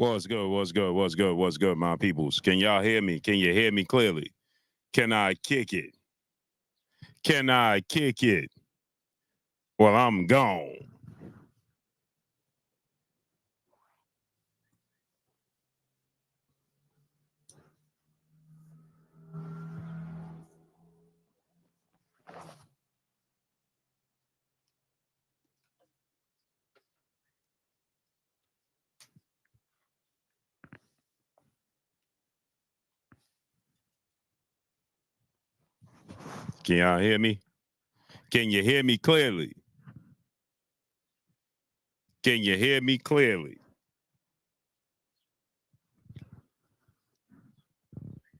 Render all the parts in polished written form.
What's good? What's good? What's good? What's good, my peoples? Can y'all hear me? Can you hear me clearly? Can I kick it? Can I kick it? Well, I'm gone. Can y'all hear me? Can you hear me clearly? Can you hear me clearly?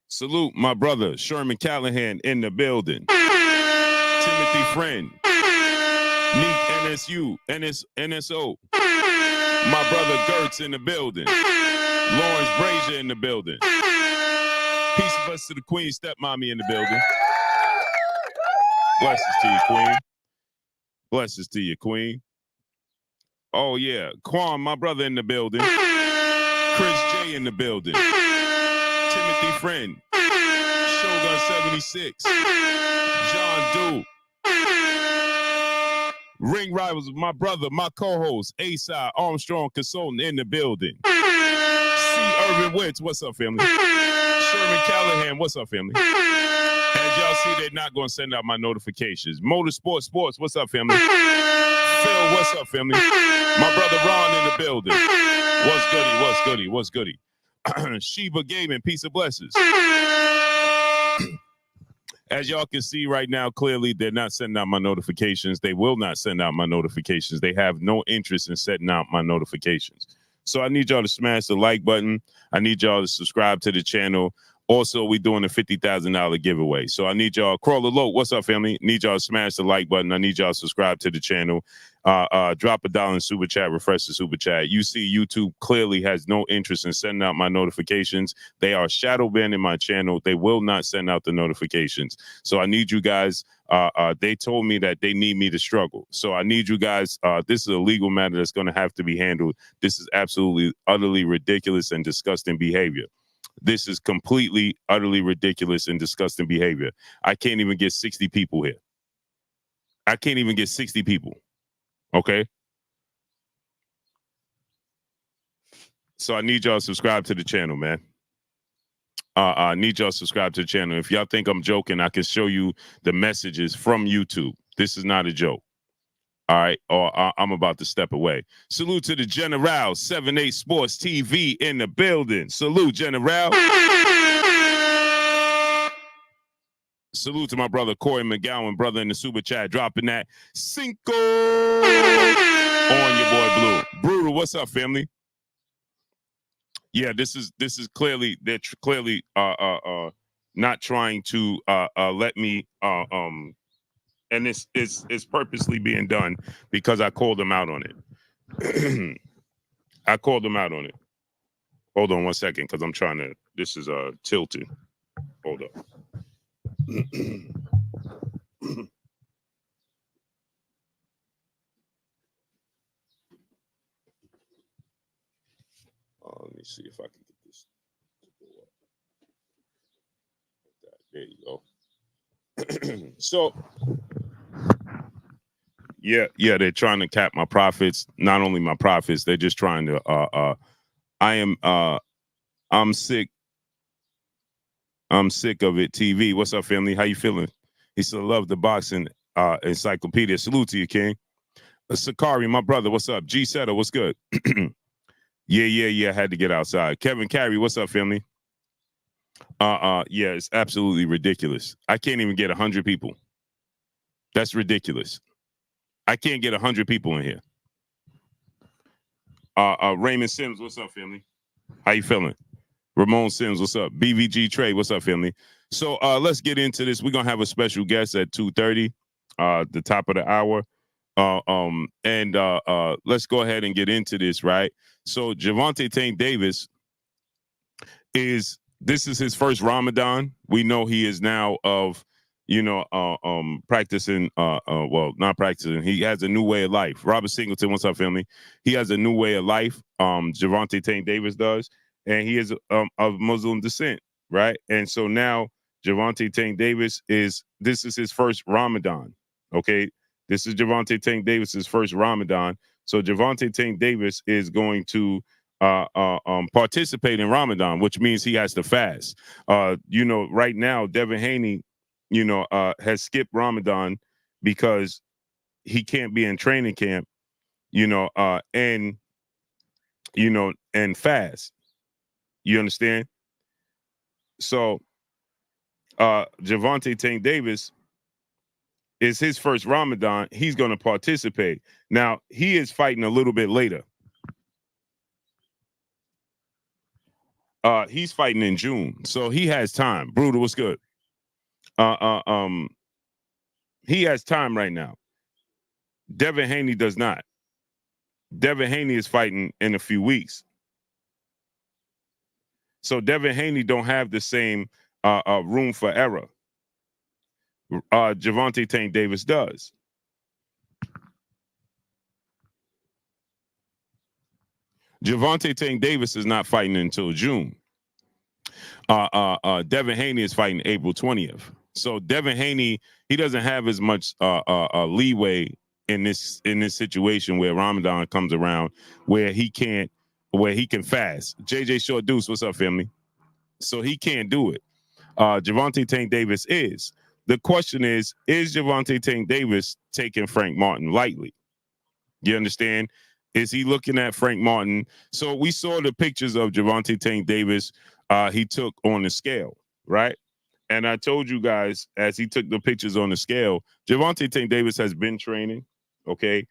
Salute my brother Sherman Callahan in the building. Timothy Friend. Neek NSU, NSO. My brother Gertz in the building. Lawrence Brazier in the building. Peace of us to the Queen stepmommy in the building. Blessings to you, Queen. Blessings to you, Queen. Oh, yeah. Quan, my brother in the building. Chris J in the building. Timothy Friend. Shogun 76. John Doe. Ring Rivals, my brother, my co-host, A-Side Armstrong Consultant in the building. C. Irvin Witz, what's up, family? Sherman Callahan, what's up, family? As y'all see, they're not going to send out my notifications. Motorsport Sports, what's up, family? Phil, what's up, family? My brother Ron in the building. What's goody, what's goody, what's goody? Sheba Gaming, peace of blessings. As y'all can see right now, clearly, they're not sending out my notifications. They will not send out my notifications. They have no interest in setting out my notifications. So I need y'all to smash the like button. I need y'all to subscribe to the channel. Also, we're doing a $50,000 giveaway. So I need y'all, Crawler Low, what's up, family? Need y'all to smash the like button. I need y'all to subscribe to the channel. Drop $1 in super chat, refresh the super chat. You see, YouTube clearly has no interest in sending out my notifications. They are shadow banning my channel. They will not send out the notifications. So I need you guys. They told me that they need me to struggle. So I need you guys. This is a legal matter that's going to have to be handled. This is absolutely, utterly ridiculous and disgusting behavior. This is completely, utterly ridiculous and disgusting behavior. I can't even get 60 people here. I can't even get 60 people. Okay? So I need y'all to subscribe to the channel, man. I need y'all to subscribe to the channel. If y'all think I'm joking, I can show you the messages from YouTube. This is not a joke. All right, or I'm about to step away. Salute to the General, 78 Sports TV in the building. Salute, General. Salute to my brother Corey McGowan, brother in the super chat, dropping that Cinco on your boy Blue. Brutal, what's up, family? Yeah, this is clearly, they're clearly not trying to let me and this is purposely being done because I called them out on it. I called them out on it. Hold on one second, because I'm trying to, this is tilted. Hold up. Let me see if I can get this to go up. There you go. So yeah, they're trying to cap my profits. Not only my profits, they're just trying to I'm sick. I'm sick of it. TV. What's up, family? How you feeling? He still love the boxing encyclopedia. Salute to you, King. Sakari, my brother, what's up? G Setter, what's good? Yeah, had to get outside. Kevin Carey, what's up, family? Yeah, it's absolutely ridiculous. I can't even get 100 people. That's ridiculous. I can't get 100 people in here. Raymond Sims, what's up, family? How you feeling? Ramon Sims, what's up? BVG Trey, what's up, family? So let's get into this. We're gonna have a special guest at 2:30, the top of the hour. Let's go ahead and get into this, right? So Gervonta Tank Davis this is his first Ramadan. We know he is now of, practicing, well, not practicing. He has a new way of life. Robert Singleton, what's up, family? He has a new way of life. Gervonta Tank Davis does, and he is of Muslim descent, right? And so now Gervonta Tank Davis this is his first Ramadan. Okay, this is Gervonta Tank Davis's first Ramadan. So Gervonta Tank Davis is going to participate in Ramadan, which means he has to fast. Right now, Devin Haney, has skipped Ramadan because he can't be in training camp, and and fast. You understand? So Gervonta Tank Davis is his first Ramadan. He's going to participate. Now, he is fighting a little bit later. He's fighting in June, so he has time. Brutal, what's good? He has time right now. Devin Haney does not. Devin Haney is fighting in a few weeks. So Devin Haney don't have the same room for error. Gervonta Tank Davis does. Gervonta Tank Davis is not fighting until June. Devin Haney is fighting April 20th. So Devin Haney, he doesn't have as much leeway in this situation where Ramadan comes around, where he can fast. JJ Short Deuce, what's up, family? So he can't do it. Gervonta Tank Davis is. The question is Gervonta Tank Davis taking Frank Martin lightly? You understand? Is he looking at Frank Martin? So we saw the pictures of Gervonta Tank Davis he took on the scale, right? And I told you guys, as he took the pictures on the scale, Gervonta Tank Davis has been training. Okay,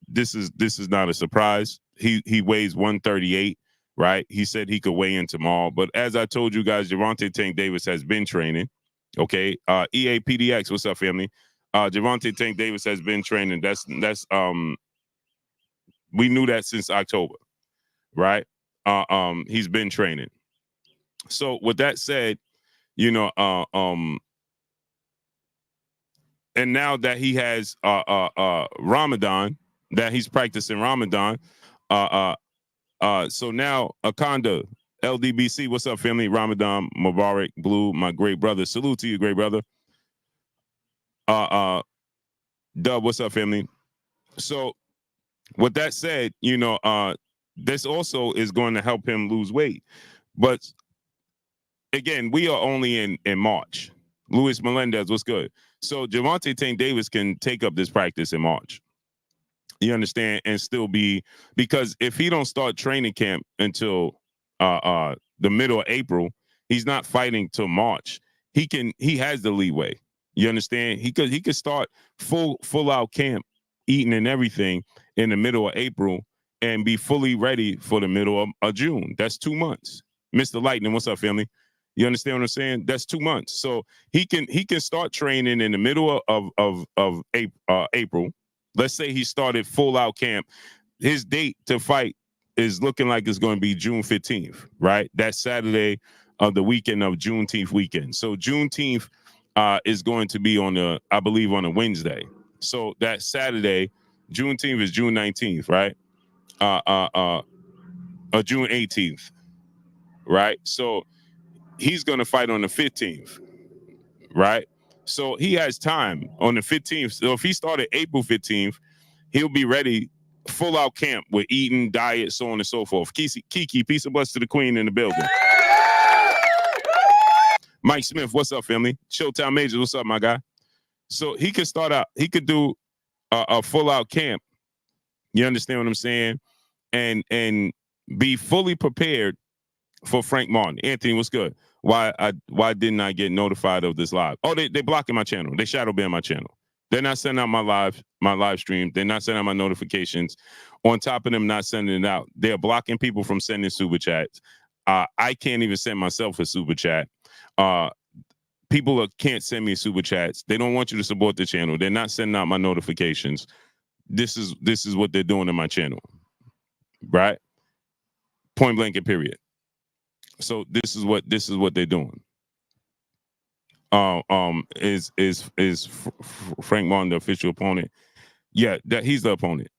this is not a surprise. He weighs 138, right? He said he could weigh in tomorrow, but as I told you guys, Gervonta Tank Davis has been training. Okay, EAPDX, what's up, family? Gervonta Tank Davis has been training. That's we knew that since October, right? He's been training. So with that said, and now that he has Ramadan, that he's practicing Ramadan, so now Akanda, LDBC, what's up, family? Ramadan Mubarak, Blue, my great brother. Salute to you, great brother. Dub, what's up, family? So with that said, this also is going to help him lose weight. But again, we are only in March. Luis Melendez, what's good? So Gervonta Tank Davis can take up this practice in March. You understand? And still be, because if he don't start training camp until the middle of April, he's not fighting till March. He has the leeway. You understand? He could start full out camp, eating and everything in the middle of April and be fully ready for the middle of June. That's 2 months. Mr. Lightning, what's up, family? You understand what I'm saying? That's 2 months. So he can start training in the middle of April. Let's say he started full out camp. His date to fight is looking like it's going to be June 15th, right? That's Saturday of the weekend of Juneteenth weekend. So Juneteenth is going to be I believe on a Wednesday. So that Saturday, Juneteenth is June 19th, right? June 18th, right? So he's going to fight on the 15th, right? So he has time on the 15th. So if he started April 15th, he'll be ready, full out camp with eating, diet, so on and so forth. Kiki, peace and bless to the queen in the building. Mike Smith, what's up, family? Showtime Majors, what's up, my guy? So he could start out, he could do a full out camp. You understand what I'm saying? And be fully prepared for Frank Martin. Anthony, what's good? Why didn't I get notified of this live? Oh, they blocking my channel. They shadow ban my channel. They're not sending out my live stream. They're not sending out my notifications. On top of them not sending it out, they're blocking people from sending super chats. I can't even send myself a super chat. People can't send me super chats. They don't want you to support the channel. They're not sending out my notifications. This is what they're doing to my channel, right? Point blank and period. So this is what they're doing. Frank Martin the official opponent? Yeah, that he's the opponent.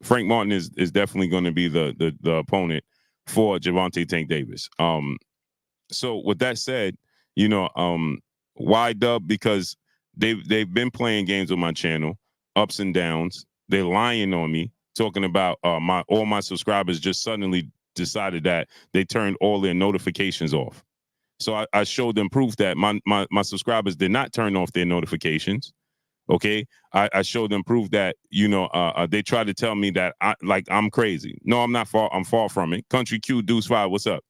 Frank Martin is definitely going to be the opponent for Gervonta Tank Davis. So with that said, why dub? Because they've been playing games on my channel, ups and downs. They're lying on me, talking about all my subscribers just suddenly decided that they turned all their notifications off. So I showed them proof that my subscribers did not turn off their notifications. Okay, I showed them proof that they tried to tell me that I'm crazy. No, I'm not far. I'm far from it. Country Q Deuce 5, what's up?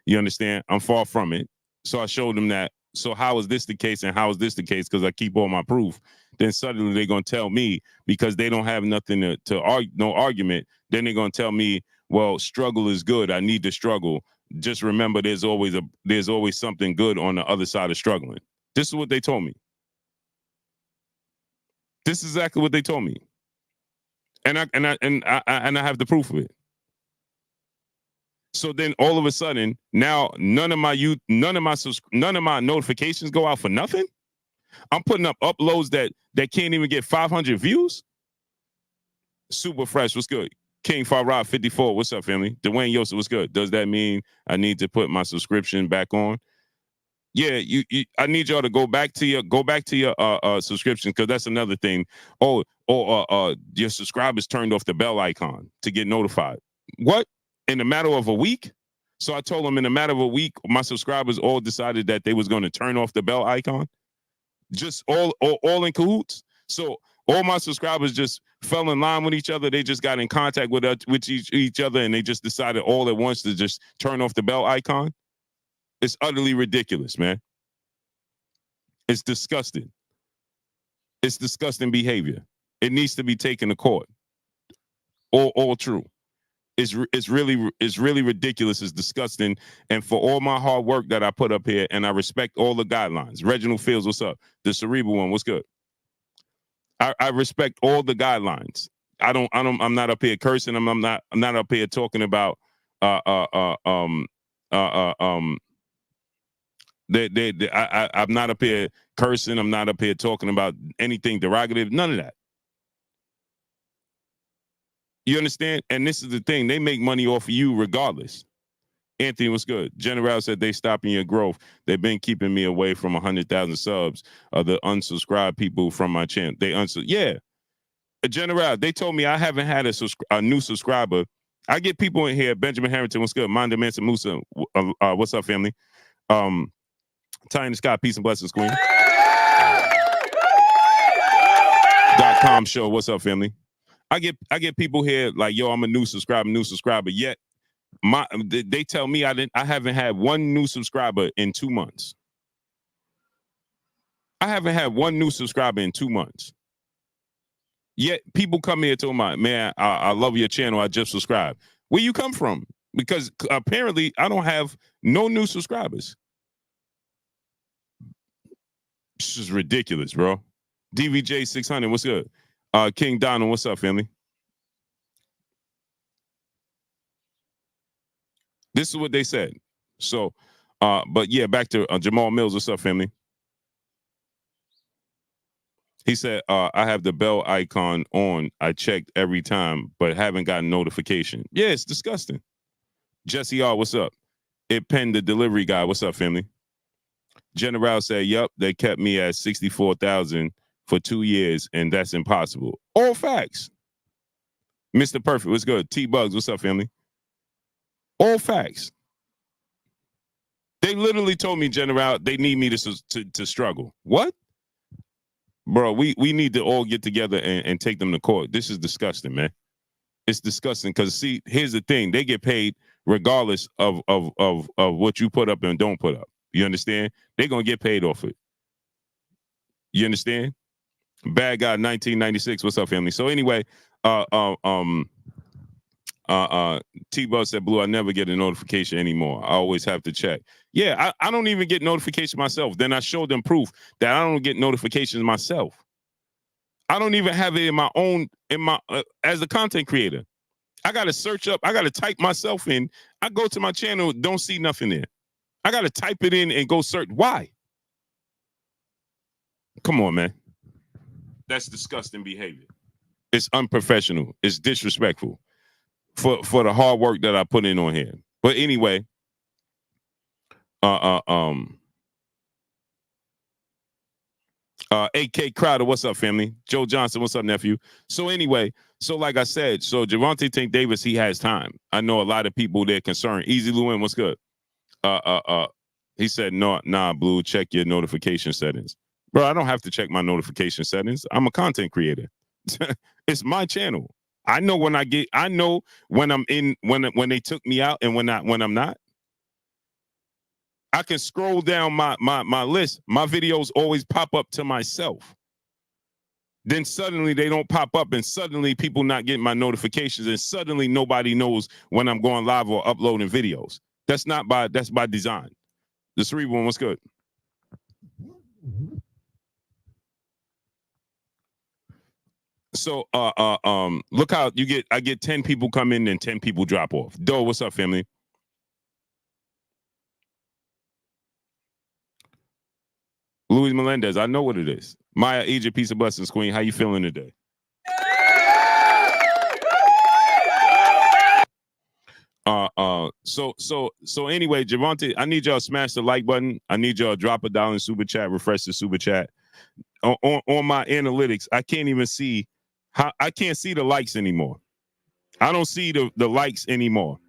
You understand? I'm far from it. So I showed them that. So how is this the case and how is this the case? Because I keep all my proof. Then suddenly they're gonna tell me, because they don't have nothing to argue, no argument. Then they're gonna tell me, well, struggle is good. I need to struggle. Just remember, there's always something good on the other side of struggling. This is what they told me. This is exactly what they told me, and I have the proof of it. So then all of a sudden, now none of my notifications go out for nothing. I'm putting up uploads that can't even get 500 views. Super fresh, what's good? King Farad 54, what's up, family? Dwayne Yosef, what's good? Does that mean I need to put my subscription back on? Yeah, I need y'all to go back to your subscription, because that's another thing. Your subscribers turned off the bell icon to get notified. What? In a matter of a week? So I told them in a matter of a week, my subscribers all decided that they was going to turn off the bell icon. Just all in cahoots. So all my subscribers just fell in line with each other. They just got in contact with each other, and they just decided all at once to just turn off the bell icon. It's utterly ridiculous, man. It's disgusting. It's disgusting behavior. It needs to be taken to court. All true. It's really ridiculous. It's disgusting. And for all my hard work that I put up here, and I respect all the guidelines. Reginald Fields, what's up? The Cerebral one, what's good? I respect all the guidelines. I'm not up here cursing. I'm not up here talking about I'm not up here cursing. I'm not up here talking about anything derogative. None of that. You understand? And this is the thing. They make money off of you regardless. Anthony, what's good? General said they stopping your growth. They've been keeping me away from 100,000 subs. The unsubscribed people from my channel. Yeah. General, they told me I haven't had a new subscriber. I get people in here. Benjamin Harrington, what's good? Manda Manson Musa, what's up, family? Ty in the Sky, peace and blessings, Queen. .com show, what's up, family? I get people here like, yo, I'm a new subscriber. Yet they tell me I haven't had one new subscriber in 2 months. I haven't had one new subscriber in 2 months. Yet people come here to my man, I love your channel. I just subscribed. Where you come from? Because apparently I don't have no new subscribers. This is ridiculous, bro. DVJ 600, what's good? King Donald, what's up, family? This is what they said. So, but yeah, back to Jamal Mills, what's up, family? He said, I have the bell icon on. I checked every time, but haven't gotten notification. Yeah, it's disgusting. Jesse R, what's up? It penned the delivery guy. What's up, family? General said, yep, they kept me at 64,000 for 2 years, and that's impossible. All facts. Mr. Perfect, what's good? T-Bugs, what's up, family? All facts. They literally told me, General, they need me to struggle. What? Bro, we need to all get together and take them to court. This is disgusting, man. It's disgusting because, see, here's the thing. They get paid regardless of what you put up and don't put up. You understand? They're going to get paid off it. You understand? Bad guy 1996. What's up, family? So anyway, T-Buzz said, Blue, I never get a notification anymore. I always have to check. Yeah, I don't even get notifications myself. Then I showed them proof that I don't get notifications myself. I don't even have it in my own, as a content creator. I got to search up. I got to type myself in. I go to my channel, don't see nothing there. I got to type it in and go search. Why? Come on, man. That's disgusting behavior. It's unprofessional. It's disrespectful for the hard work that I put in on here. But anyway, AK Crowder, what's up, family? Joe Johnson, what's up, nephew? So anyway, so like I said, so Gervonta Tank Davis, he has time. I know a lot of people they're concerned. Easy Lewin, what's good? He said, no, nah, Blue, check your notification settings. Bro, I don't have to check my notification settings. I'm a content creator. It's my channel. I know when I'm in when they took me out and when I'm not. I can scroll down my list. My videos always pop up to myself. Then suddenly they don't pop up, and suddenly people not getting my notifications, and suddenly nobody knows when I'm going live or uploading videos. That's by design. The 3-1, what's good? So look how I get 10 people come in and 10 people drop off. Doe, what's up, family? Luis Melendez, I know what it is. Maya Egypt, peace of blessings, queen. How you feeling today? So anyway, Gervonta, I need y'all to smash the like button. I need y'all to drop $1 in super chat, refresh the super chat. On my analytics, I can't even see I can't see the likes anymore. I don't see the likes anymore.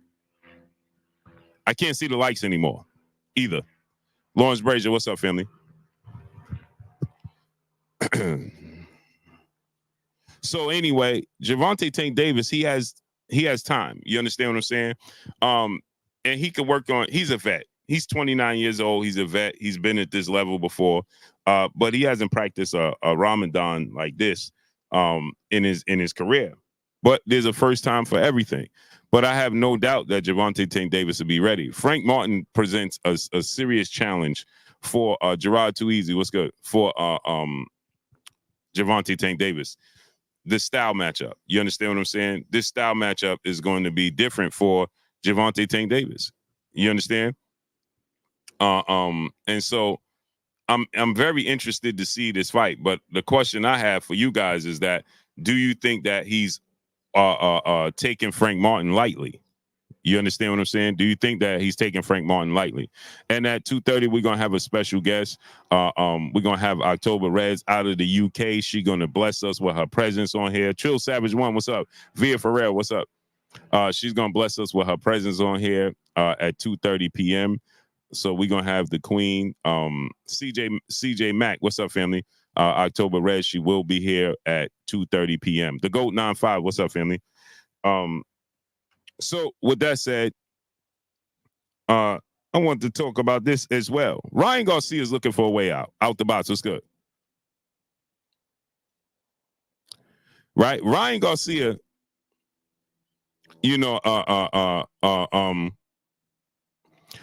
I can't see the likes anymore either. Lawrence Brazier, what's up, family? So anyway, Gervonta Tank Davis, he has time. You understand what I'm saying? And he can work on. He's a vet. He's 29 years old. He's a vet. He's been at this level before, but he hasn't practiced a Ramadan like this in his career. But there's a first time for everything. But I have no doubt that Gervonta Tank Davis will be ready. Frank Martin presents a serious challenge for Gerard Too Easy. What's good for Gervonta Tank Davis? This style matchup. You understand what I'm saying? This style matchup is going to be different for Gervonta Tank Davis. You understand? And so I'm very interested to see this fight. But the question I have for you guys is that do you think that he's taking Frank Martin lightly? You understand what I'm saying? Do you think that he's taking Frank Martin lightly? And at 2:30, we're gonna have a special guest. We're gonna have October Reds out of the UK. She's gonna bless us with her presence on here. Trill Savage One, what's up? Via Ferrer, what's up? She's gonna bless us with her presence on here at 2:30 p.m. So we're gonna have the Queen, CJ Mack. What's up, family? October Red, she will be here at 2:30 p.m. The GOAT 95. What's up, family? So with that said, I want to talk about this as well. Ryan Garcia is looking for a way out the box. What's good? Right? Ryan Garcia, you know,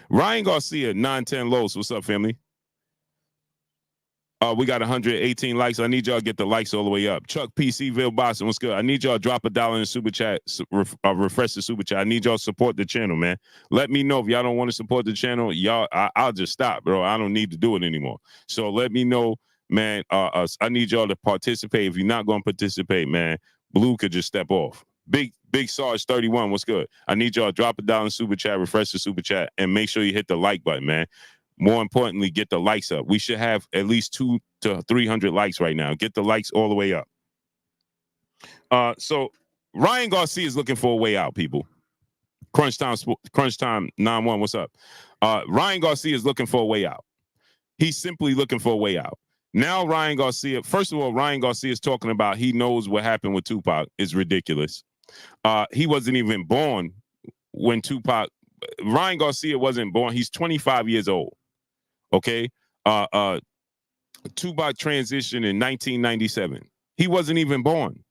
Ryan Garcia, 910 Lows. What's up, family? We got 118 likes. I need y'all to get the likes all the way up. Chuck PCville Boston, what's good? I need y'all to drop $1 in the super chat, refresh the super chat. I need y'all to support the channel, man. Let me know if y'all don't want to support the channel. Y'all, I'll just stop, bro. I don't need to do it anymore. So let me know, man. I need y'all to participate. If you're not going to participate, man, Blue could just step off. Big Sarge 31, what's good? I need y'all to drop $1 in the super chat, refresh the super chat, and make sure you hit the like button, man. More importantly, get the likes up. We should have at least 200 to 300 likes right now. Get the likes all the way up. So Ryan Garcia is looking for a way out, people. Crunch time 9-1, what's up? Ryan Garcia is looking for a way out. He's simply looking for a way out. Now Ryan Garcia, first of all, Ryan Garcia is talking about he knows what happened with Tupac. It's ridiculous. He wasn't even born when Tupac, Ryan Garcia wasn't born. He's 25 years old. Okay. Tupac transitioned in 1997. He wasn't even born.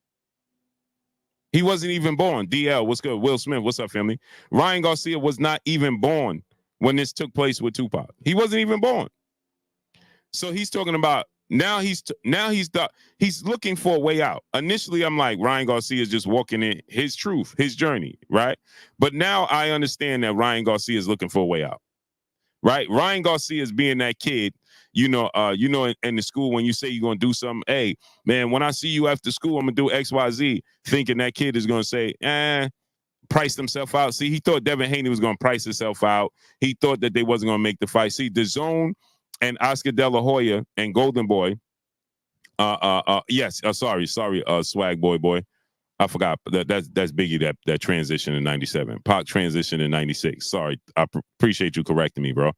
He wasn't even born. DL, what's good? Will Smith, what's up, family? Ryan Garcia was not even born when this took place with Tupac. He wasn't even born. So he's talking about he's looking for a way out. Initially, I'm like, Ryan Garcia is just walking in his truth, his journey, right? But now I understand that Ryan Garcia is looking for a way out. right? Ryan Garcia is being that kid, in the school when you say you're gonna do something. Hey, man, when I see you after school, I'm gonna do X, Y, Z. Thinking that kid is gonna say, price himself out. See, he thought Devin Haney was gonna price himself out. He thought that they wasn't gonna make the fight. See, the Zone and Oscar De La Hoya and Golden Boy. Sorry, Swag Boy. I forgot that's Biggie that transition in '97. Pac transition in '96. Sorry, I appreciate you correcting me, bro.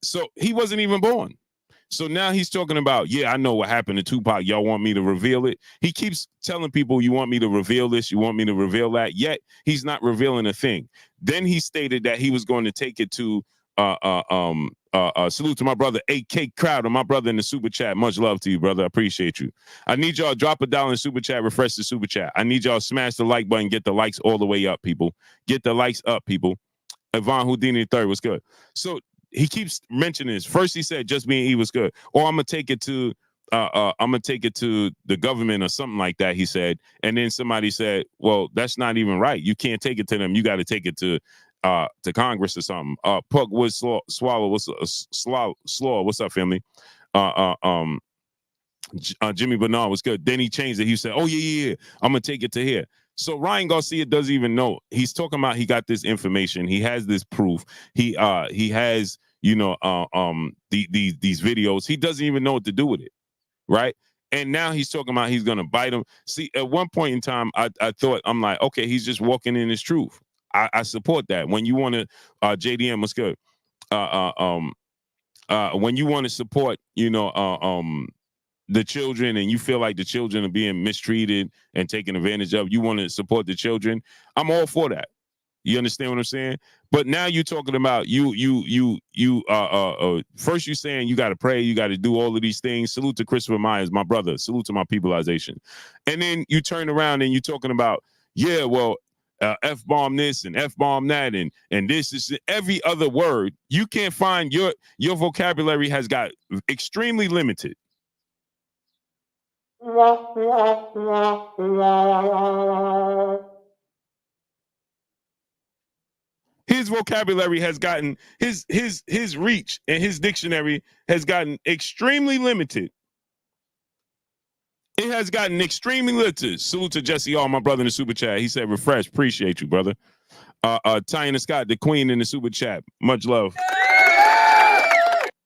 So he wasn't even born. So now he's talking about, I know what happened to Tupac. Y'all want me to reveal it? He keeps telling people, you want me to reveal this? You want me to reveal that? Yet he's not revealing a thing. Then he stated that he was going to take it to salute to my brother AK Crowder, my brother in the super chat. Much love to you, brother. I appreciate you. I need y'all to drop $1 in super chat, refresh the super chat. I need y'all to smash the like button, get the likes all the way up, people. Get the likes up, people. Yvonne Houdini III was good. So he keeps mentioning this. First he said just being E was good. Or I'm gonna take it to the government or something like that, he said. And then somebody said, well, that's not even right. You can't take it to them. You got to take it to Congress or something. Puck Wood Swallow, what's up, family? Jimmy Bernard was good. Then he changed it. He said, oh yeah, I'm gonna take it to here. So Ryan Garcia doesn't even know. He's talking about he got this information. He has this proof. He has these videos. He doesn't even know what to do with it, right? And now he's talking about he's gonna bite him. See, at one point in time, I thought, I'm like, okay, he's just walking in his truth. I support that. When you want to, JDM, what's good? When you want to support, the children, and you feel like the children are being mistreated and taken advantage of, you want to support the children, I'm all for that. You understand what I'm saying? But now you're talking about first you're saying you got to pray, you got to do all of these things. Salute to Christopher Myers, my brother. Salute to my peopleization. And then you turn around and you're talking about, F-bomb this and F-bomb that and this is every other word. You can't find your vocabulary has got extremely limited. His vocabulary has gotten his reach and his dictionary has gotten extremely limited. It has gotten extremely limited. Salute to Jesse All, my brother in the super chat. He said, refresh. Appreciate you, brother. Tyina Scott, the queen in the super chat. Much love.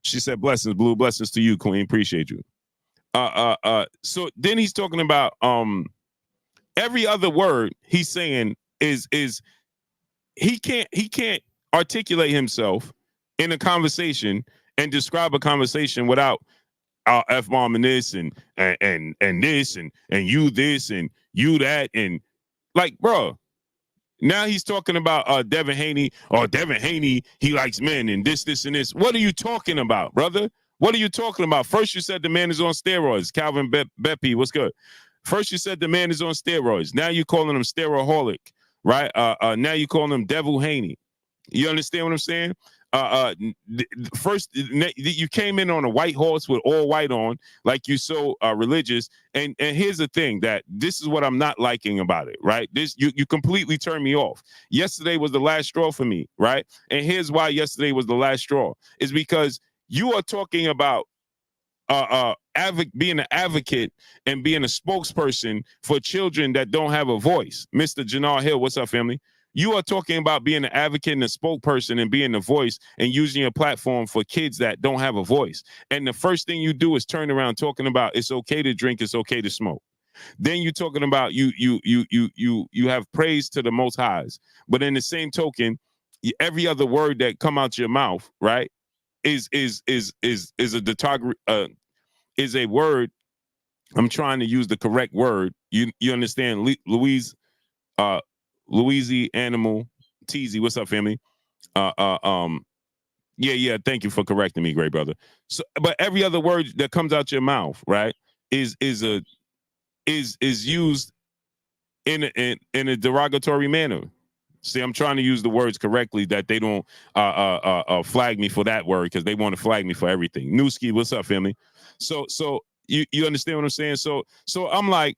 She said, blessings, Blue. Blessings to you, queen. Appreciate you. So then he's talking about every other word he's saying is he can't articulate himself in a conversation and describe a conversation without F-bomb and this and this and you this and you that, and like, bro, now he's talking about Devin Haney. Devin Haney, he likes men and this and this. What are you talking about, brother? What are you talking about? First you said the man is on steroids. Calvin Beppy, what's good? First you said the man is on steroids. Now you're calling him steroidholic, right? Now you're calling him Devil Haney. You understand what I'm saying? First, you came in on a white horse with all white on, like you so religious. And here's the thing, that this is what I'm not liking about it, right? This you completely turned me off. Yesterday was the last straw for me, right? And here's why yesterday was the last straw. Is because you are talking about being an advocate and being a spokesperson for children that don't have a voice. Mr. Jannar Hill, what's up, family? You are talking about being an advocate and a spokesperson and being a voice and using your platform for kids that don't have a voice. And the first thing you do is turn around talking about it's okay to drink, it's okay to smoke. Then you're talking about you have praise to the Most Highs, but in the same token, every other word that come out your mouth, right, is a word. I'm trying to use the correct word. You understand, Louise? Louise Animal Teasy, what's up, family? Yeah. Thank you for correcting me, great brother. So, but every other word that comes out your mouth, right, is used in a derogatory manner. See, I'm trying to use the words correctly that they don't flag me for that word, because they want to flag me for everything. Newski, what's up, family? So you understand what I'm saying? So I'm like,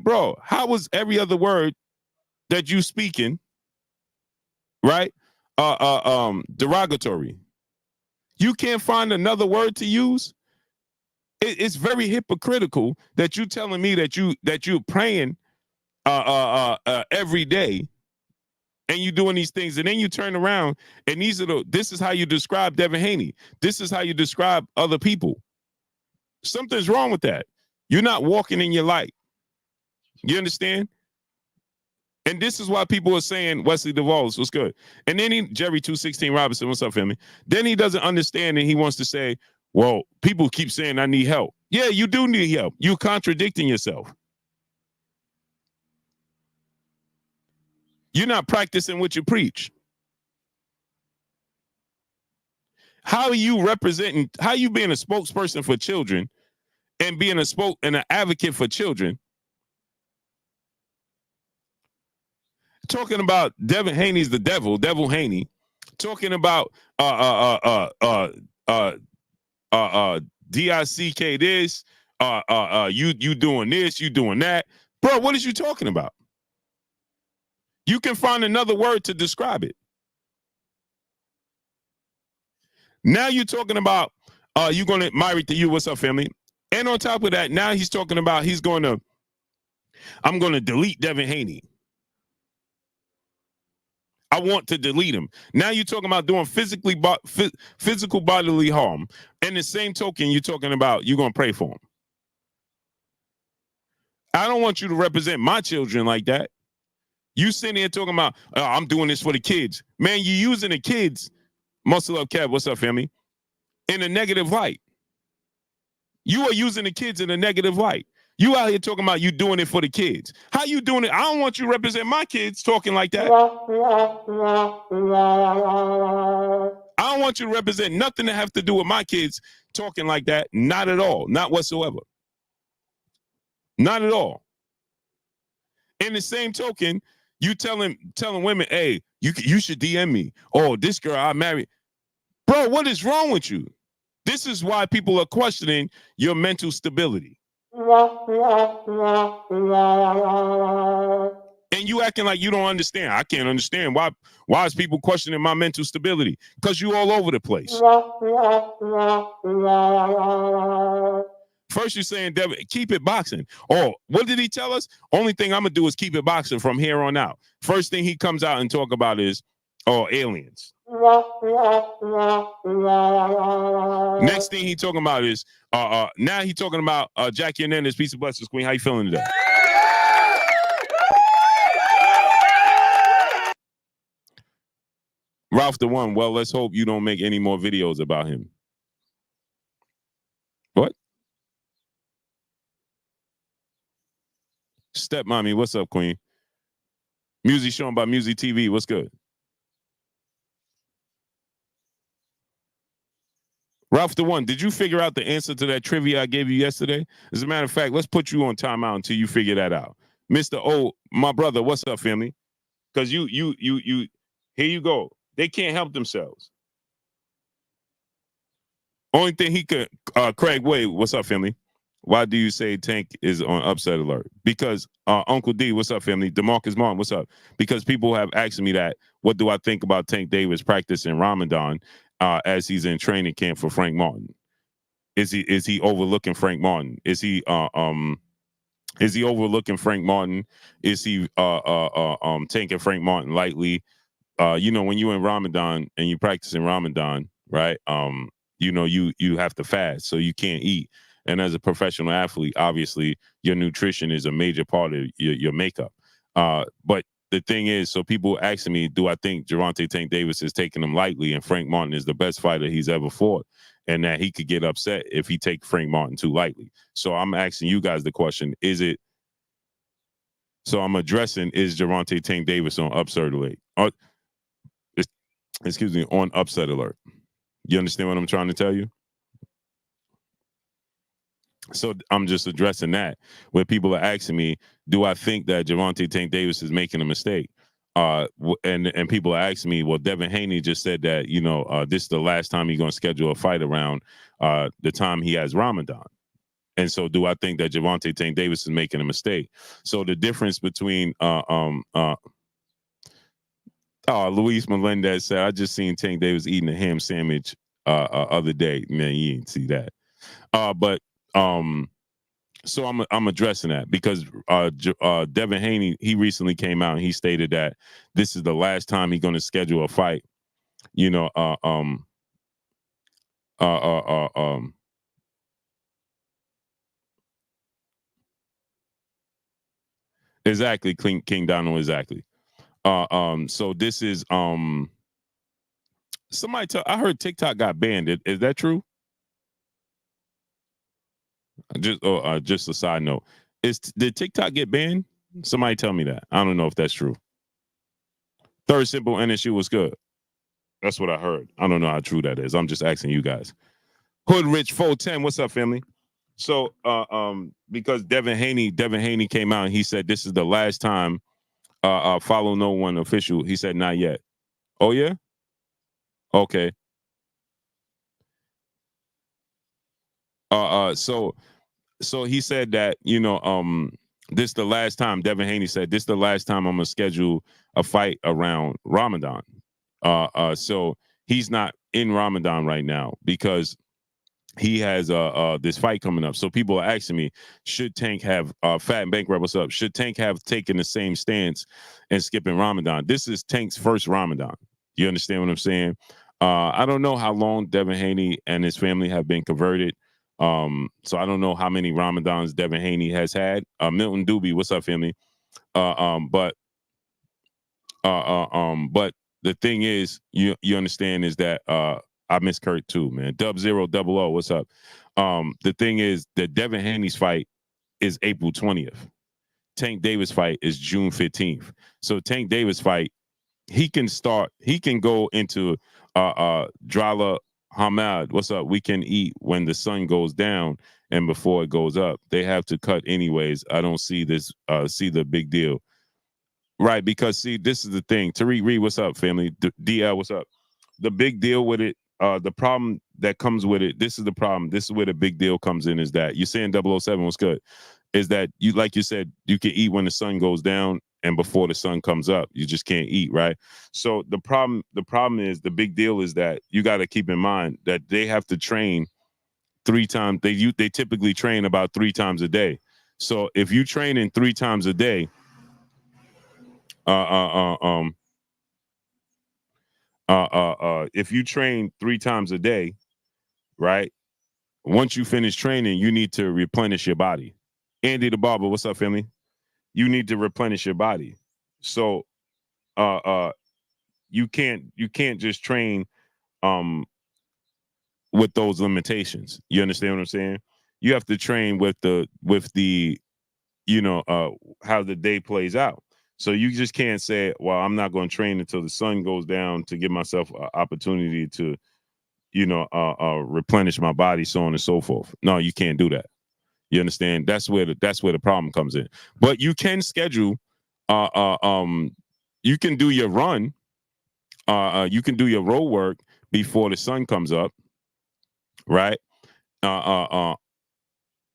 bro, how was every other word that you speaking, right, derogatory? You can't find another word to use. It's very hypocritical that you telling me that you're praying every day and you doing these things, and then you turn around and this is how you describe Devin Haney. This is how you describe other people. Something's wrong with that. You're not walking in your light. You understand? And this is why people are saying Wesley Duvall's was good. And then Jerry 216 Robinson, what's up, family? Then he doesn't understand and he wants to say, well, people keep saying I need help. Yeah, you do need help. You're contradicting yourself. You're not practicing what you preach. How are you representing, how are you being a spokesperson for children and being an advocate for children? Talking about Devin Haney's the devil Haney. Talking about DICK this, you doing this, you doing that. Bro, what is you talking about? You can find another word to describe it. Now you're talking about you're going to marry to you. What's up, family? And on top of that, now he's talking about I'm going to delete Devin Haney. I want to delete him. Now you're talking about doing physical bodily harm. And the same token, you're talking about you're going to pray for him. I don't want you to represent my children like that. You sitting here talking about, I'm doing this for the kids. Man, you're using the kids, Muscle Up Kev, what's up, family, in a negative light. You are using the kids in a negative light. You out here talking about you doing it for the kids. How you doing it? I don't want you to represent my kids talking like that. I don't want you to represent nothing that have to do with my kids talking like that. Not at all. Not whatsoever. Not at all. In the same token, you telling women, hey, you should DM me. Oh, this girl I married. Bro, what is wrong with you? This is why people are questioning your mental stability. And you acting like you don't understand. I can't understand. Why is people questioning my mental stability? Because you all over the place. First you're saying, Devin, keep it boxing. Oh, what did he tell us? Only thing I'm going to do is keep it boxing from here on out. First thing he comes out and talk about is, aliens. Next thing he talking about is, now he talking about Jackie Hernandez, peace and blessings, Queen. How you feeling today? Ralph the One, well, let's hope you don't make any more videos about him. What? Stepmommy, what's up, Queen? Music shown by Music TV, what's good? Ralph the One, did you figure out the answer to that trivia I gave you yesterday? As a matter of fact, let's put you on timeout until you figure that out. Mr. O, my brother, what's up, family? Because you, here you go. They can't help themselves. Only thing he could, Craig Wade, what's up, family? Why do you say Tank is on upset alert? Because Uncle D, what's up, family? DeMarcus Martin, what's up? Because people have asked me that. What do I think about Tank Davis practicing Ramadan as he's in training camp for Frank Martin? Is he overlooking Frank Martin? Is he overlooking Frank Martin? Is he taking Frank Martin lightly? When you're in Ramadan and you practice in Ramadan, right? You have to fast, so you can't eat. And as a professional athlete, obviously, your nutrition is a major part of your makeup. But the thing is, so people asking me, do I think Gervonta Tank Davis is taking him lightly and Frank Martin is the best fighter he's ever fought, and that he could get upset if he take Frank Martin too lightly? So I'm asking you guys the question, I'm addressing, is Gervonta Tank Davis on upset alert? On upset alert. You understand what I'm trying to tell you? So I'm just addressing that, where people are asking me, do I think that Gervonta Tank Davis is making a mistake? And people are asking me, well, Devin Haney just said that, this is the last time he's going to schedule a fight around the time he has Ramadan. And so do I think that Gervonta Tank Davis is making a mistake? So the difference between Luis Melendez said, I just seen Tank Davis eating a ham sandwich other day. Man, you didn't see that. But so I'm addressing that because Devin Haney, he recently came out and he stated that this is the last time he's going to schedule a fight. You know, uh, uh, uh, um, exactly, King Donald, exactly. So this is somebody tell. I heard TikTok got banned. Is that true? Just a side note. Did TikTok get banned? Somebody tell me that. I don't know if that's true. Third Simple NSU was good. That's what I heard. I don't know how true that is. I'm just asking you guys. Hood Rich 410, what's up, family? So because Devin Haney came out and he said this is the last time follow no one official. He said not yet. Oh yeah? Okay. So he said that, this the last time. Devin Haney said this the last time I'm gonna schedule a fight around Ramadan. So he's not in Ramadan right now because he has this fight coming up. So people are asking me, should Tank have Fat and Bank Rebels up? Should Tank have taken the same stance and skipping Ramadan? This is Tank's first Ramadan. You understand what I'm saying? I don't know how long Devin Haney and his family have been converted. So I don't know how many Ramadans Devin Haney has had. Milton Doobie, what's up, family? But the thing is, you understand is that I miss Kurt too, man. Dub000, what's up? The thing is that Devin Haney's fight is April 20th. Tank Davis fight is June 15th. So Tank Davis fight, he can go into Drala Hamad, what's up? We can eat when the sun goes down and before it goes up. They have to cut anyways. I don't see see the big deal. Right, because see, this is the thing. Tariq Reed, what's up, family? DL, what's up? The big deal with it, the problem that comes with it, this is the problem. This is where the big deal comes in, is that you're saying 007 was good. Is that you, like you said, you can eat when the sun goes down and before the sun comes up. You just can't eat, right? So the problem is, the big deal is that you got to keep in mind that they have to train 3 times. They typically train about 3 times a day. So if you train in 3 times a day, if you train 3 times a day, right? Once you finish training, you need to replenish your body. Andy the Barber, what's up, family? You need to replenish your body. So you can't just train with those limitations. You understand what I'm saying? You have to train with the how the day plays out. So you just can't say, well, I'm not going to train until the sun goes down to give myself an opportunity to, replenish my body, so on and so forth. No, you can't do that. You understand? That's where the problem comes in. But you can schedule, you can do your run, you can do your road work before the sun comes up, right?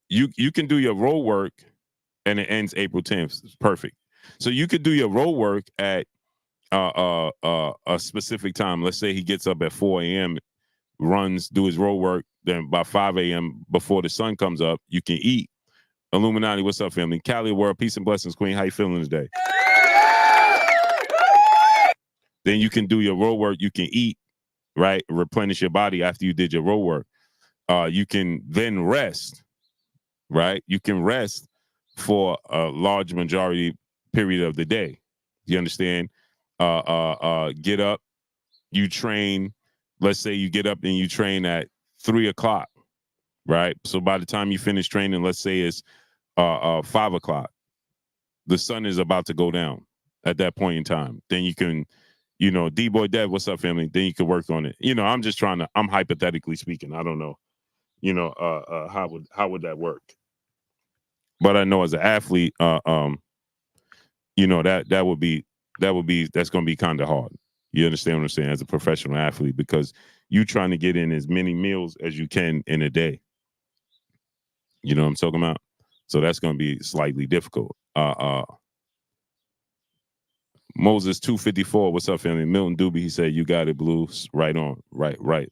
You can do your road work and it ends April 10th. It's perfect. So you could do your road work at a specific time. Let's say he gets up at 4 a.m., runs, do his road work. Then by 5 a.m., before the sun comes up, you can eat. Illuminati, what's up, family? Cali World, peace and blessings, Queen. How you feeling today? Then you can do your road work. You can eat, right? Replenish your body after you did your road work. You can then rest, right? You can rest for a large majority period of the day. You understand? Get up, you train. Let's say you get up and you train at 3 o'clock, right? So by the time you finish training, let's say it's 5 o'clock, the sun is about to go down at that point in time. Then you can, D-Boy Dev, what's up, family? Then you can work on it. I'm hypothetically speaking. I don't know, how would that work? But I know as an athlete, that would be that's going to be kind of hard. You understand what I'm saying? As a professional athlete, because you trying to get in as many meals as you can in a day. You know what I'm talking about? So that's going to be slightly difficult. Moses 254, what's up, family? Milton Doobie, he said, you got it, Blue. Right on. Right.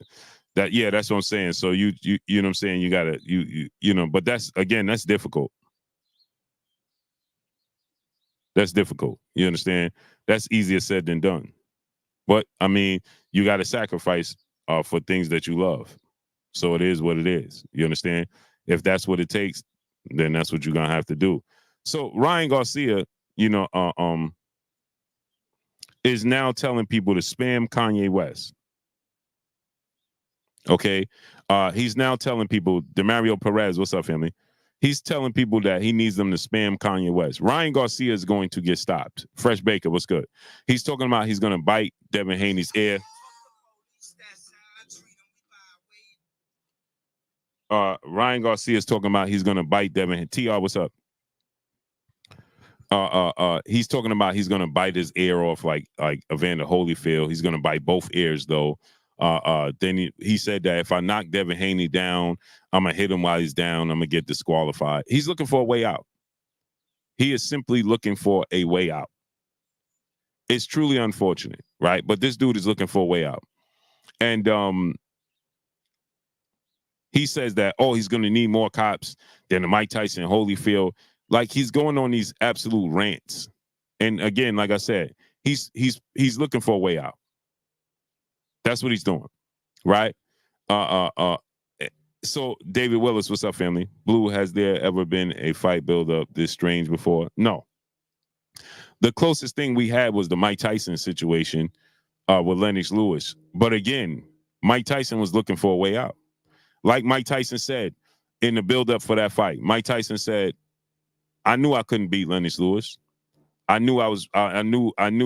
That's what I'm saying. So you know what I'm saying. You gotta you know, but that's again that's difficult. That's difficult. You understand? That's easier said than done. But I mean, you got to sacrifice for things that you love. So it is what it is. You understand? If that's what it takes, then that's what you're gonna have to do. So Ryan Garcia, you know, is now telling people to spam Kanye West. Okay, he's now telling people, Demario Perez, what's up, family? He's telling people that he needs them to spam Kanye West. Ryan Garcia is going to get stopped. Fresh Baker, what's good? He's talking about he's going to bite Devin Haney's ear. Ryan Garcia is talking about he's going to bite Devin. TR, what's up? He's talking about he's going to bite his ear off like Evander Holyfield. He's going to bite both ears though. Then he said that if I knock Devin Haney down, I'm gonna hit him while he's down. I'm gonna get disqualified. He's looking for a way out. He is simply looking for a way out. It's truly unfortunate, right? But this dude is looking for a way out. And he says that, oh, he's gonna need more cops than the Mike Tyson Holyfield. Like he's going on these absolute rants. And again, like I said, he's looking for a way out. That's what he's doing, right? So David Willis, what's up, family? Blue, has there ever been a fight build-up this strange before? No. The closest thing we had was the Mike Tyson situation with Lennox Lewis. But again, Mike Tyson was looking for a way out. Like Mike Tyson said in the build-up for that fight, Mike Tyson said, I knew I couldn't beat Lennox Lewis. I knew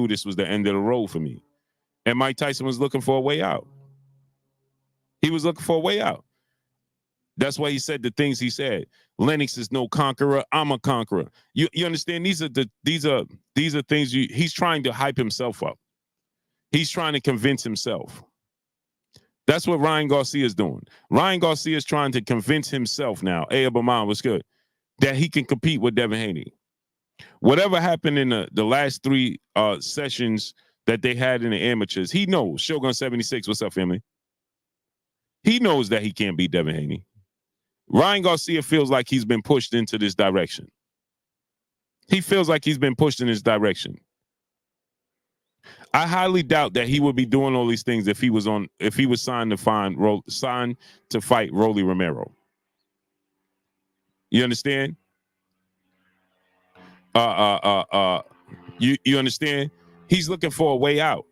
this was the end of the road for me. And Mike Tyson was looking for a way out. He was looking for a way out. That's why he said the things he said. Lennox is no conqueror. I'm a conqueror. You understand? These are things he's trying to hype himself up. He's trying to convince himself. That's what Ryan Garcia is doing. Ryan Garcia is trying to convince himself now. Hey, Abaman, what's good? That he can compete with Devin Haney. Whatever happened in the last three sessions that they had in the amateurs, he knows. Shogun 76, what's up, family? He knows that he can't beat Devin Haney. Ryan Garcia feels like he's been pushed into this direction. He feels like he's been pushed in this direction. I highly doubt that he would be doing all these things if he was signed to fight Rolly Romero. You understand? You understand? He's looking for a way out.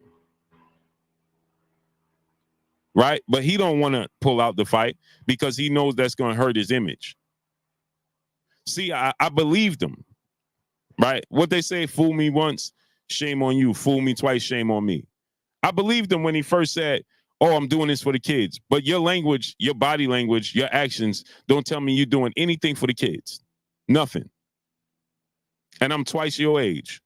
Right? But he don't want to pull out the fight because he knows that's going to hurt his image. See, I believed him. Right? What they say, fool me once, shame on you. Fool me twice, shame on me. I believed him when he first said, oh, I'm doing this for the kids. But your language, your body language, your actions don't tell me you're doing anything for the kids. Nothing. And I'm twice your age.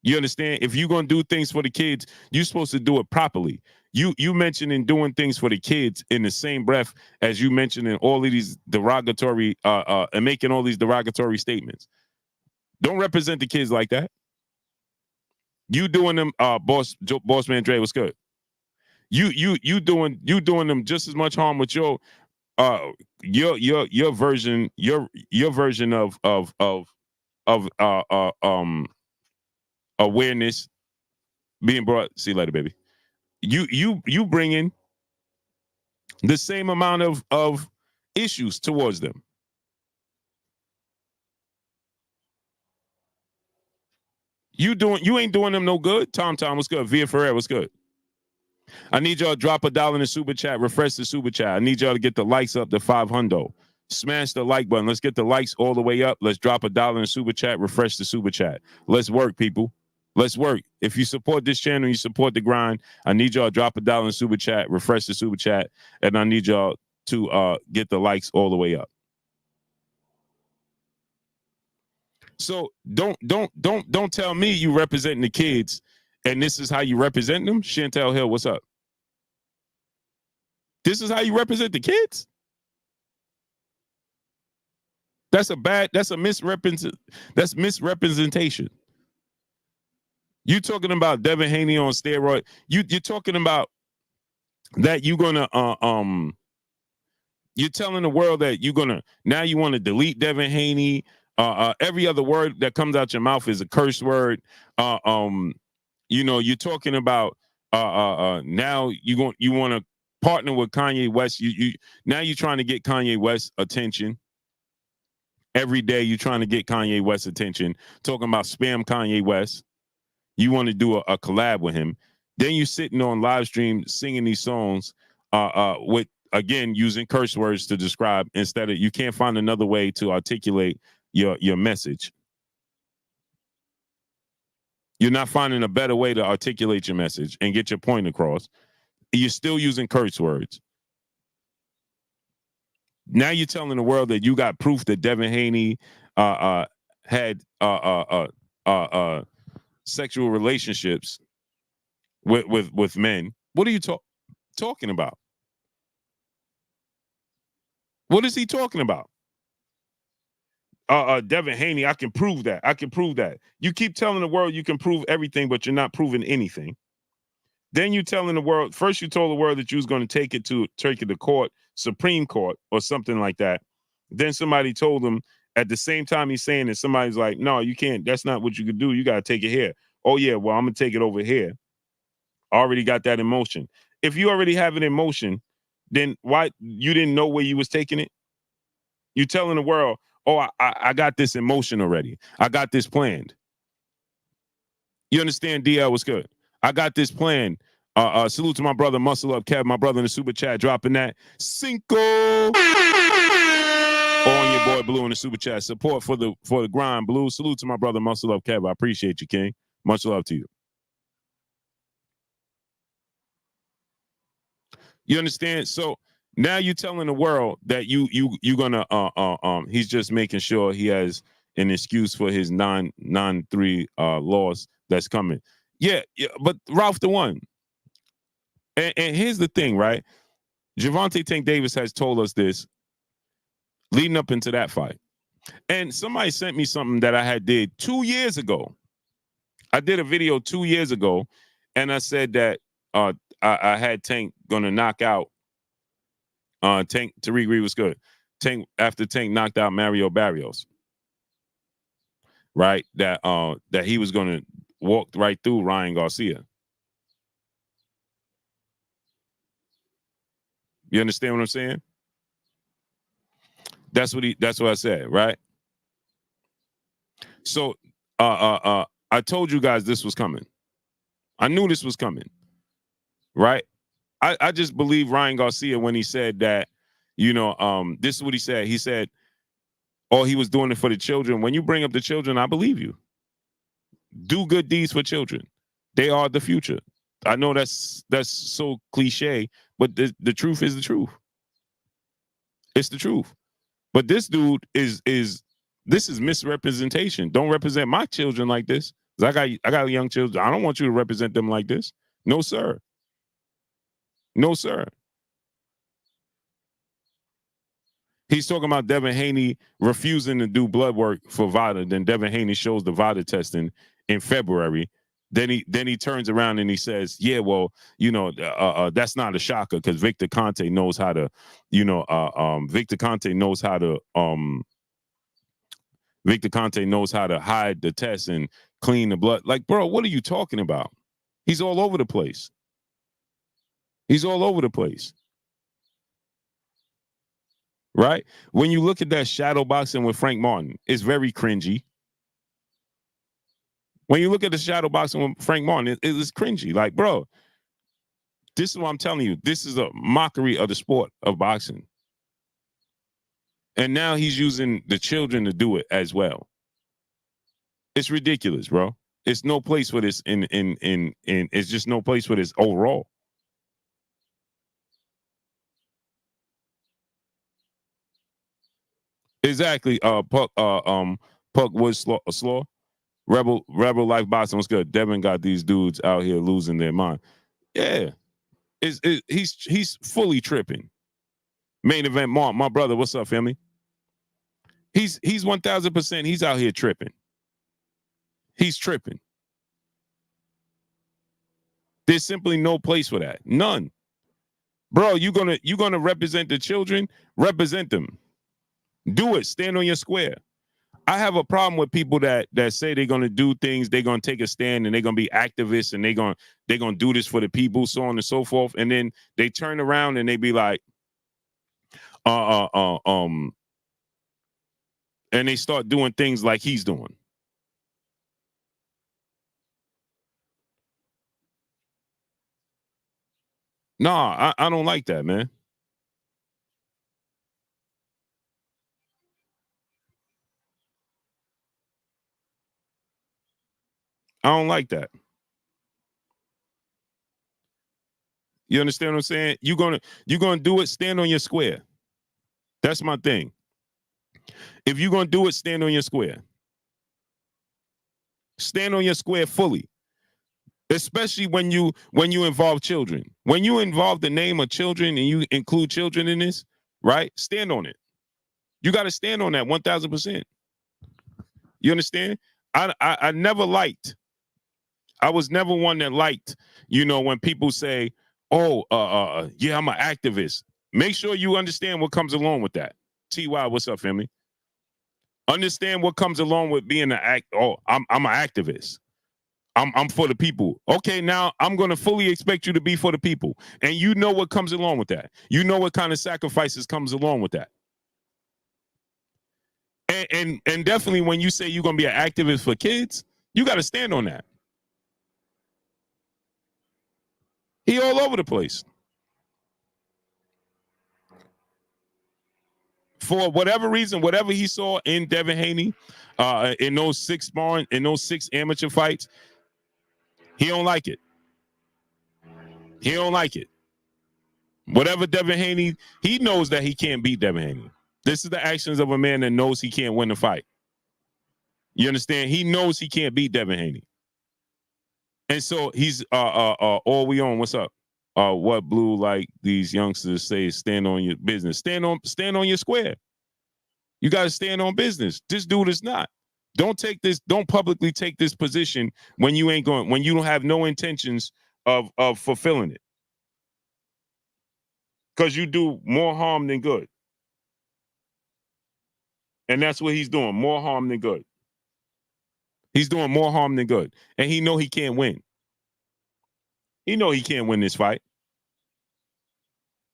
You understand? If you're going to do things for the kids, you're supposed to do it properly. You mentioning doing things for the kids in the same breath as you mentioning all of these derogatory and making all these derogatory statements. Don't represent the kids like that. You doing them, boss man Dre, what's good? You doing them just as much harm with your version of awareness being brought. See you later, baby. You bring in the same amount of issues towards them. You ain't doing them no good. Tom, what's good? Via Ferrer, what's good? I need y'all to drop $1 in the super chat. Refresh the super chat. I need y'all to get the likes up to 500. Smash the like button. Let's get the likes all the way up. Let's drop $1 in the super chat. Refresh the super chat. Let's work, people. Let's work. If you support this channel, you support the grind. I need y'all to drop $1 in the super chat. Refresh the super chat, and I need y'all to get the likes all the way up. So don't tell me you representing the kids and this is how you represent them. Chantel Hill, what's up? This is how you represent the kids? That's misrepresentation. You talking about Devin Haney on steroid. You're talking about that you're gonna you're telling the world that you're gonna now you want to delete Devin Haney. Every other word that comes out your mouth is a curse word. Uh, um, you're talking about now you want to partner with Kanye West. You now you're trying to get Kanye West attention. Every day you're trying to get Kanye West attention, talking about spam Kanye West. You want to do a collab with him. Then you're sitting on live stream singing these songs with, again, using curse words to describe instead of, you can't find another way to articulate your message. You're not finding a better way to articulate your message and get your point across. You're still using curse words. Now you're telling the world that you got proof that Devin Haney had sexual relationships with men. What are you talking about? What is he talking about? Devin Haney, I can prove that. I can prove that. You keep telling the world you can prove everything, but you're not proving anything. Then you telling the world, first you told the world that you was going to take it to court, Supreme Court or something like that. Then somebody told him at the same time he's saying it, somebody's like, no, you can't. That's not what you could do. You got to take it here. Oh, yeah, well, I'm going to take it over here. Already got that in motion. If you already have it in motion, then why you didn't know where you was taking it? You telling the world, oh, I got this in motion already. I got this planned. You understand, DL? What's good? I got this planned. Salute to my brother, Muscle Up Kev, my brother in the super chat, dropping that Cinco on your boy Blue in the super chat. Support for the grind, Blue. Salute to my brother, Muscle Up Kev. I appreciate you, King. Much love to you. You understand? So now you're telling the world that you're gonna he's just making sure he has an excuse for his 9-3 loss that's coming. Yeah, but Ralph the one. And here's the thing, right? Gervonta Tank Davis has told us this leading up into that fight. And somebody sent me something that I did 2 years ago. I did a video 2 years ago, and I said that I had Tank gonna knock out Tank. Tariq Reed was good. Tank after Tank knocked out Mario Barrios, right? That he was gonna walk right through Ryan Garcia. You understand what I'm saying? That's what I said, right? So I told you guys this was coming. I knew this was coming, right? I just believe Ryan Garcia when he said that, this is what he said. He said, oh, he was doing it for the children. When you bring up the children, I believe you. Do good deeds for children. They are the future. I know that's so cliche, but the truth is the truth. It's the truth. But this dude this is misrepresentation. Don't represent my children like this. I got young children. I don't want you to represent them like this. No, sir. No, sir. He's talking about Devin Haney refusing to do blood work for VADA. Then Devin Haney shows the VADA testing in February. Then he turns around and he says, "Yeah, well, that's not a shocker because Victor Conte knows how to, Victor Conte knows how to hide the test and clean the blood." Like, bro, what are you talking about? He's all over the place. He's all over the place. Right? When you look at that shadow boxing with Frank Martin, it's very cringy. When you look at the shadow boxing with Frank Martin, it is cringy. Like, bro, this is what I'm telling you. This is a mockery of the sport of boxing. And now he's using the children to do it as well. It's ridiculous, bro. It's no place for this in it's just no place for this overall. Exactly. Puck was slow. Rebel Life Boxing was good. Devin got these dudes out here losing their mind. Yeah. He's fully tripping. Main event Mark, my brother, what's up, family? He's 1000%. He's out here tripping. He's tripping. There's simply no place for that. None. Bro, you're gonna represent the children, represent them. Do it. Stand on your square. I have a problem with people that say they're gonna do things, they're gonna take a stand, and they're gonna be activists, and they're gonna do this for the people, so on and so forth, and then they turn around and they be like, uh, uh, uh um, and they start doing things like he's doing. Nah, I don't like that, man. I don't like that. You understand what I'm saying? You're gonna do it, stand on your square. That's my thing. If you're gonna do it, stand on your square. Stand on your square fully. Especially when you involve children. When you involve the name of children and you include children in this, right? Stand on it. You got to stand on that 1,000%. You understand? I never liked. I was never one that liked. When people say, "Oh, yeah, I'm an activist." Make sure you understand what comes along with that. Ty, what's up, family? Understand what comes along with being an act. Oh, I'm an activist. I'm for the people. Okay, now I'm going to fully expect you to be for the people. And you know what comes along with that. You know what kind of sacrifices comes along with that. And definitely when you say you're going to be an activist for kids, you got to stand on that. He all over the place. For whatever reason, whatever he saw in Devin Haney, in those six amateur fights, he don't like it. He don't like it. Whatever Devin Haney, he knows that he can't beat Devin Haney. This is the actions of a man that knows he can't win the fight. You understand? He knows he can't beat Devin Haney. And so he's all we on. What's up? What Blue like these youngsters say, stand on your business. Stand on your square. You got to stand on business. This dude is not. Don't publicly take this position when you don't have no intentions of fulfilling it. Because you do more harm than good. And that's what he's doing, more harm than good. He's doing more harm than good. And he know he can't win. He know he can't win this fight.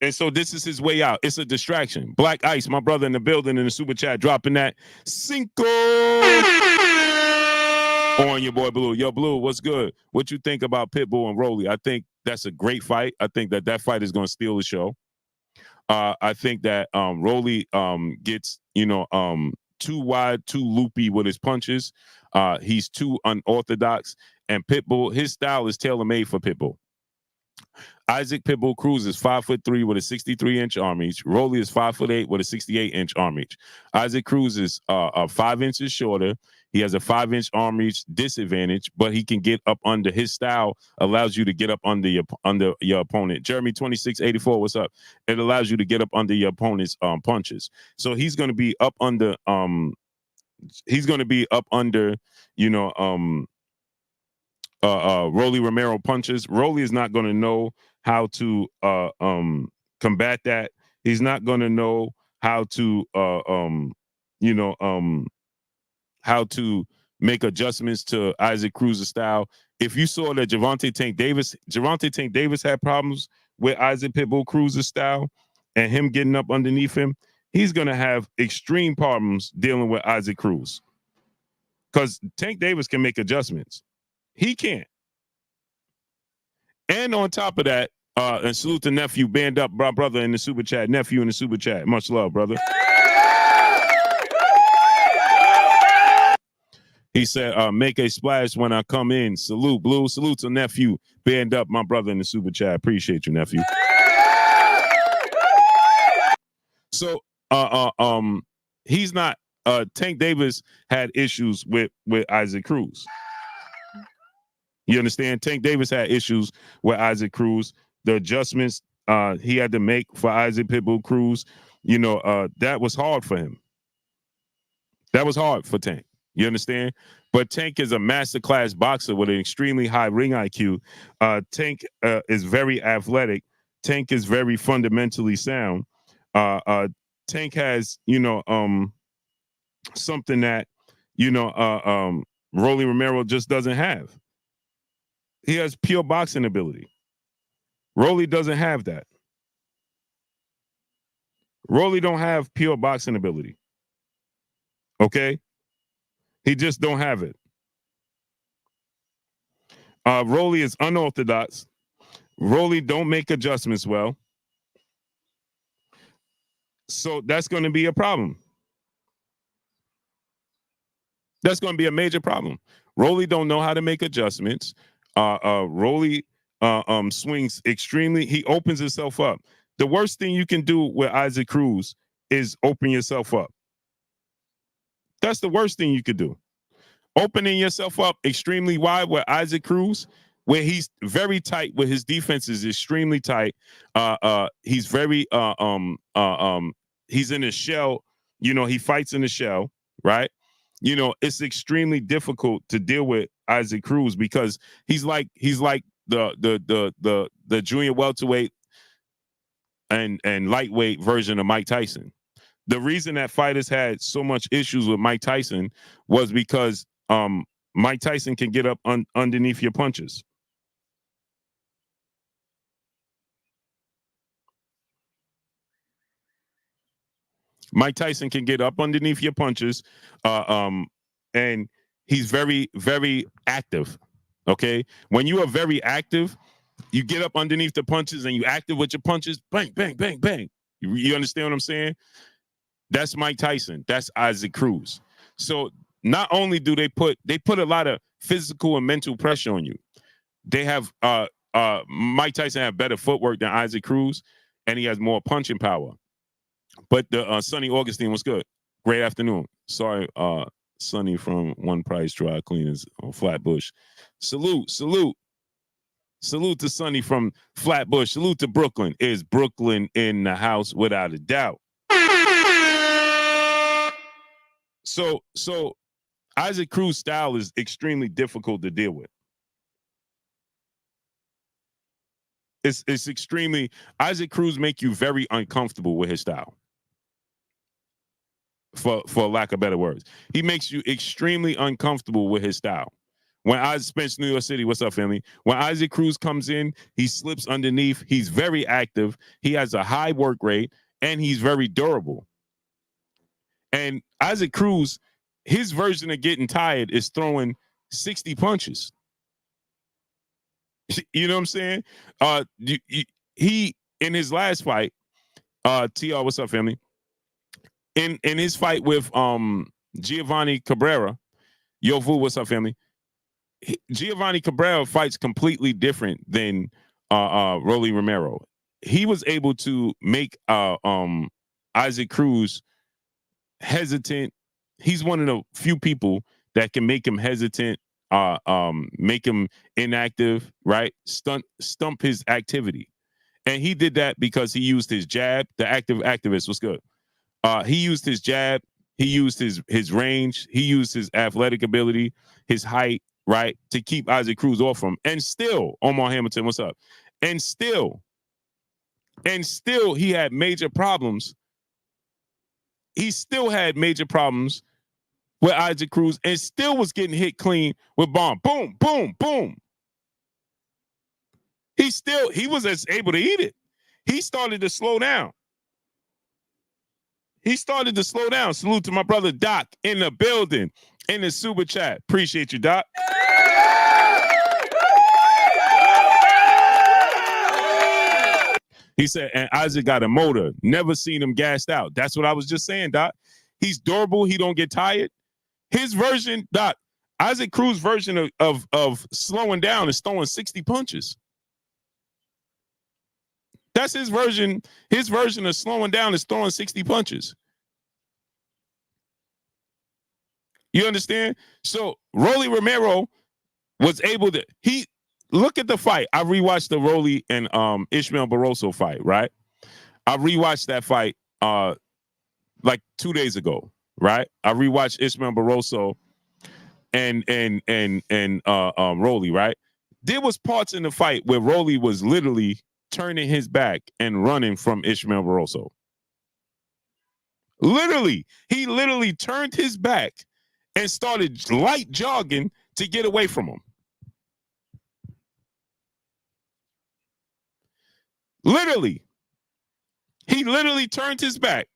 And so this is his way out. It's a distraction. Black Ice, my brother in the building in the super chat, dropping that Cinco on your boy Blue. Yo, Blue, what's good? What you think about Pitbull and Rolly? I think that's a great fight. I think that fight is going to steal the show. I think that Rolly gets, too wide, too loopy with his punches. He's too unorthodox. And Pitbull, his style is tailor-made for Pitbull. Isaac Pitbull Cruz is 5'3" with a 63-inch arm reach. Rolly is 5'8" with a 68-inch arm reach. Isaac Cruz is 5 inches shorter. He has a 5-inch arm reach disadvantage, but he can get up under. His style allows you to get up under your opponent. Jeremy 2684, what's up? It allows you to get up under your opponent's punches. So he's going to be up under. Rolly Romero punches. Rolly is not going to know how to combat that. He's not going to know how to how to make adjustments to Isaac Cruz's style. If you saw that Gervonta Tank Davis had problems with Isaac Pitbull Cruz's style and him getting up underneath him, he's going to have extreme problems dealing with Isaac Cruz. Because Tank Davis can make adjustments. He can't. And on top of that, and salute to nephew, band up, brother in the super chat, nephew in the super chat. Much love, brother. He said, make a splash when I come in. Salute, Blue. Salute to nephew, band up, my brother in the super chat. Appreciate you, nephew. So, he's not. Tank Davis had issues with Isaac Cruz. You understand? Tank Davis had issues with Isaac Cruz. The adjustments he had to make for Isaac Pitbull Cruz, that was hard for him. That was hard for Tank. You understand? But Tank is a masterclass boxer with an extremely high ring IQ. Tank is very athletic. Tank is very fundamentally sound. Tank has, something that, Rolly Romero just doesn't have. He has pure boxing ability. Rolly doesn't have that. Rolly don't have pure boxing ability. Okay? He just don't have it. Rolly is unorthodox. Rolly don't make adjustments well. So that's going to be a problem. That's going to be a major problem. Rolly don't know how to make adjustments. Rolly swings extremely. He opens himself up. The worst thing you can do with Isaac Cruz is open yourself up. That's the worst thing you could do. Opening yourself up extremely wide with Isaac Cruz, where he's very tight, where his defense is extremely tight. He's very he's in a shell. He fights in a shell, right? It's extremely difficult to deal with Isaac Cruz because he's like the junior welterweight and lightweight version of Mike Tyson. The reason that fighters had so much issues with Mike Tyson was because Mike Tyson can get up underneath your punches. Mike Tyson can get up underneath your punches, and he's very, very active. Okay, when you are very active, you get up underneath the punches and you active with your punches. Bang, bang, bang, bang. You understand what I'm saying? That's Mike Tyson. That's Isaac Cruz. So not only do they put a lot of physical and mental pressure on you. They have Mike Tyson have better footwork than Isaac Cruz, and he has more punching power. But the Sonny Augustine was good. Great afternoon. Sorry, Sonny from One Price Dry Cleaners on Flatbush. Salute to Sonny from Flatbush. Salute to Brooklyn. Is Brooklyn in the house without a doubt? So Isaac Cruz's style is extremely difficult to deal with. It's extremely, Isaac Cruz make you very uncomfortable with his style. For lack of better words, he makes you extremely uncomfortable with his style. When Isaac Spence, New York City, what's up, family? When Isaac Cruz comes in, he slips underneath. He's very active. He has a high work rate, and he's very durable. And Isaac Cruz, his version of getting tired is throwing 60 punches. You know what I'm saying? He in his last fight, TR, what's up, family? In his fight with Gervonta Cabrera, Yo Vu, what's up, family? Gervonta Cabrera fights completely different than Rolly Romero. He was able to make Isaac Cruz hesitant. He's one of the few people that can make him hesitant, make him inactive, right? Stump his activity. And he did that because he used his jab. The activist was good. He used his jab. He used his range. He used his athletic ability, his height, right, to keep Isaac Cruz off him. And still, Omar Hamilton, what's up? And still, he had major problems. He still had major problems with Isaac Cruz and still was getting hit clean with bomb. Boom, boom, boom. He was able to eat it. He started to slow down. Salute to my brother Doc in the building, in the super chat. Appreciate you, Doc. He said, and Isaac got a motor. Never seen him gassed out. That's what I was just saying, Doc. He's durable. He don't get tired. His version, Doc, Isaac Cruz's version of slowing down is throwing 60 punches. That's his version. His version of slowing down is throwing 60 punches. You understand? So Rolly Romero was able to, look at the fight. I rewatched the Rolly and Ishmael Barroso fight, right? I rewatched that fight like 2 days ago, right? I rewatched Ishmael Barroso and Rolly, right? There was parts in the fight where Rolly was literally turning his back and running from Ishmael Barroso. Literally, he literally turned his back and started light jogging to get away from him. Literally. He literally turned his back.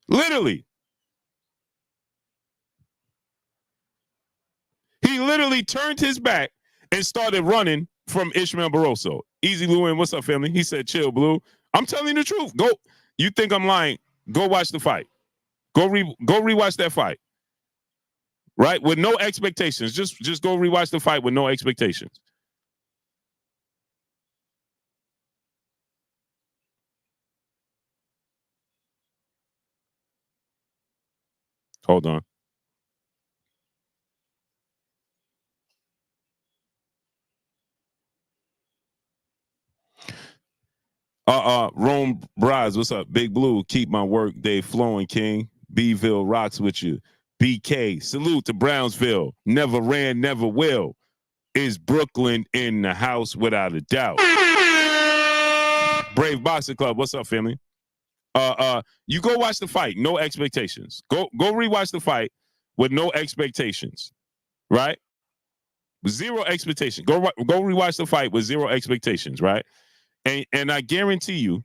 Literally. He literally turned his back and started running from Ishmael Barroso. Easy Lewin, what's up, family? He said, chill, Blue. I'm telling you the truth. Go. You think I'm lying? Go watch the fight. Go rewatch that fight. Right? With no expectations. Just go rewatch the fight with no expectations. Hold on. Rome Braz, what's up? Big Blue, keep my work day flowing, King. Bville rocks with you. BK, salute to Brownsville. Never ran, never will. Is Brooklyn in the house without a doubt? Brave Boxing Club, what's up, family? You go watch the fight, no expectations. Go rewatch the fight with no expectations, right? Zero expectation. Go rewatch the fight with zero expectations, right? And I guarantee you,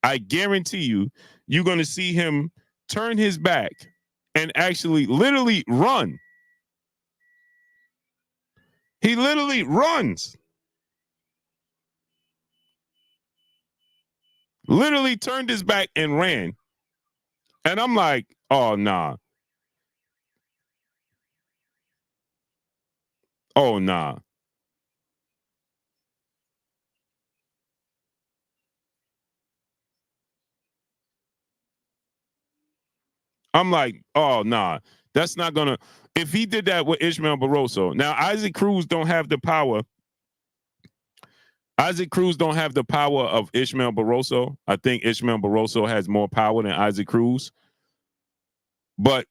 you're going to see him turn his back and actually literally run. He literally runs. Literally turned his back and ran. And I'm like, oh, nah. Oh, nah. I'm like, oh, nah. That's not going to. If he did that with Ishmael Barroso. Now, Isaac Cruz don't have the power. Isaac Cruz don't have the power of Ishmael Barroso. I think Ishmael Barroso has more power than Isaac Cruz. But,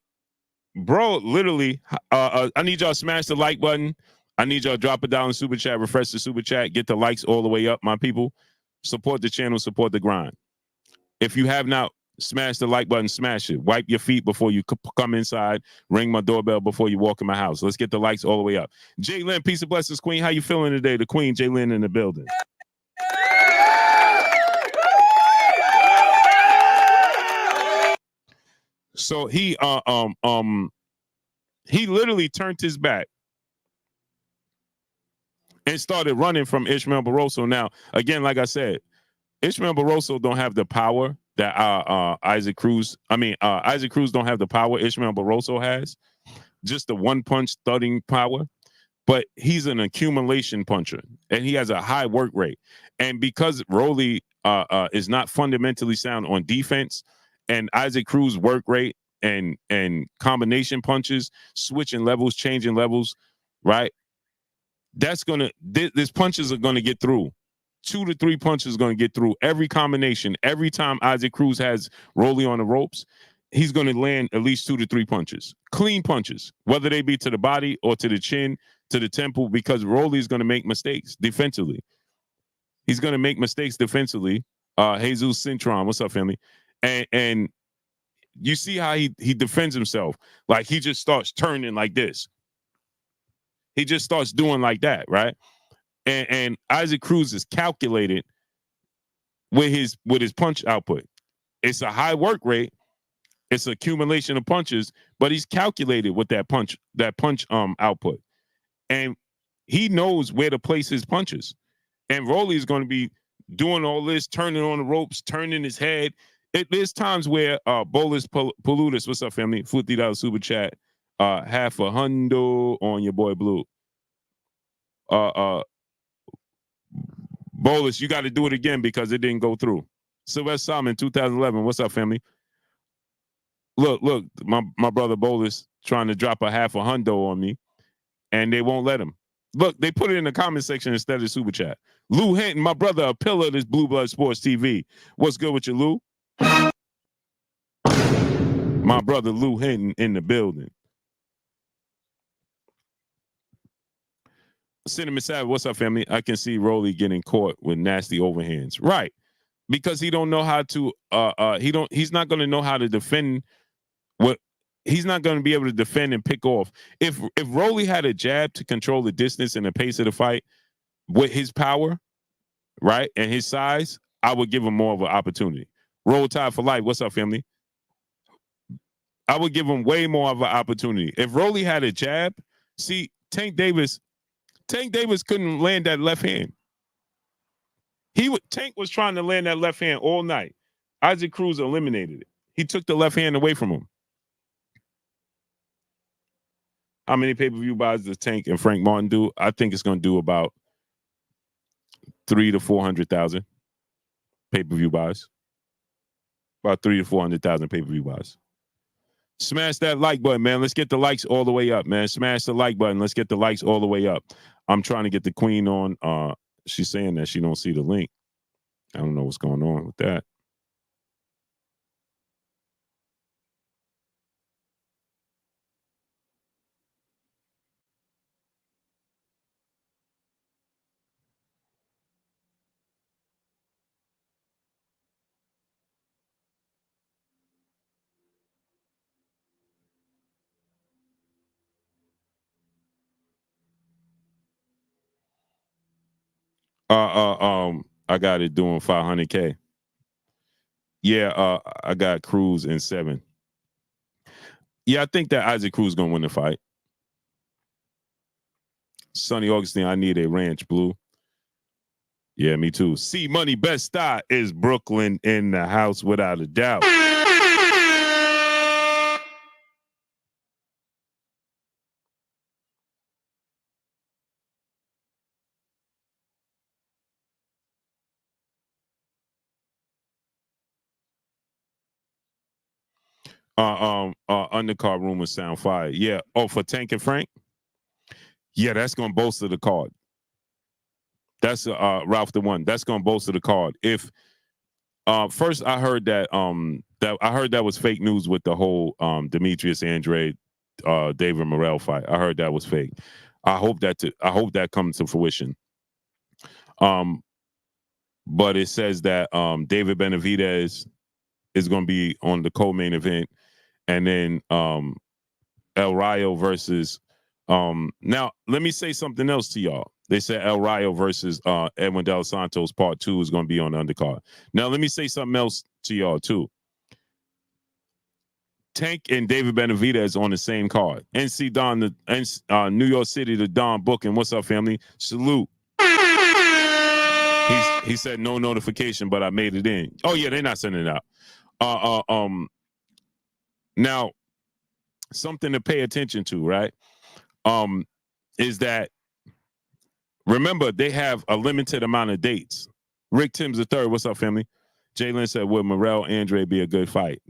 bro, literally, I need y'all to smash the like button. I need y'all to drop it down in super chat, refresh the super chat, get the likes all the way up, my people. Support the channel, support the grind. If you have not smashed the like button, smash it. Wipe your feet before you come inside. Ring my doorbell before you walk in my house. Let's get the likes all the way up. Jay Lynn, peace and blessings, Queen. How you feeling today? The Queen, Jay Lynn, in the building. So he literally turned his back and started running from Ishmael Barroso. Now, again, like I said, Ishmael Barroso don't have the power that Isaac Cruz. Isaac Cruz don't have the power Ishmael Barroso has. Just the one punch thudding power. But he's an accumulation puncher, and he has a high work rate. And because Rolly is not fundamentally sound on defense, and Isaac Cruz work rate and combination punches, switching levels, changing levels, right? That's gonna these punches are gonna get through. 2 to 3 punches are gonna get through every combination. Every time Isaac Cruz has Rolly on the ropes, he's gonna land at least 2 to 3 punches, clean punches, whether they be to the body or to the chin, to the temple, because Rolly is gonna make mistakes defensively. He's gonna make mistakes defensively. Jesus Cintron, what's up, family? And you see how he defends himself. Like he just starts turning like this. He just starts doing like that, right? And Isaac Cruz is calculated with his punch output. It's a high work rate. It's accumulation of punches, but he's calculated with that punch output. And he knows where to place his punches. And Rolly is going to be doing all this, turning on the ropes, turning his head. There's times where Bolus Poludus, what's up, family? $50 super chat. Half a hundo on your boy Blue. Bolus, you got to do it again because it didn't go through. Sylvester Simon, 2011. What's up, family? Look, my brother Bolus trying to drop a half a hundo on me, and they won't let him. Look, they put it in the comment section instead of super chat. Lou Hinton, my brother, a pillar of this Blue Blood Sports TV. What's good with you, Lou? My brother Lou Hinton in the building. Cinnamon Savage, what's up, family? I can see Rolly getting caught with nasty overhands. Right. Because he don't know how to he's not gonna know how to defend what he's not gonna be able to defend and pick off. If Rolly had a jab to control the distance and the pace of the fight with his power, right, and his size, I would give him more of an opportunity. Roll Tide for life. What's up, family? I would give him way more of an opportunity. If Rolly had a jab, see, Tank Davis couldn't land that left hand. Tank was trying to land that left hand all night. Isaac Cruz eliminated it. He took the left hand away from him. How many pay-per-view buys does Tank and Frank Martin do? I think it's going to do about 300,000 to 400,000 pay-per-view buys. About 300,000 to 400,000 pay-per-view buys. Smash that like button, man. Let's get the likes all the way up, man. Smash the like button. Let's get the likes all the way up. I'm trying to get the queen on. She's saying that she don't see the link. I don't know what's going on with that. I got it doing 500K. Yeah, I got Cruz in 7. Yeah, I think that Isaac Cruz gonna win the fight. Sonny Augustine, I need a ranch, Blue. Yeah, me too. C Money Best Style is Brooklyn in the house without a doubt. Undercard rumors sound fire. Yeah. Oh, for Tank and Frank? Yeah, that's gonna bolster the card. That's Ralph the One. That's gonna bolster the card. If first I heard that that was fake news with the whole Demetrius Andrade David Morrell fight. I heard that was fake. I hope that comes to fruition. But it says that David Benavidez is going to be on the co-main event, and then El Rayo versus. Now, let me say something else to y'all. They said El Rayo versus Edwin De Los Santos Part 2 is going to be on the undercard. Now, let me say something else to y'all too. Tank and David Benavidez on the same card. NC Don, New York City, the Don booking. What's up, family? Salute. He said no notification, but I made it in. Oh yeah, they're not sending it out. Now, something to pay attention to, right? Is that remember they have a limited amount of dates. Rick Timms III, what's up, family? Jalen said, "Would Morrell Andre be a good fight?"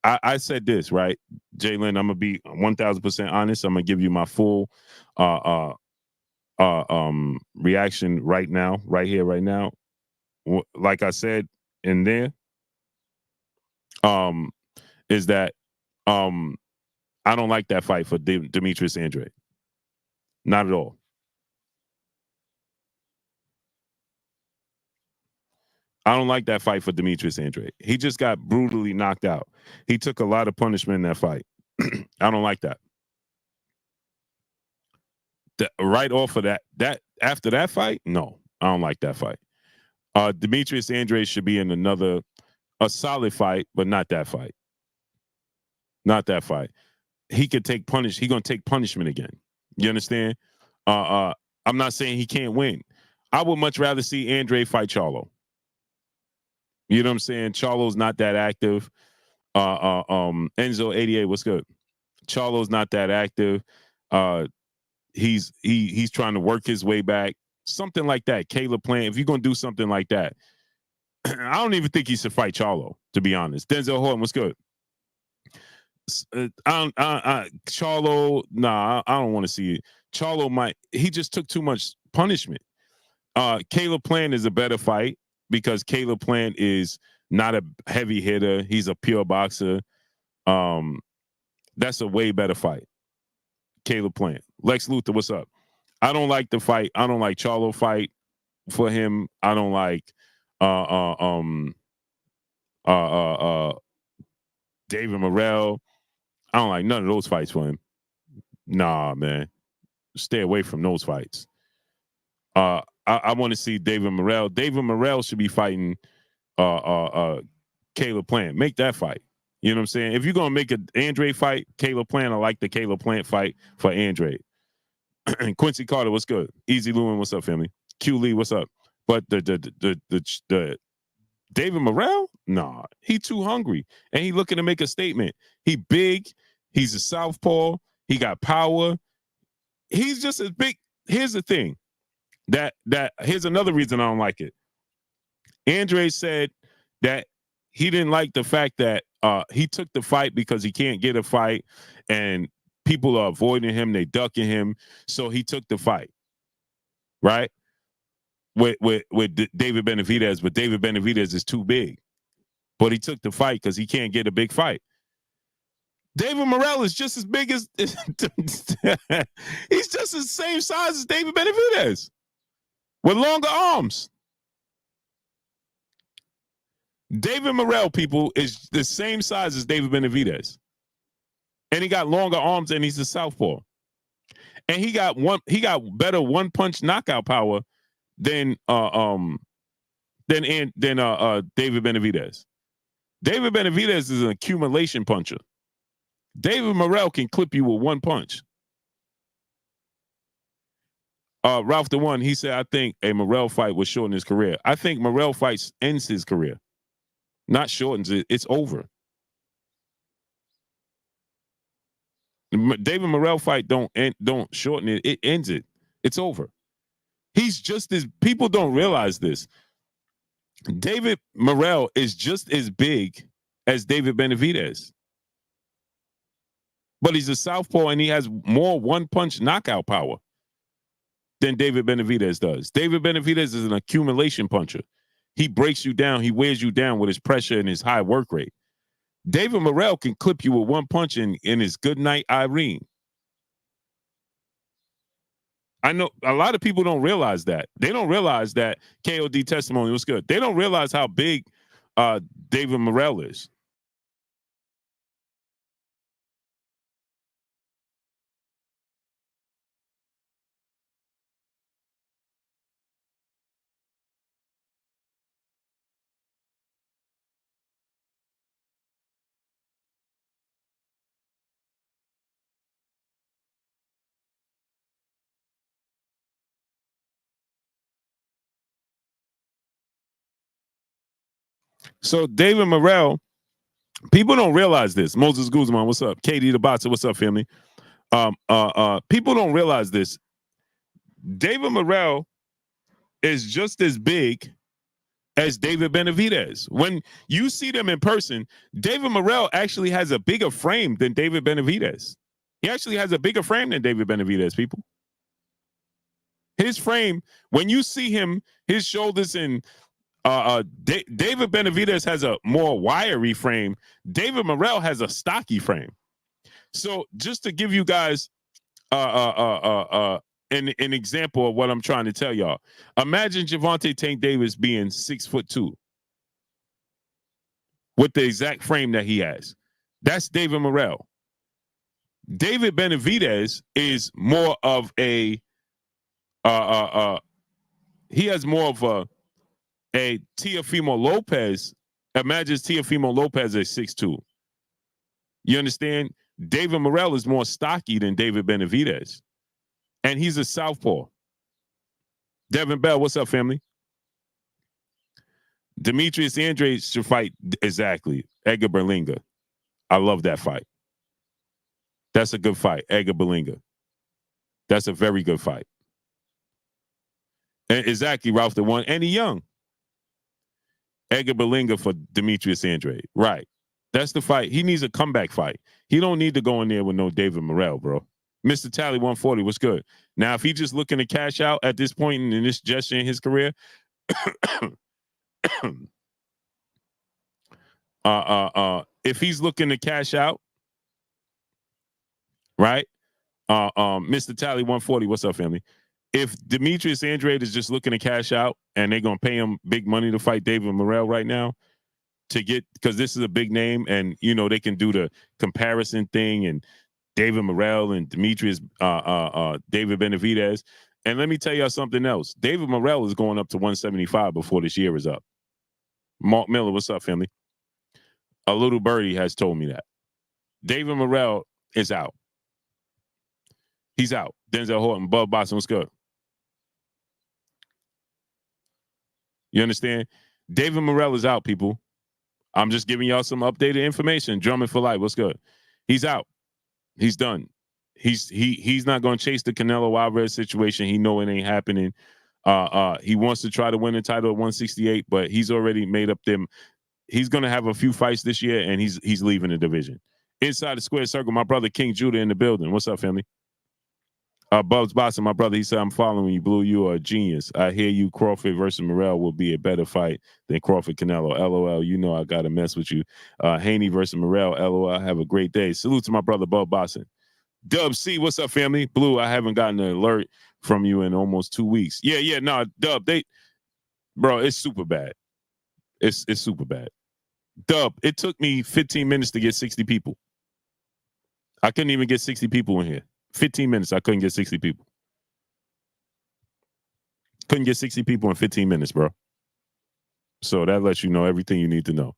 I said this, right, Jalen. I'm gonna be 1,000% honest. I'm gonna give you my full reaction right now, right here, right now. Like I said in there, is that I don't like that fight for Demetrius Andrade. Not at all. I don't like that fight for Demetrius Andrade. He just got brutally knocked out. He took a lot of punishment in that fight. I don't like that. Right off of that after that fight, no, I don't like that fight. Demetrius Andrade should be in a solid fight, but not that fight. Not that fight. He could take He gonna take punishment again. You understand? I'm not saying he can't win. I would much rather see Andrade fight Charlo. You know what I'm saying? Charlo's not that active. Enzo 88, what's good? Charlo's not that active. He's trying to work his way back. Something like that. Caleb Plant, if you're gonna do something like that, I don't even think he should fight Charlo, to be honest. Denzel Horton, what's good? Charlo, nah, I don't want to see it. Charlo he just took too much punishment. Caleb Plant is a better fight because Caleb Plant is not a heavy hitter. He's a pure boxer. That's a way better fight. Caleb Plant. Lex Luthor, what's up? I don't like the fight. I don't like Charlo fight for him. I don't like uh uh um uh uh uh David Morrell. I don't like none of those fights for him. Nah, man. Stay away from those fights. I want to see David Morrell. David Morrell should be fighting Caleb Plant. Make that fight. You know what I'm saying? If you're gonna make an Andre fight, Caleb Plant, I like the Caleb Plant fight for Andre. Quincy Carter, what's good? Easy Lewin, what's up, family? Q Lee, what's up? But the David Morrell, nah, he too hungry, and he looking to make a statement. He big, he's a southpaw, he got power. He's just as big. Here's the thing. Here's another reason I don't like it. Andre said that he didn't like the fact that he took the fight because he can't get a fight, and people are avoiding him, they ducking him, so he took the fight, right? With David Benavidez, but David Benavidez is too big, but he took the fight because he can't get a big fight. David Morrell is just as big as he's just the same size as David Benavidez with longer arms. David Morrell, people, is the same size as David Benavidez. And he got longer arms and he's a southpaw. And he got better one-punch knockout power than David Benavidez. David Benavidez is an accumulation puncher. David Morrell can clip you with one punch. Ralph the One, he said, I think a Morrell fight would shorten his career. I think Morrell fights ends his career. Not shortens it, it's over. David Morrell fight don't shorten it, it ends it. It's over. He's just as, people don't realize this. David Morrell is just as big as David Benavidez. But he's a southpaw and he has more one-punch knockout power than David Benavidez does. David Benavidez is an accumulation puncher. He breaks you down. He wears you down with his pressure and his high work rate. David Morrell can clip you with one punch in his good night, Irene. I know a lot of people don't realize that. They don't realize that KOD testimony was good. They don't realize how big David Morrell is. So David Morrell, people don't realize this. Moses Guzman, what's up? KD the Boxer, what's up, family? People don't realize this. David Morrell is just as big as David Benavidez. When you see them in person, David Morrell actually has a bigger frame than David Benavidez. He actually has a bigger frame than David Benavidez, people. His frame, when you see him, his shoulders and David Benavidez has a more wiry frame. David Morrell has a stocky frame. So just to give you guys an example of what I'm trying to tell y'all, imagine Gervonta Tank Davis being 6'2" with the exact frame that he has. That's David Morrell. David Benavidez is more of a he has more of a Teofimo Lopez. Imagine Teofimo Lopez at 6'2". You understand? David Morrell is more stocky than David Benavidez. And he's a southpaw. Devin Bell, what's up, family? Demetrius Andrade should fight exactly Edgar Berlanga. I love that fight. That's a good fight, Edgar Berlanga. That's a very good fight. And exactly, Ralph the One. And he young. Edgar Berlanga for Demetrius Andrade. Right. That's the fight. He needs a comeback fight. He don't need to go in there with no David Morrell, bro. Mr. Tally 140, what's good? Now, if he's just looking to cash out at this point in this gesture in his career, if he's looking to cash out, right? Mr. Tally 140, what's up, family? if Demetrius Andrade is just looking to cash out and they're gonna pay him big money to fight David Morrell right now to get, because this is a big name and they can do the comparison thing and David Morrell and Demetrius David Benavidez. And let me tell y'all something else. David Morrell is going up to 175 before this year is up. Mark Miller, what's up, family? A little birdie has told me that. David Morrell is out. He's out. Denzel Horton, Bub Boston, what's good? You understand? David Morrell is out, people. I'm just giving y'all some updated information. Drummond for life, what's good? He's out. He's done. He's not going to chase the Canelo Alvarez situation. He know it ain't happening. He wants to try to win the title at 168, but he's already made up them. He's going to have a few fights this year, and he's leaving the division. Inside the square circle, my brother King Judah in the building. What's up, family? Bubs Boston, my brother, he said, I'm following you, Blue. You are a genius. I hear you. Crawford versus Morrell will be a better fight than Crawford Canelo. LOL, you know I got to mess with you. Haney versus Morrell. LOL, have a great day. Salute to my brother, Bub Boston. Dub C, what's up, family? Blue, I haven't gotten an alert from you in almost 2 weeks. Yeah, no, Dub, bro, it's super bad. It's super bad. Dub, it took me 15 minutes to get 60 people. I couldn't even get 60 people in here. 15 minutes, I couldn't get 60 people. Couldn't get 60 people in 15 minutes, bro. So that lets you know everything you need to know.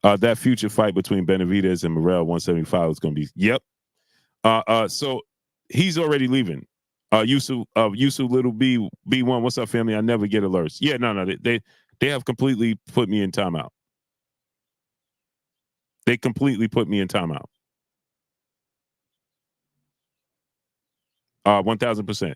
That future fight between Benavidez and Morrell 175 is going to be, yep. So he's already leaving. Yusuf Little B1, what's up, family? I never get alerts. Yeah, no, they have completely put me in timeout. They completely put me in timeout. 1,000%.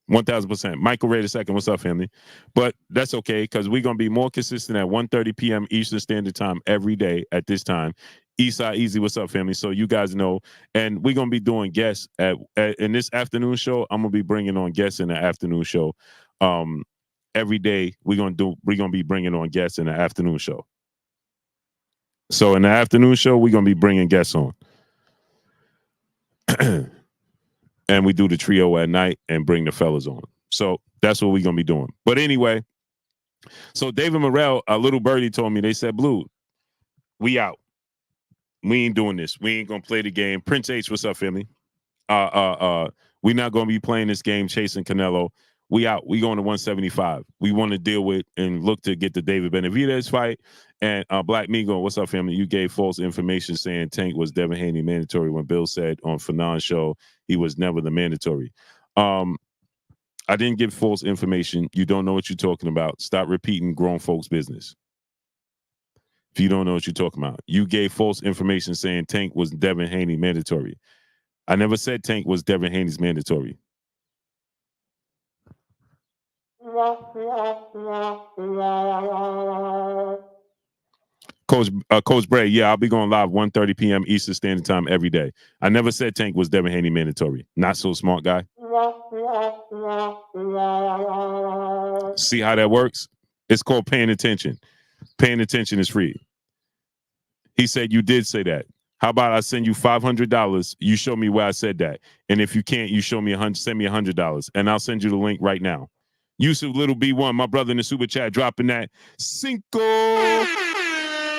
1,000%. Michael Ray II, what's up, family? But that's okay, because we're going to be more consistent at 1:30 p.m. Eastern Standard Time every day at this time. Eastside Easy, what's up, family? So you guys know, and we're going to be doing guests in this afternoon show. I'm going to be bringing on guests in the afternoon show. Every day we're going to be bringing on guests in the afternoon show. So in the afternoon show, we're going to be bringing guests on. And we do the trio at night and bring the fellas on. So that's what we're going to be doing. But anyway, so David Morrell, a little birdie told me, they said, Blue, we out. We ain't doing this. We ain't going to play the game. Prince H, what's up, family? We're not going to be playing this game chasing Canelo. We out. We going to 175. We want to deal with and look to get the David Benavidez fight. And Black Migo, what's up, family? You gave false information saying Tank was Devin Haney mandatory when Bill said on Fanon's show he was never the mandatory. I didn't give false information. You don't know what you're talking about. Stop repeating grown folks' business. If you don't know what you're talking about. You gave false information saying Tank was Devin Haney mandatory. I never said Tank was Devin Haney's mandatory. Coach Bray, yeah, I'll be going live 1:30 p.m. Eastern Standard Time every day. I never said Tank was Devin Haney mandatory. Not so smart guy. See how that works? It's called paying attention. Paying attention is free. He said you did say that. How about I send you $500? You show me where I said that, and if you can't, you show me send me $100, and I'll send you the link right now. Yusuf Little B1, my brother in the super chat, dropping that cinco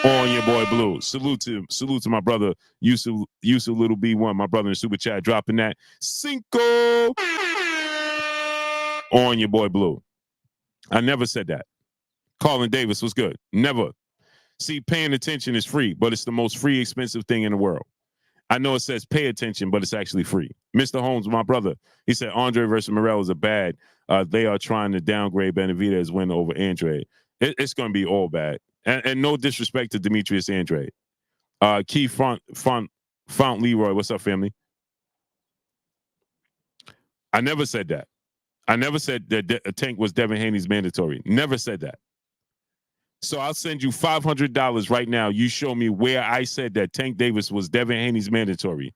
on your boy Blue. Salute to my brother Yusuf Little B1, my brother in the super chat, dropping that cinco on your boy Blue. I never said that. Colin Davis was good. Never. See, paying attention is free, but it's the most free, expensive thing in the world. I know it says pay attention, but it's actually free. Mr. Holmes, my brother, he said Andre versus Morrell is a bad. They are trying to downgrade Benavidez win over Andrade. It's going to be all bad. And no disrespect to Demetrius Andrade. Key Font Leroy, what's up, family? I never said that. I never said that Tank was Devin Haney's mandatory. Never said that. So I'll send you $500 right now. You show me where I said that Tank Davis was Devin Haney's mandatory.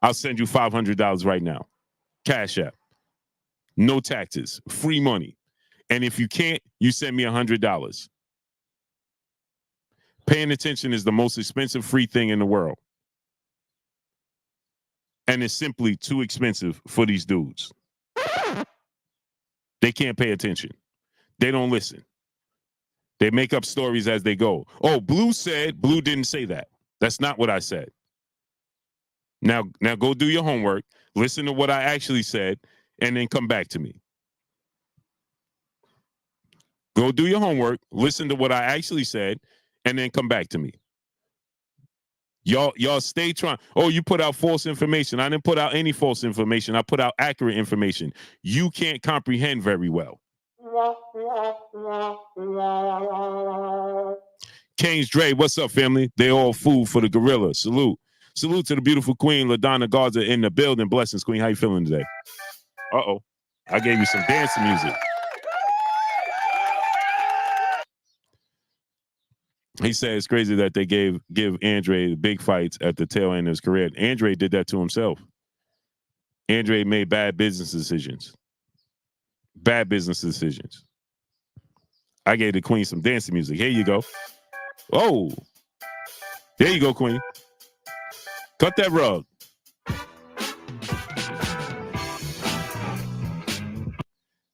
I'll send you $500 right now. Cash App. No taxes. Free money. And if you can't, you send me $100. Paying attention is the most expensive free thing in the world. And it's simply too expensive for these dudes. They can't pay attention. They don't listen. They make up stories as they go. Oh, Blue said, Blue didn't say that. That's not what I said. Now go do your homework, listen to what I actually said, and then come back to me. Go do your homework, listen to what I actually said, and then come back to me. Y'all stay trying. Oh, you put out false information. I didn't put out any false information. I put out accurate information. You can't comprehend very well. Kane's Dre, what's up, family? They all food for the gorilla. Salute. Salute to the beautiful queen, LaDonna Garza, in the building. Blessings, queen. How you feeling today? Uh-oh. I gave you some dance music. He said it's crazy that they give Andre big fights at the tail end of his career. Andre did that to himself. Andre made bad business decisions. Bad business decisions. I gave the queen some dancing music. Here you go. Oh. There you go, queen. Cut that rug.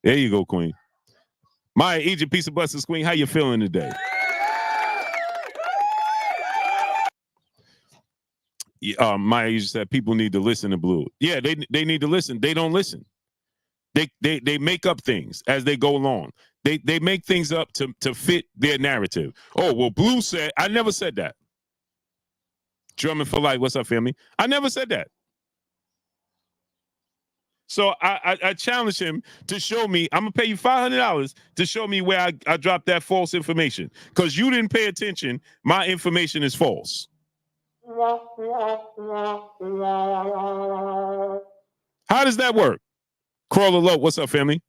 There you go, queen. Maya Egypt, piece of blessings, queen. How you feeling today? Maya Egypt said people need to listen to Blue. Yeah, they need to listen. They don't listen. They make up things as they go along. They make things up to fit their narrative. Oh, well, Blue said, I never said that. Drumming for life, what's up, family? I never said that. So I challenge him to show me. I'm gonna pay you $500 to show me where I dropped that false information. Because you didn't pay attention, my information is false. How does that work? Crawler Low, what's up, family?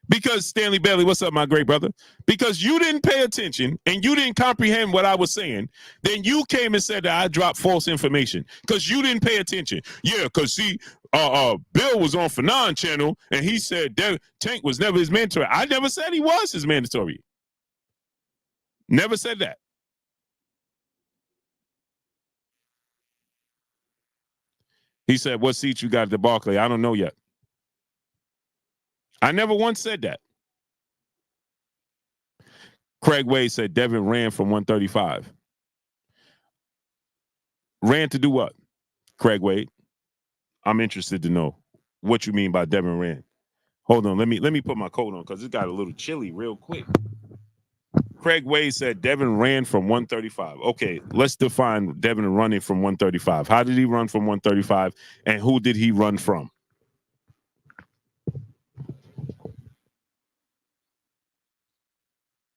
Because Stanley Bailey, what's up, my great brother? Because you didn't pay attention and you didn't comprehend what I was saying, then you came and said that I dropped false information because you didn't pay attention. Yeah, because see, Bill was on Fanon channel and he said Tank was never his mentor. I never said he was his mandatory. Never said that. He said, what seat you got at the Barclay? I don't know yet. I never once said that. Craig Wade said Devin ran from 135. Ran to do what? Craig Wade. I'm interested to know what you mean by Devin ran. Hold on, let me put my coat on because it got a little chilly real quick. Craig Wade said Devin ran from 135. Okay, let's define Devin running from 135. How did he run from 135 and who did he run from?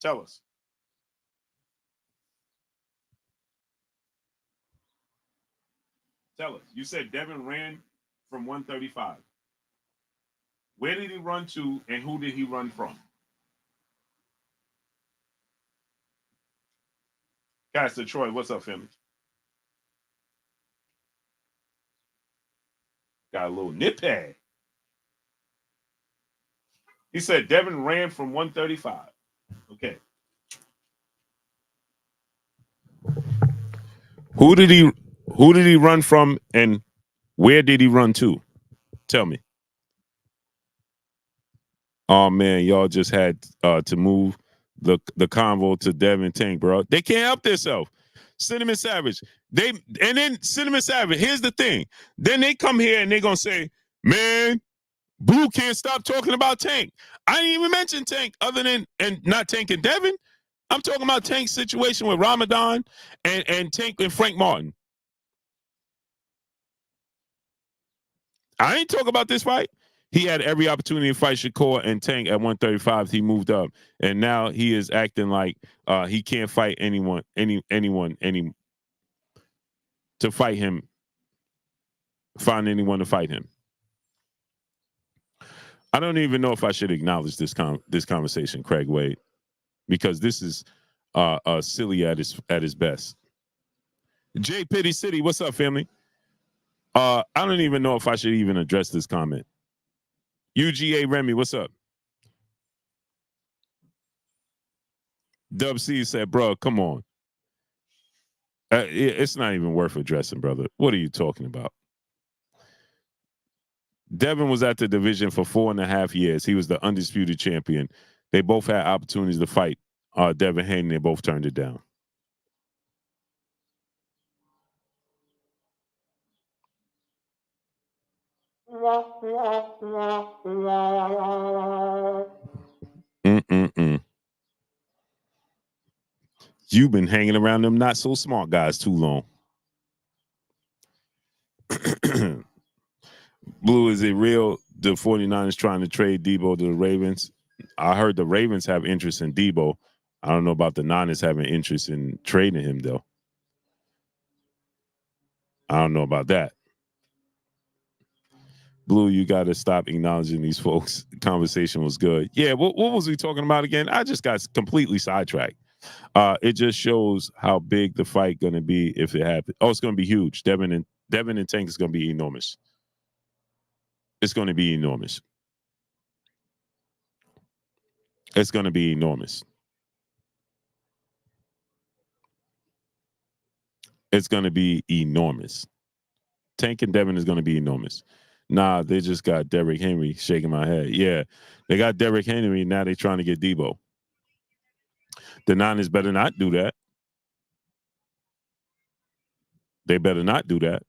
Tell us. Tell us. You said Devin ran from 135. Where did he run to and who did he run from? Pastor Troy, what's up, family? Got a little nippy. He said Devin ran from 135. Okay. Who did he run from and where did he run to? Tell me. Oh man, y'all just had to move the convo to Devin Tank, bro. They can't help themselves. Cinnamon Savage. Cinnamon Savage. Here's the thing. Then they come here and they're gonna say, man, Blue can't stop talking about Tank. I didn't even mention Tank other than and not Tank and Devin. I'm talking about Tank's situation with Ramadan and Tank and Frank Martin. I ain't talking about this fight. He had every opportunity to fight Shakur and Tank at 135. He moved up, and now he is acting like he can't fight anyone to fight him. Find anyone to fight him. I don't even know if I should acknowledge this conversation, Craig Wade, because this is silly at his best. J Pity City, what's up, family? I don't even know if I should even address this comment. UGA Remy, what's up? Dub C said, bro, come on. It's not even worth addressing, brother. What are you talking about? Devin was at the division for 4.5 years. He was the undisputed champion. They both had opportunities to fight Devin Haney. They both turned it down. Mm-mm-mm. You've been hanging around them not so smart guys too long. Blue, is it real the 49ers trying to trade Debo to the Ravens? I heard the Ravens have interest in Debo. I don't know about the Niners having interest in trading him, though. I don't know about that. Blue, you got to stop acknowledging these folks. The conversation was good. Yeah, what was we talking about again? I just got completely sidetracked. It just shows how big the fight going to be if it happens. Oh, it's going to be huge. Devin and Tank is going to be enormous. It's going to be enormous. It's going to be enormous. It's going to be enormous. Tank and Devin is going to be enormous. Nah, they just got Derrick Henry. Shaking my head. Yeah, they got Derrick Henry. Now they're trying to get Debo. The Niners better not do that. They better not do that.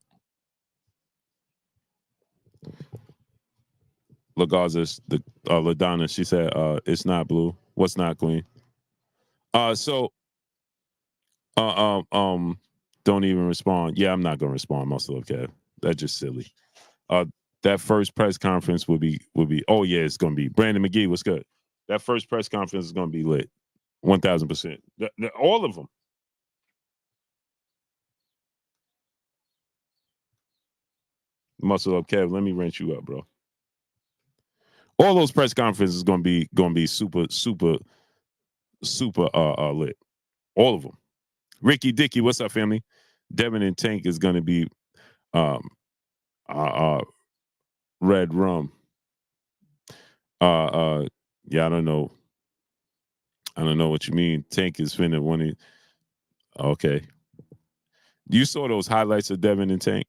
Lagaza, the LaDonna, she said, it's not Blue. What's not, Queen? So don't even respond. Yeah, I'm not gonna respond, Muscle of Kev. That's just silly. That first press conference would be oh yeah, it's gonna be Brandon McGee. What's good? That first press conference is gonna be lit. 1000%. All of them. Muscle up, Kev. Let me rent you up, bro. All those press conferences gonna be super lit. All of them. Ricky Dickey, what's up, family? Devin and Tank is gonna be um red rum. Yeah, I don't know. I don't know what you mean. Tank is finna winning. Okay. You saw those highlights of Devin and Tank,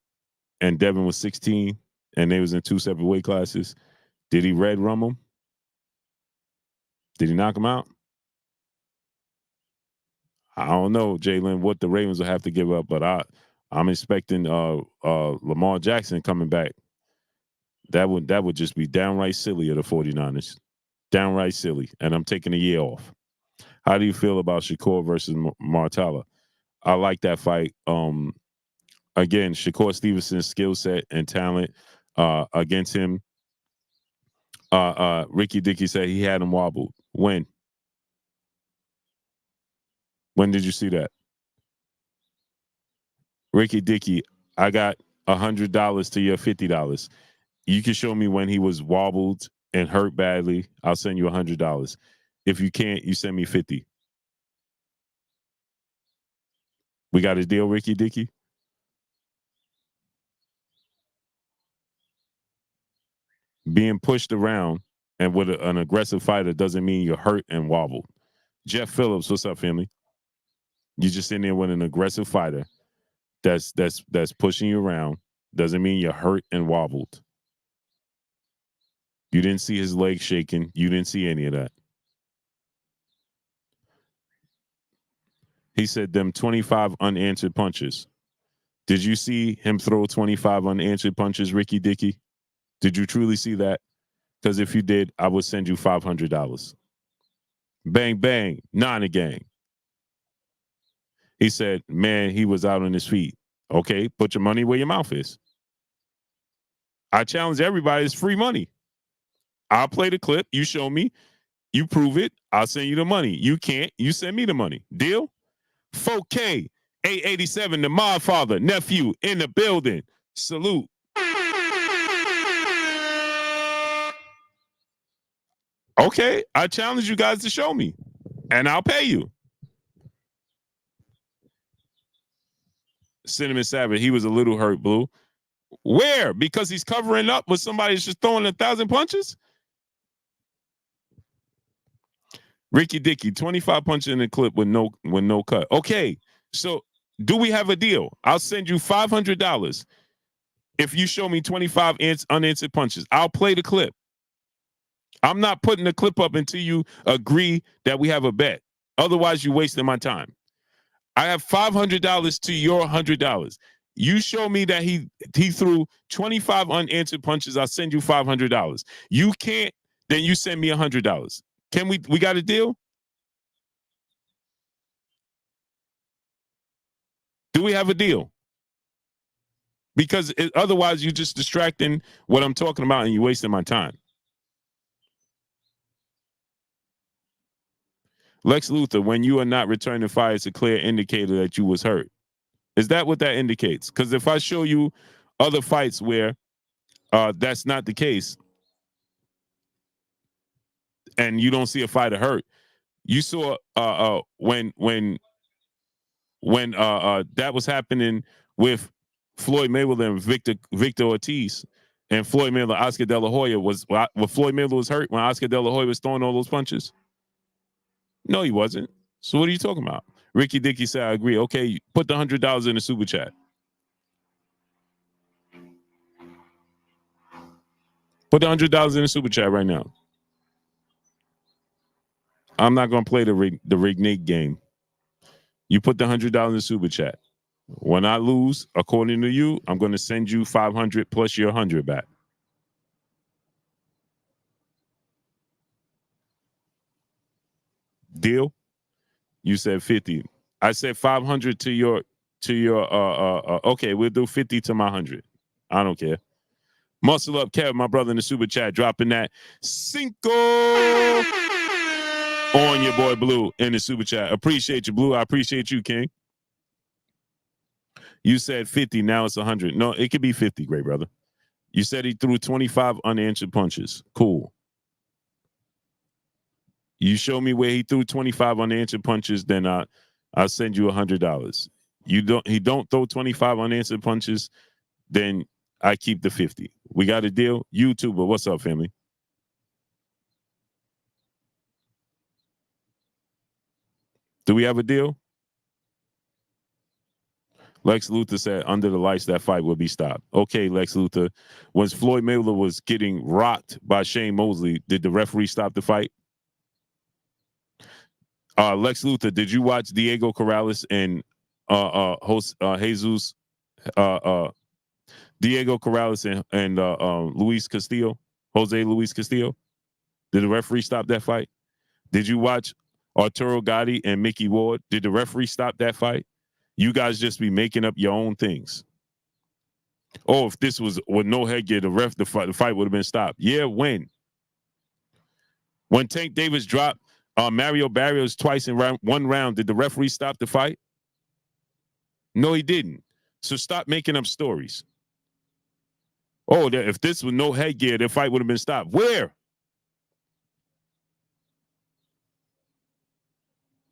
and Devin was 16, and they was in 2 separate weight classes. Did he red rum him? Did he knock him out? I don't know, Jalen, what the Ravens will have to give up, but I'm expecting Lamar Jackson coming back. That would just be downright silly of the 49ers. Downright silly. And I'm taking a year off. How do you feel about Shakur versus Martella? I like that fight. Again, Shakur Stevenson's skill set and talent against him. Ricky Dickey said he had him wobbled. When? When did you see that? Ricky Dickey, I got $100 to your $50. You can show me when he was wobbled and hurt badly. I'll send you $100. If you can't, you send me 50. We got a deal, Ricky Dickey? Being pushed around and with an aggressive fighter doesn't mean you're hurt and wobbled. Jeff Phillips, what's up, family? You just in there with an aggressive fighter that's pushing you around. Doesn't mean you're hurt and wobbled. You didn't see his legs shaking. You didn't see any of that. He said them 25 unanswered punches. Did you see him throw 25 unanswered punches, Ricky Dickey? Did you truly see that? Because if you did, I would send you $500. Bang, bang, Nana gang. He said, man, he was out on his feet. Okay, put your money where your mouth is. I challenge everybody. It's free money. I'll play the clip. You show me. You prove it. I'll send you the money. You can't. You send me the money. Deal? 4K, 887, the mod father, nephew in the building. Salute. Okay, I challenge you guys to show me, and I'll pay you. Cinnamon Savage, he was a little hurt, Blue. Where? Because he's covering up with somebody just throwing 1,000 punches? Ricky Dickey, 25 punches in the clip with no cut. Okay, so Do we have a deal? I'll send you $500 if you show me 25 unanswered punches. I'll play the clip. I'm not putting the clip up until you agree that we have a bet. Otherwise, you're wasting my time. I have $500 to your $100. You show me that he threw 25 unanswered punches. I'll send you $500. You can't, then you send me $100. Can we got a deal? Do we have a deal? Because otherwise you're just distracting what I'm talking about and you're wasting my time. Lex Luthor, when you are not returning fire, it's a clear indicator that you was hurt. Is that what that indicates? Because if I show you other fights where that's not the case and you don't see a fighter hurt, you saw when that was happening with Floyd Mayweather and Victor Ortiz, and Floyd Mayweather, Oscar De La Hoya was when Floyd Mayweather was hurt when Oscar De La Hoya was throwing all those punches. No, he wasn't. So what are you talking about? Ricky Dickey said, I agree. Okay, put the $100 in the super chat. Put the $100 in the super chat right now. I'm not going to play the Rignate game. You put the $100 in the super chat. When I lose, according to you, I'm going to send you 500 plus your 100 back. Deal? You said 50. I said 500 to your okay, we'll do 50 to my 100. I don't care. Muscle up, Kev, my brother in the super chat, dropping that cinco on your boy Blue in the super chat. Appreciate you, Blue. I appreciate you, King. You said 50, now it's 100. No, it could be 50, great brother. You said he threw 25 unanswered punches. Cool. You show me where he threw 25 unanswered punches, then I'll send you $100. He don't throw 25 unanswered punches, then I keep the 50. We got a deal? YouTuber, what's up, family? Do we have a deal? Lex Luthor said, under the lights, that fight will be stopped. Okay, Lex Luthor. When Floyd Mayweather was getting rocked by Shane Mosley, did the referee stop the fight? Lex Luthor, did you watch Diego Corrales and Jesus Diego Corrales and Luis Castillo, Jose Luis Castillo? Did the referee stop that fight? Did you watch Arturo Gatti and Mickey Ward? Did the referee stop that fight? You guys just be making up your own things. Oh, if this was with no headgear, the fight would have been stopped. Yeah, when? When Tank Davis dropped Mario Barrios twice in one round, did the referee stop the fight? No, he didn't. So stop making up stories. Oh, if this was no headgear, the fight would have been stopped. Where?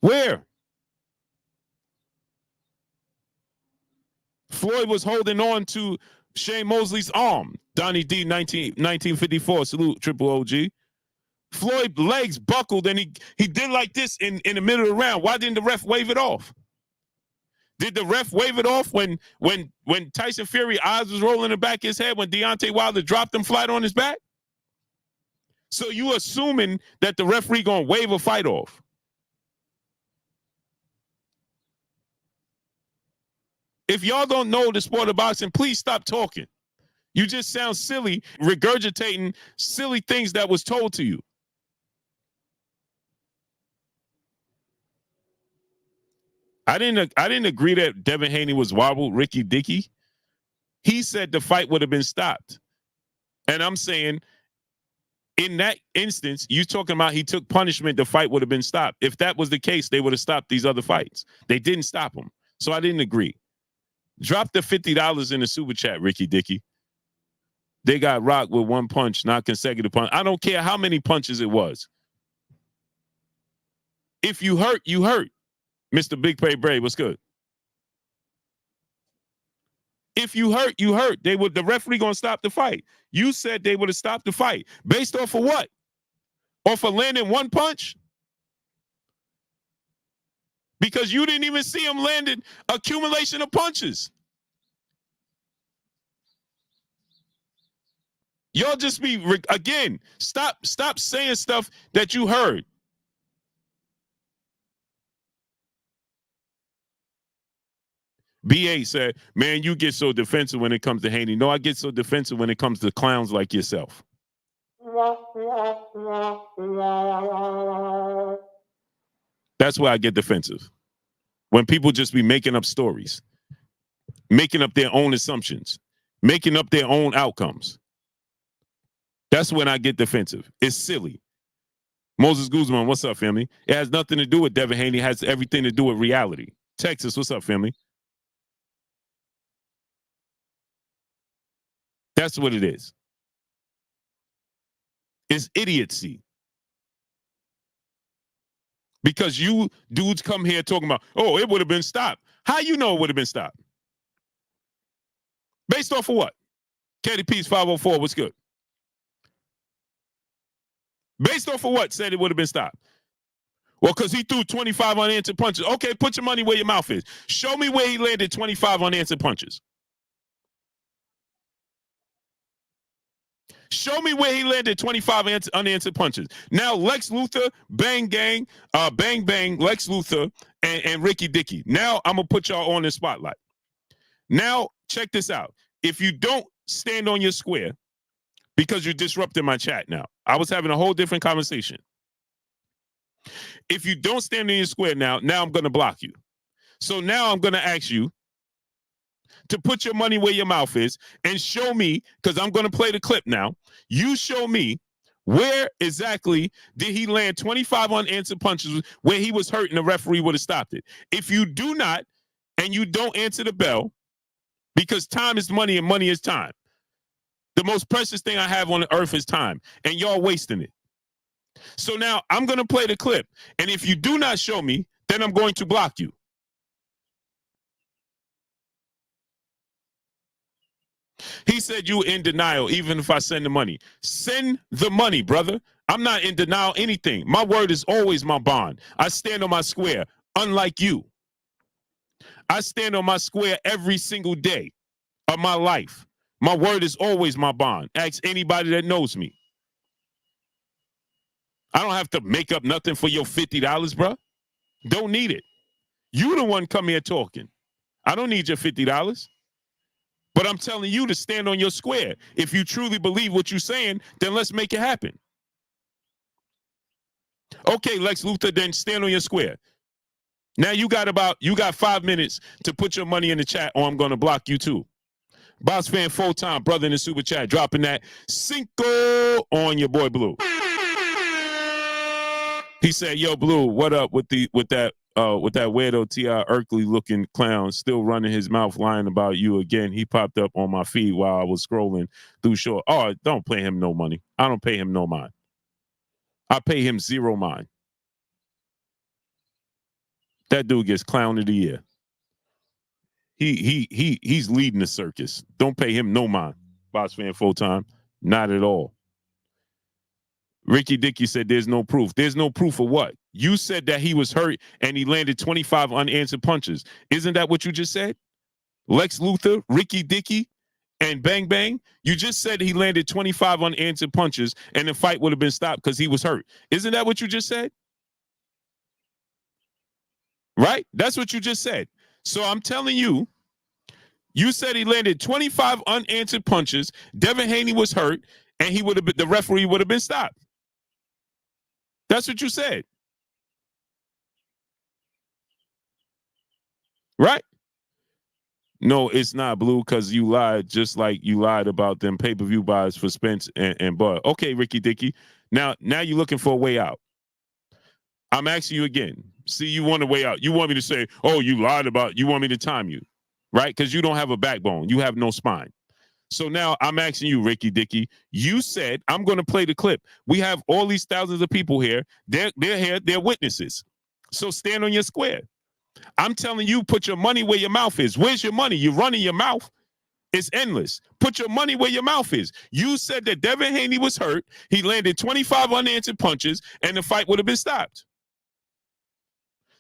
Where? Floyd was holding on to Shane Mosley's arm. Donnie D, 1954. Salute, Triple OG. Floyd's legs buckled and he did like this in the middle of the round. Why didn't the ref wave it off? Did the ref wave it off when Tyson Fury eyes was rolling in the back of his head when Deontay Wilder dropped him flat on his back? So you assuming that the referee gonna wave a fight off? If y'all don't know the sport of boxing, please stop talking. You just sound silly, regurgitating silly things that was told to you. I didn't agree that Devin Haney was wobbled Ricky Dickey. He said the fight would have been stopped. And I'm saying, in that instance, you talking about he took punishment, the fight would have been stopped. If that was the case, they would have stopped these other fights. They didn't stop them. So I didn't agree. Drop the $50 in the super chat, Ricky Dickey. They got rocked with one punch, not consecutive punch. I don't care how many punches it was. If you hurt, you hurt. Mr. Big Pay Brave, what's good? If you hurt, you hurt. The referee gonna stop the fight. You said they would have stopped the fight. Based off of what? Off of landing one punch? because you didn't even see him landed accumulation of punches. Y'all just be, again, stop saying stuff that you heard. B8 said, man, you get so defensive when it comes to Haney. No, I get so defensive when it comes to clowns like yourself. That's why I get defensive. When people just be making up stories, making up their own assumptions, making up their own outcomes. That's when I get defensive. It's silly. Moses Guzman, what's up, family? It has nothing to do with Devin Haney. It has everything to do with reality. Texas, what's up, family? That's what it is. It's idiocy. Because you dudes come here talking about, oh, it would have been stopped. How you know it would have been stopped? Based off of what? KDP's 504, what's good? Based off of what said it would have been stopped? Well, because he threw 25 unanswered punches. Okay, put your money where your mouth is. Show me where he landed 25 unanswered punches. Show me where he landed 25 unanswered punches. Now, Lex Luthor, Bang Gang, Bang Bang, Lex Luthor, and Ricky Dickey. Now, I'm going to put y'all on the spotlight. Now, check this out. If you don't stand on your square, because you're disrupting my chat now. I was having a whole different conversation. If you don't stand in your square now I'm going to block you. So now I'm going to ask you to put your money where your mouth is and show me, because I'm going to play the clip now. You show me where exactly did he land 25 unanswered punches where he was hurt and the referee would have stopped it. If you do not, and you don't answer the bell, because time is money and money is time. The most precious thing I have on the earth is time, and y'all wasting it. So now I'm going to play the clip, and if you do not show me, then I'm going to block you. He said you in denial even if I send the money. Send the money, brother. I'm not in denial anything. My word is always my bond. I stand on my square, unlike you. I stand on my square every single day of my life. My word is always my bond. Ask anybody that knows me. I don't have to make up nothing for your $50, bro. Don't need it. You the one come here talking. I don't need your $50. But I'm telling you to stand on your square. If you truly believe what you're saying, then let's make it happen. Okay, Lex Luthor, then stand on your square. Now you got 5 minutes to put your money in the chat, or I'm going to block you too. Boss fan full-time brother in the super chat, dropping that Cinco on your boy Blue. He said, yo, Blue, what up with that weirdo T.I. Erkley looking clown still running his mouth lying about you again? He popped up on my feed while I was scrolling through short. Oh, don't pay him no money. I don't pay him no mind. I pay him zero mind. That dude gets clown of the year. He's leading the circus. Don't pay him no mind. Boss fan full time. Not at all. Ricky Dickey said there's no proof. There's no proof of what? You said that he was hurt and he landed 25 unanswered punches. Isn't that what you just said? Lex Luthor, Ricky Dickey, and Bang Bang? You just said he landed 25 unanswered punches and the fight would have been stopped because he was hurt. Isn't that what you just said? Right? That's what you just said. So I'm telling you, you said he landed 25 unanswered punches, Devin Haney was hurt, and the referee would have been stopped. That's what you said. Right? No, it's not, Blue, because you lied just like you lied about them pay-per-view buys for Spence and Bud. Okay, Ricky Dickey. Now you're looking for a way out. I'm asking you again. See, you want a way out. You want me to say, oh, you lied about, you want me to time you, right? Because you don't have a backbone. You have no spine. So now I'm asking you, Ricky Dickey, you said, I'm going to play the clip. We have all these thousands of people here. They're here. They're witnesses. So stand on your square. I'm telling you, put your money where your mouth is. Where's your money? You're running your mouth. It's endless. Put your money where your mouth is. You said that Devin Haney was hurt. He landed 25 unanswered punches, and the fight would have been stopped.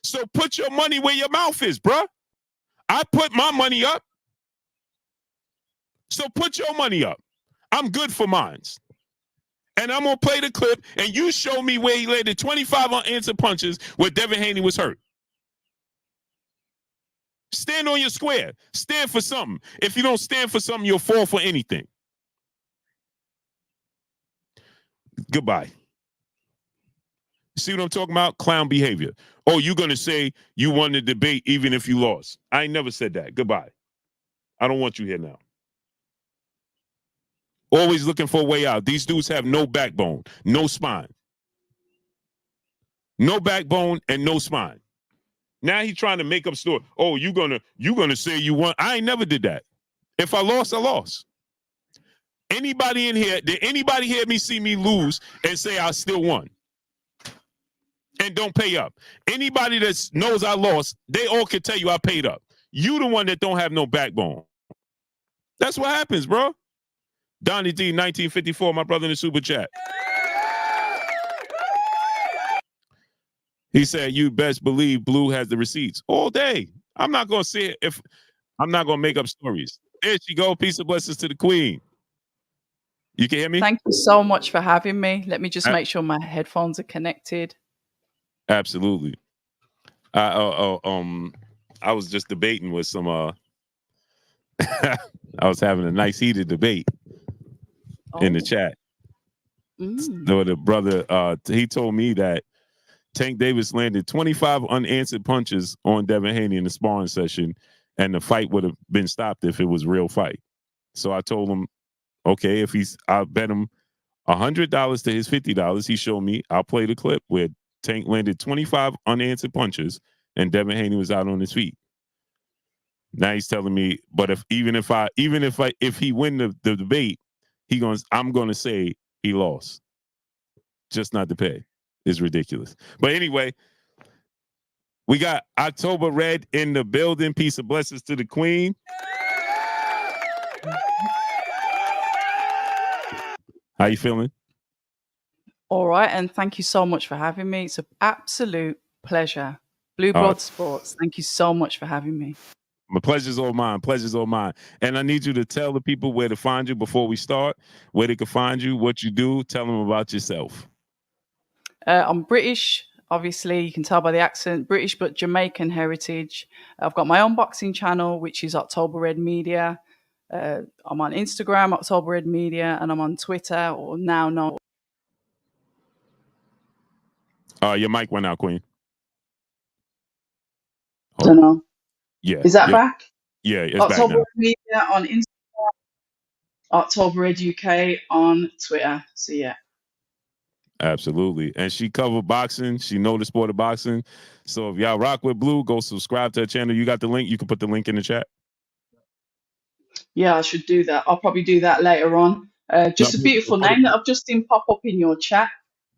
So put your money where your mouth is, bruh. I put my money up. So put your money up. I'm good for mines. And I'm going to play the clip, and you show me where he landed 25 unanswered punches where Devin Haney was hurt. Stand on your square. Stand for something. If you don't stand for something, you'll fall for anything. Goodbye. See what I'm talking about? Clown behavior. Oh, you're going to say you won the debate even if you lost. I ain't never said that. Goodbye. I don't want you here now. Always looking for a way out. These dudes have no backbone, no spine. No backbone and no spine. Now he's trying to make up story. Oh, you gonna say you won. I ain't never did that. If I lost, I lost. Anybody in here, did anybody hear me see me lose and say I still won? And don't pay up. Anybody that knows I lost, they all can tell you I paid up. You the one that don't have no backbone. That's what happens, bro. Donnie D, 1954, my brother in the super chat. He said, you best believe Blue has the receipts all day. I'm not going to say it if I'm not going to make up stories. There she go. Peace and blessings to the queen. You can hear me? Thank you so much for having me. Let me just make sure my headphones are connected. Absolutely. I was just debating with some I was having a nice heated debate in the chat. So the brother he told me that Tank Davis landed 25 unanswered punches on Devin Haney in the sparring session, and the fight would have been stopped if it was a real fight. So I told him, okay, I'll bet him $100 to his $50. He showed me. I'll play the clip where Tank landed 25 unanswered punches, and Devin Haney was out on his feet. Now he's telling me, but if he win the debate, I'm gonna say he lost, just not to pay. Is ridiculous. But anyway, we got October Red in the building. Peace and blessings to the queen. How you feeling? All right, and thank you so much for having me. It's an absolute pleasure. Blue Blood Sports, thank you so much for having me. My pleasure's all mine. Pleasure's all mine. And I need you to tell the people where to find you before we start, where they can find you, what you do. Tell them about yourself. I'm British, obviously. You can tell by the accent. British, but Jamaican heritage. I've got my own boxing channel, which is October Red Media. I'm on Instagram, October Red Media, and I'm on Twitter, or now no. Your mic went out, Queen. I don't know. Yeah. Is that back? Yeah, it's October back now. Red Media on Instagram, October Red UK on Twitter. So yeah. Absolutely. And she covered boxing. She know the sport of boxing. So if y'all rock with Blue, go subscribe to her channel. You got the link. You can put the link in the chat. Yeah, I should do that. I'll probably do that later on. Just a beautiful name that I've just seen pop up in your chat.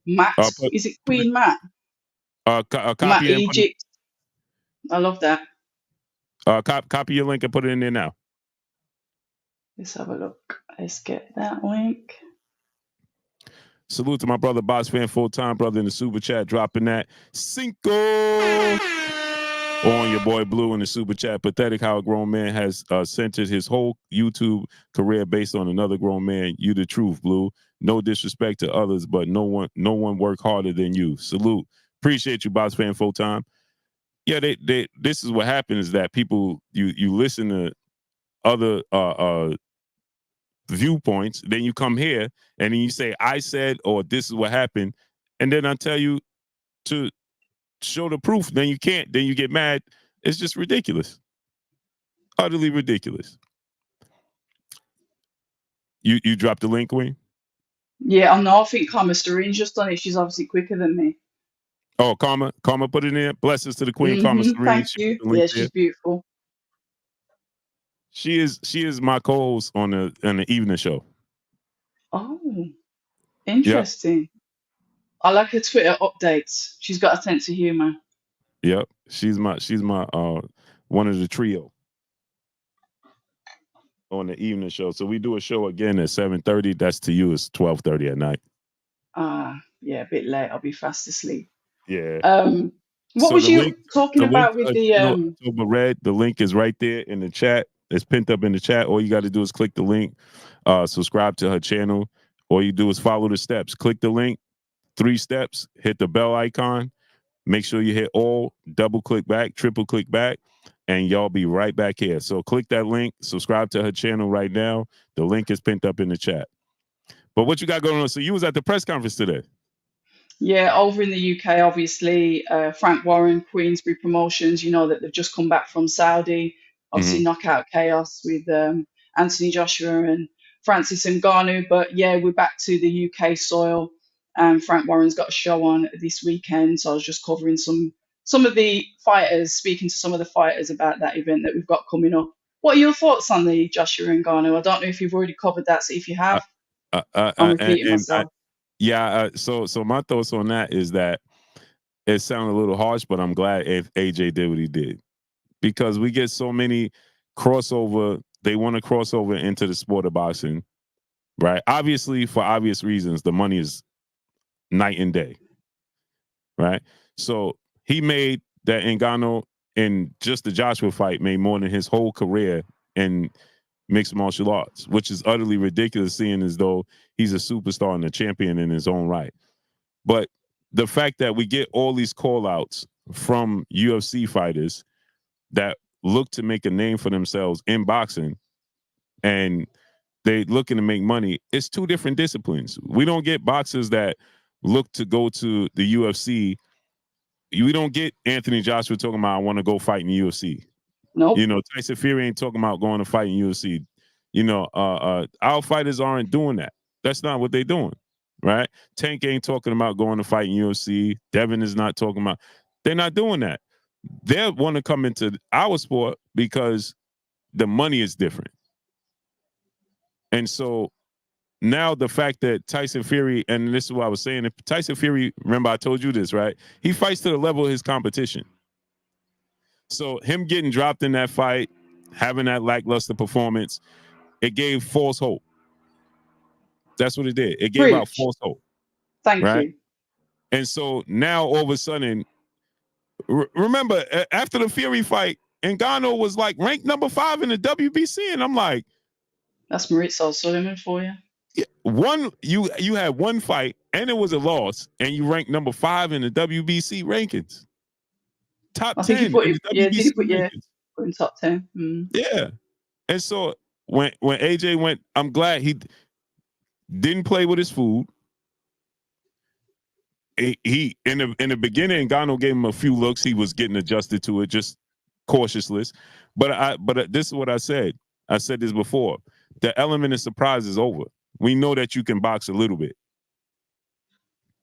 Matt. Is it Queen Matt? Matt Egypt. I love that. Copy your link and put it in there now. Let's have a look. Let's get that link. Salute to my brother, Boss Fan, full-time brother in the super chat, dropping that Cinco on your boy Blue in the super chat. Pathetic how a grown man has centered his whole YouTube career based on another grown man. You the truth, Blue. No disrespect to others, but no one work harder than you. Salute. Appreciate you, Boss Fan, full-time. Yeah, this is what happens, is that people, you listen to other viewpoints, then you come here and then you say I said, or this is what happened, and then I tell you to show the proof, then you can't, then you get mad. It's just ridiculous, utterly ridiculous. You dropped the link, Queen? Yeah, I think Karma Storeen's just done it. She's obviously quicker than me. Oh, Karma put it in. Blessings to the Queen. Karma Storeen. Thank you. Yeah, she's beautiful. She is my co-host on the evening show. Oh, interesting. Yep. I like her Twitter updates. She's got a sense of humor. Yep, she's my one of the trio on the evening show. So we do a show again at 7:30. That's to you. It's 12:30 at night. Yeah, a bit late. I'll be fast asleep. Yeah. What was you talking about with the October Red? The link is right there in the chat. It's pinned up in the chat. All you got to do is click the link, subscribe to her channel. All you do is follow the steps. Click the link, 3 steps, hit the bell icon. Make sure you hit all, double click back, triple click back, and y'all be right back here. So click that link, subscribe to her channel right now. The link is pinned up in the chat. But what you got going on? So you was at the press conference today. Yeah, over in the UK, obviously, Frank Warren, Queensbury Promotions, you know that they've just come back from Saudi, obviously Knockout Chaos with Anthony Joshua and Francis Ngannou. But yeah, we're back to the UK soil, and Frank Warren's got a show on this weekend. So I was just covering some of the fighters, speaking to some of the fighters about that event that we've got coming up. What are your thoughts on the Joshua Ngannou? I don't know if you've already covered that. So if you have, I'm repeating myself. So my thoughts on that is that it sounded a little harsh, but I'm glad if AJ did what he did, because we get so many crossover. They want to cross over into the sport of boxing, right? Obviously, for obvious reasons, the money is night and day, right? So he made that Ngannou in just the Joshua fight made more than his whole career in mixed martial arts, which is utterly ridiculous, seeing as though he's a superstar and a champion in his own right. But the fact that we get all these call outs from UFC fighters that look to make a name for themselves in boxing and they looking to make money, it's 2 different disciplines. We don't get boxers that look to go to the UFC. We don't get Anthony Joshua talking about, I want to go fight in the UFC. Nope. You know, Tyson Fury ain't talking about going to fight in UFC. You know, our fighters aren't doing that. That's not what they're doing, right? Tank ain't talking about going to fight in UFC. Devin is not talking about. They're not doing that. They want to come into our sport because the money is different. And so now the fact that Tyson Fury, and this is what I was saying, if Tyson Fury, remember I told you this, right? He fights to the level of his competition. So him getting dropped in that fight, having that lackluster performance, it gave false hope. That's what it did. It gave out false hope. Thank you. And so now all of a sudden, remember after the Fury fight, Ngannou was like ranked number 5 in the WBC, and I'm like, that's Maurizio Sullivan for you. You had one fight and it was a loss, and you ranked number 5 in the WBC rankings. Top 10 in the WBC rankings. Put in top 10. Yeah. And so when AJ went, I'm glad he didn't play with his food. He in the beginning, Ngannou gave him a few looks. He was getting adjusted to it, just cautiously. But this is what I said. I said this before. The element of surprise is over. We know that you can box a little bit.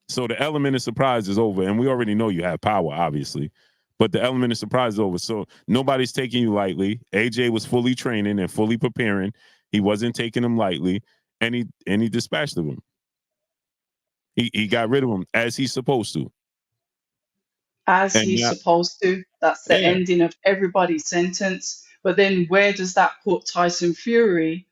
So the element of surprise is over, and we already know you have power, obviously. But the element of surprise is over. So nobody's taking you lightly. AJ was fully training and fully preparing. He wasn't taking him lightly, and he dispatched him. He got rid of him as he's supposed to. Supposed to. That's the ending of everybody's sentence. But then where does that put Tyson Fury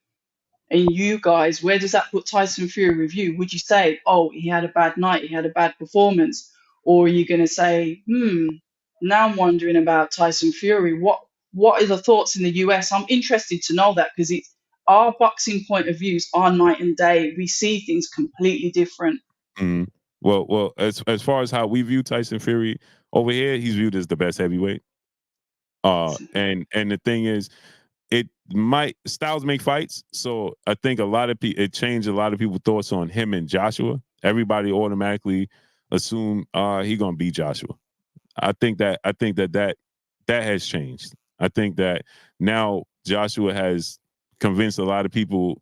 and you guys? Where does that put Tyson Fury with you? Would you say, oh, he had a bad night, he had a bad performance? Or are you going to say, now I'm wondering about Tyson Fury. What are the thoughts in the US? I'm interested to know that, because it's our boxing point of views are night and day. We see things completely different. Mm-hmm. Well, as far as how we view Tyson Fury over here, he's viewed as the best heavyweight. And the thing is, styles make fights. So I think it changed a lot of people's thoughts on him and Joshua. Everybody automatically assume he gonna beat Joshua. I think that has changed. I think that now Joshua has convinced a lot of people,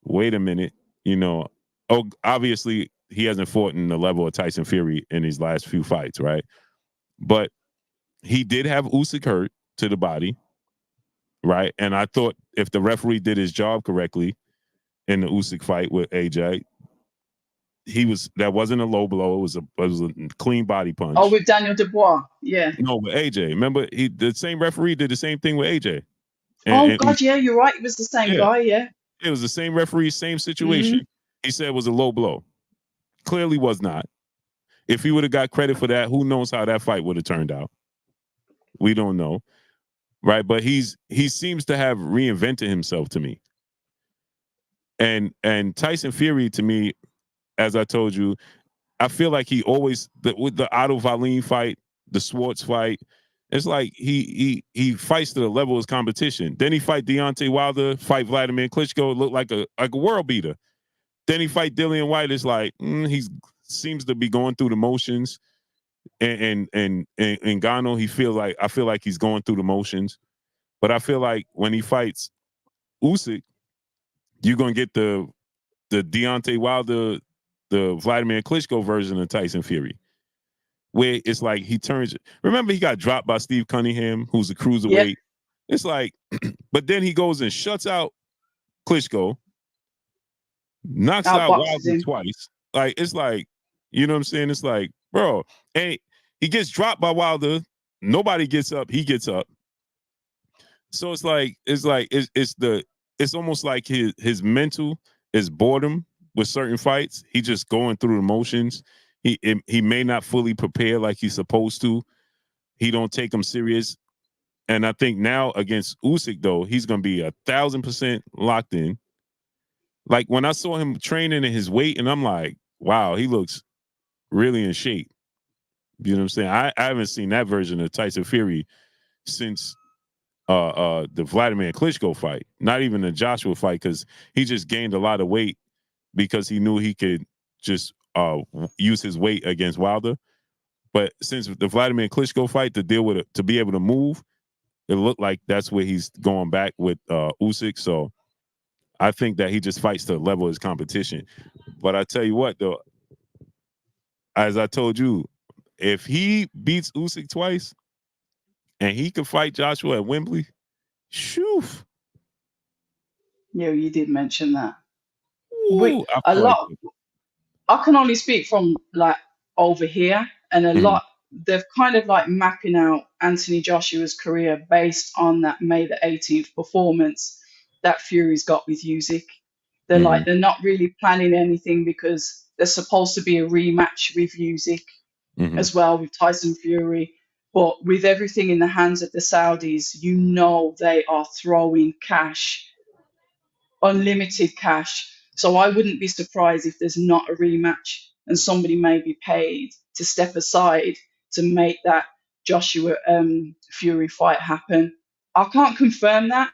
wait a minute, obviously he hasn't fought in the level of Tyson Fury in his last few fights, right? But he did have Usyk hurt to the body, right? And I thought if the referee did his job correctly in the Usyk fight with AJ, that wasn't a low blow. It was a clean body punch. Oh, with Daniel Dubois, yeah. No, with AJ. Remember, the same referee did the same thing with AJ. God, yeah, you're right. It was the same guy, yeah. It was the same referee, same situation. He said it was a low blow. Clearly was not. If he would have got credit for that, who knows how that fight would have turned out? We don't know, right? But he seems to have reinvented himself to me. And Tyson Fury, to me, as I told you, I feel like he always with the Otto Wallin fight, the Schwartz fight, it's like he fights to the level of his competition. Then he fight Deontay Wilder, fight Vladimir Klitschko, look like a world beater. Then he fight Dillian White. It's like he seems to be going through the motions. And Ngannou, I feel like he's going through the motions. But I feel like when he fights Usyk, you're gonna get the Deontay Wilder, the Vladimir Klitschko version of Tyson Fury, where it's like he turns. Remember, he got dropped by Steve Cunningham, who's a cruiserweight. Yep. It's like, but then he goes and shuts out Klitschko, knocks out Wilder twice. Like, it's like, you know what I'm saying? It's like, bro, and he gets dropped by Wilder. Nobody gets up. He gets up. So it's almost like his mental is boredom with certain fights. He just going through the motions. He may not fully prepare like he's supposed to. He don't take them serious. And I think now against Usyk, though, he's going to be 1,000% locked in. Like when I saw him training in his weight, and I'm like, wow, he looks really in shape. You know what I'm saying? I haven't seen that version of Tyson Fury since the Vladimir Klitschko fight, not even the Joshua fight, because he just gained a lot of weight because he knew he could just use his weight against Wilder. But since the Vladimir Klitschko fight, to deal with it, to be able to move, it looked like that's where he's going back with Usyk. So I think that he just fights to the level of his competition. But I tell you what, though, as I told you, if he beats Usyk twice and he can fight Joshua at Wembley, shoo. Yeah, you did mention that. I can only speak from like over here, and a lot they've kind of like mapping out Anthony Joshua's career based on that May the 18th performance that Fury's got with Usyk. They're not really planning anything because there's supposed to be a rematch with Usyk as well with Tyson Fury. But with everything in the hands of the Saudis, you know they are throwing cash, unlimited cash. So I wouldn't be surprised if there's not a rematch and somebody may be paid to step aside to make that Joshua Fury fight happen. I can't confirm that,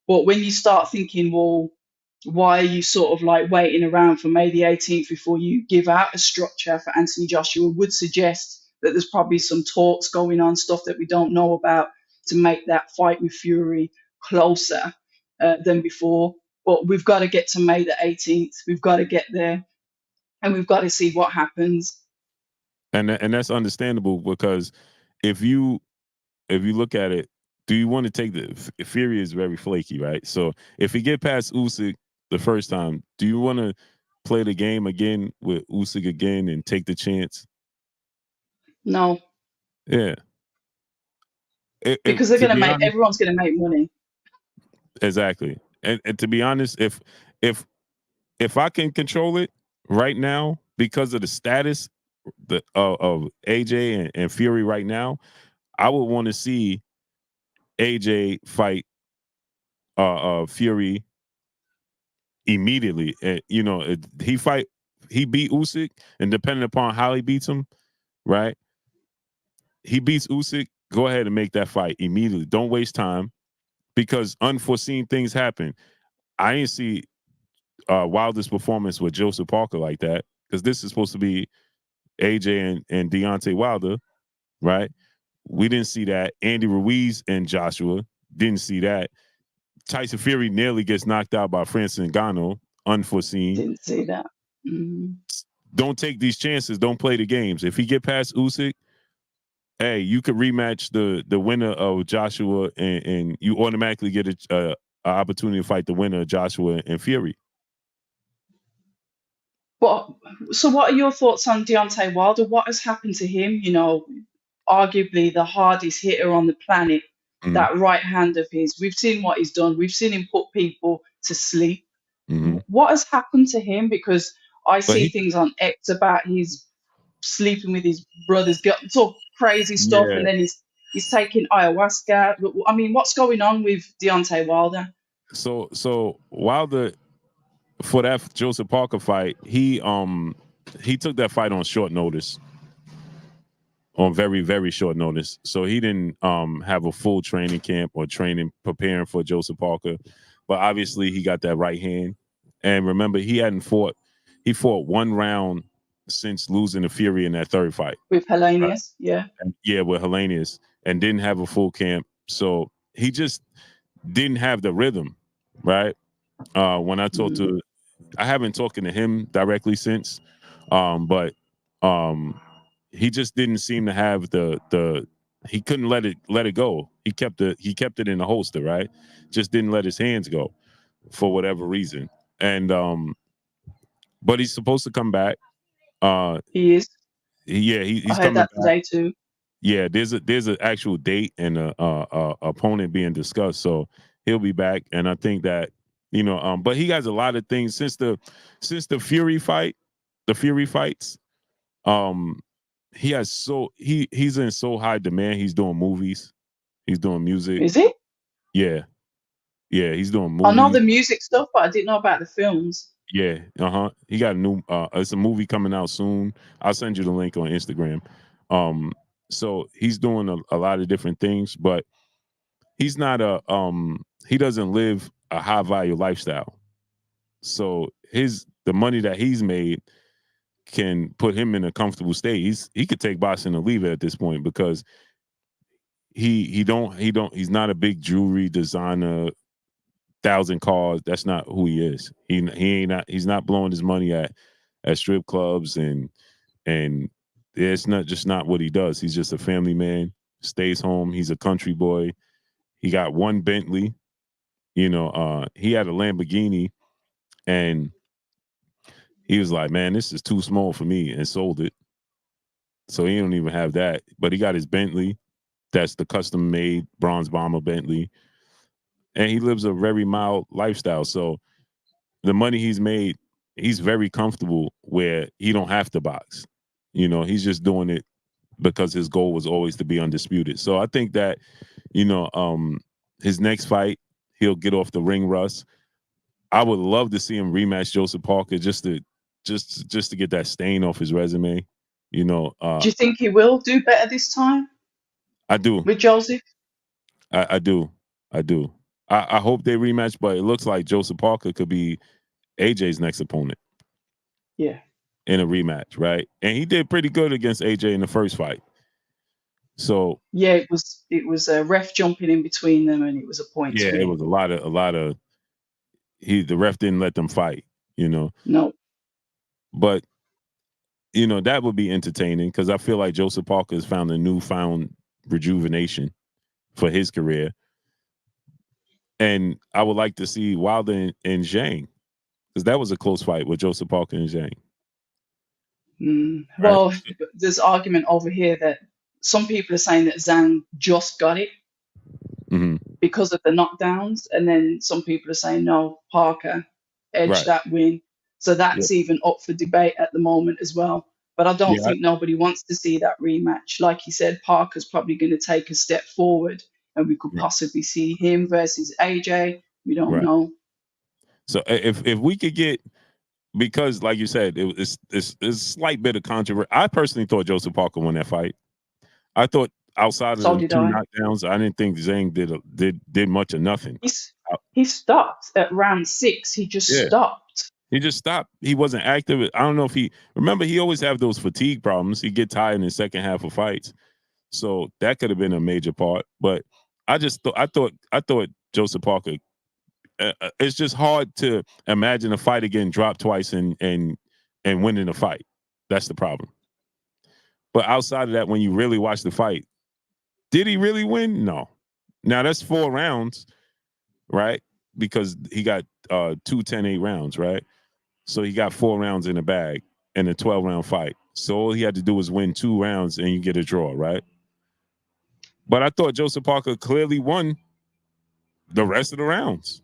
but when you start thinking, well, why are you sort of like waiting around for May the 18th before you give out a structure for Anthony Joshua, would suggest that there's probably some talks going on, stuff that we don't know about, to make that fight with Fury closer than before. But we've got to get to May the 18th. We've got to get there, and we've got to see what happens. And that's understandable, because if you look at it, do you want to take Fury is very flaky, right? So if he get past Usyk the first time, do you want to play the game again with Usyk again and take the chance? No. Yeah. Because they're going to make, everyone's going to make money. Exactly. And to be honest, if I can control it right now because of the status of AJ and Fury right now, I would want to see AJ fight Fury immediately. You know, he beat Usyk, and depending upon how he beats him, right? He beats Usyk, go ahead and make that fight immediately. Don't waste time, because unforeseen things happen. I didn't see Wilder's performance with Joseph Parker like that, because this is supposed to be AJ and Deontay Wilder, right? We didn't see that. Andy Ruiz and Joshua, didn't see that. Tyson Fury nearly gets knocked out by Francis Ngannou, unforeseen. Didn't see that. Don't take these chances. Don't play the games. If he get past Usyk, hey, you could rematch the winner of Joshua, and you automatically get an opportunity to fight the winner of Joshua and Fury. So what are your thoughts on Deontay Wilder? What has happened to him? You know, arguably the hardest hitter on the planet, that right hand of his. We've seen what he's done. We've seen him put people to sleep. What has happened to him? Because I see things on X about his sleeping with his brothers, it's all crazy stuff, Yeah. and then he's taking ayahuasca. I mean, what's going on with Deontay Wilder? So Wilder, for that Joseph Parker fight, he took that fight on short notice. On very, very short notice. So he didn't have a full training camp or training preparing for Joseph Parker. But obviously he got that right hand. And remember, he fought one round since losing to Fury in that third fight. With Hellenius, yeah. Yeah, with Hellenius, and didn't have a full camp. So he just didn't have the rhythm, right? When I talked to, I haven't talked to him directly since, but he just didn't seem to have the he couldn't let it go. He kept it in the holster, right? Just didn't let his hands go for whatever reason. And but he's supposed to come back. He is. Yeah, he's I heard coming that back today too. Yeah, there's an actual date and a opponent being discussed, so he'll be back. And I think that but he has a lot of things since the Fury fight, the Fury fights. He has he's in so high demand. He's doing movies, he's doing music. Is he? Yeah, he's doing movies. I know the music stuff, but I didn't know about the films. Yeah, he got a new it's a movie coming out soon. I'll send you the link on Instagram. So he's doing a lot of different things, but he's not he doesn't live a high value lifestyle. So the money that he's made can put him in a comfortable state. He could take boxing and leave it at this point because he's not a big jewelry designer, 1,000 cars. That's not who he is. He's not blowing his money at strip clubs and it's not what he does. He's just a family man, stays home. He's a country boy. He got one Bentley. He had a Lamborghini and he was like, man, this is too small for me, and sold it. So he don't even have that. But he got his Bentley. That's the custom made bronze bomber Bentley. And he lives a very mild lifestyle. So the money he's made, he's very comfortable where he don't have to box. He's just doing it because his goal was always to be undisputed. So I think that, his next fight, he'll get off the ring rust. I would love to see him rematch Joseph Parker just to get that stain off his resume. Do you think he will do better this time? I do. With Joseph? I do. I hope they rematch, but it looks like Joseph Parker could be AJ's next opponent. Yeah. In a rematch, right? And he did pretty good against AJ in the first fight. So yeah, it was a ref jumping in between them, and it was a point. Yeah, it was a lot of. The ref didn't let them fight. No. But that would be entertaining because I feel like Joseph Parker has found a newfound rejuvenation for his career. And I would like to see Wilder and Zhang, because that was a close fight with Joseph Parker and Zhang. Well, there's argument over here that some people are saying that Zhang just got it because of the knockdowns, and then some people are saying no, Parker edged that win. So that's even up for debate at the moment as well. But I don't think nobody wants to see that rematch. Like you said, Parker's probably going to take a step forward, and we could possibly see him versus AJ. We don't know. So if we could get, because like you said, it's a slight bit of controversy. I personally thought Joseph Parker won that fight. I thought outside of the two knockdowns, I didn't think Zhang did much of nothing. He stopped at round 6. He just stopped. He just stopped. He wasn't active. I don't know if he always have those fatigue problems. He get tired in the second half of fights. So that could have been a major part. But I thought Joseph Parker, it's just hard to imagine a fighter getting dropped twice and winning a fight. That's the problem. But outside of that, when you really watch the fight, did he really win? No. Now that's 4 rounds, right? Because he got 2 10-8 rounds, right? So he got 4 rounds in the bag in a 12-round fight. So all he had to do was win 2 rounds and you get a draw, right? But I thought Joseph Parker clearly won the rest of the rounds.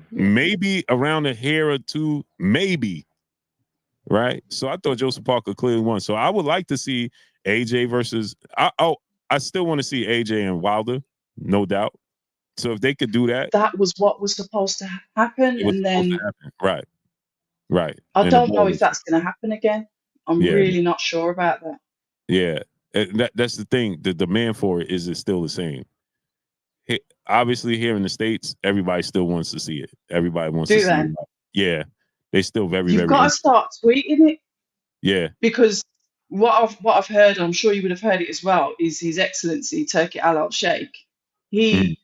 Maybe around a hair or two, maybe. right? So I thought Joseph Parker clearly won. So I would like to see AJ versus. I still want to see AJ and Wilder, no doubt. So if they could do that, That was what was supposed to happen, it was and supposed to then happen. Right, right. I And the don't know ball if was, that's going to happen again. I'm yeah, really not sure about that. yeah. And that's the thing. The demand for it is still the same. Obviously, here in the States, everybody still wants to see it. Everybody wants to Do see it. they? Yeah, they still very, You've very got to interested. start tweeting it, Yeah. because what I've heard, I'm sure you would have heard it as well, is His Excellency Turki Al Sheikh. Mm-hmm. He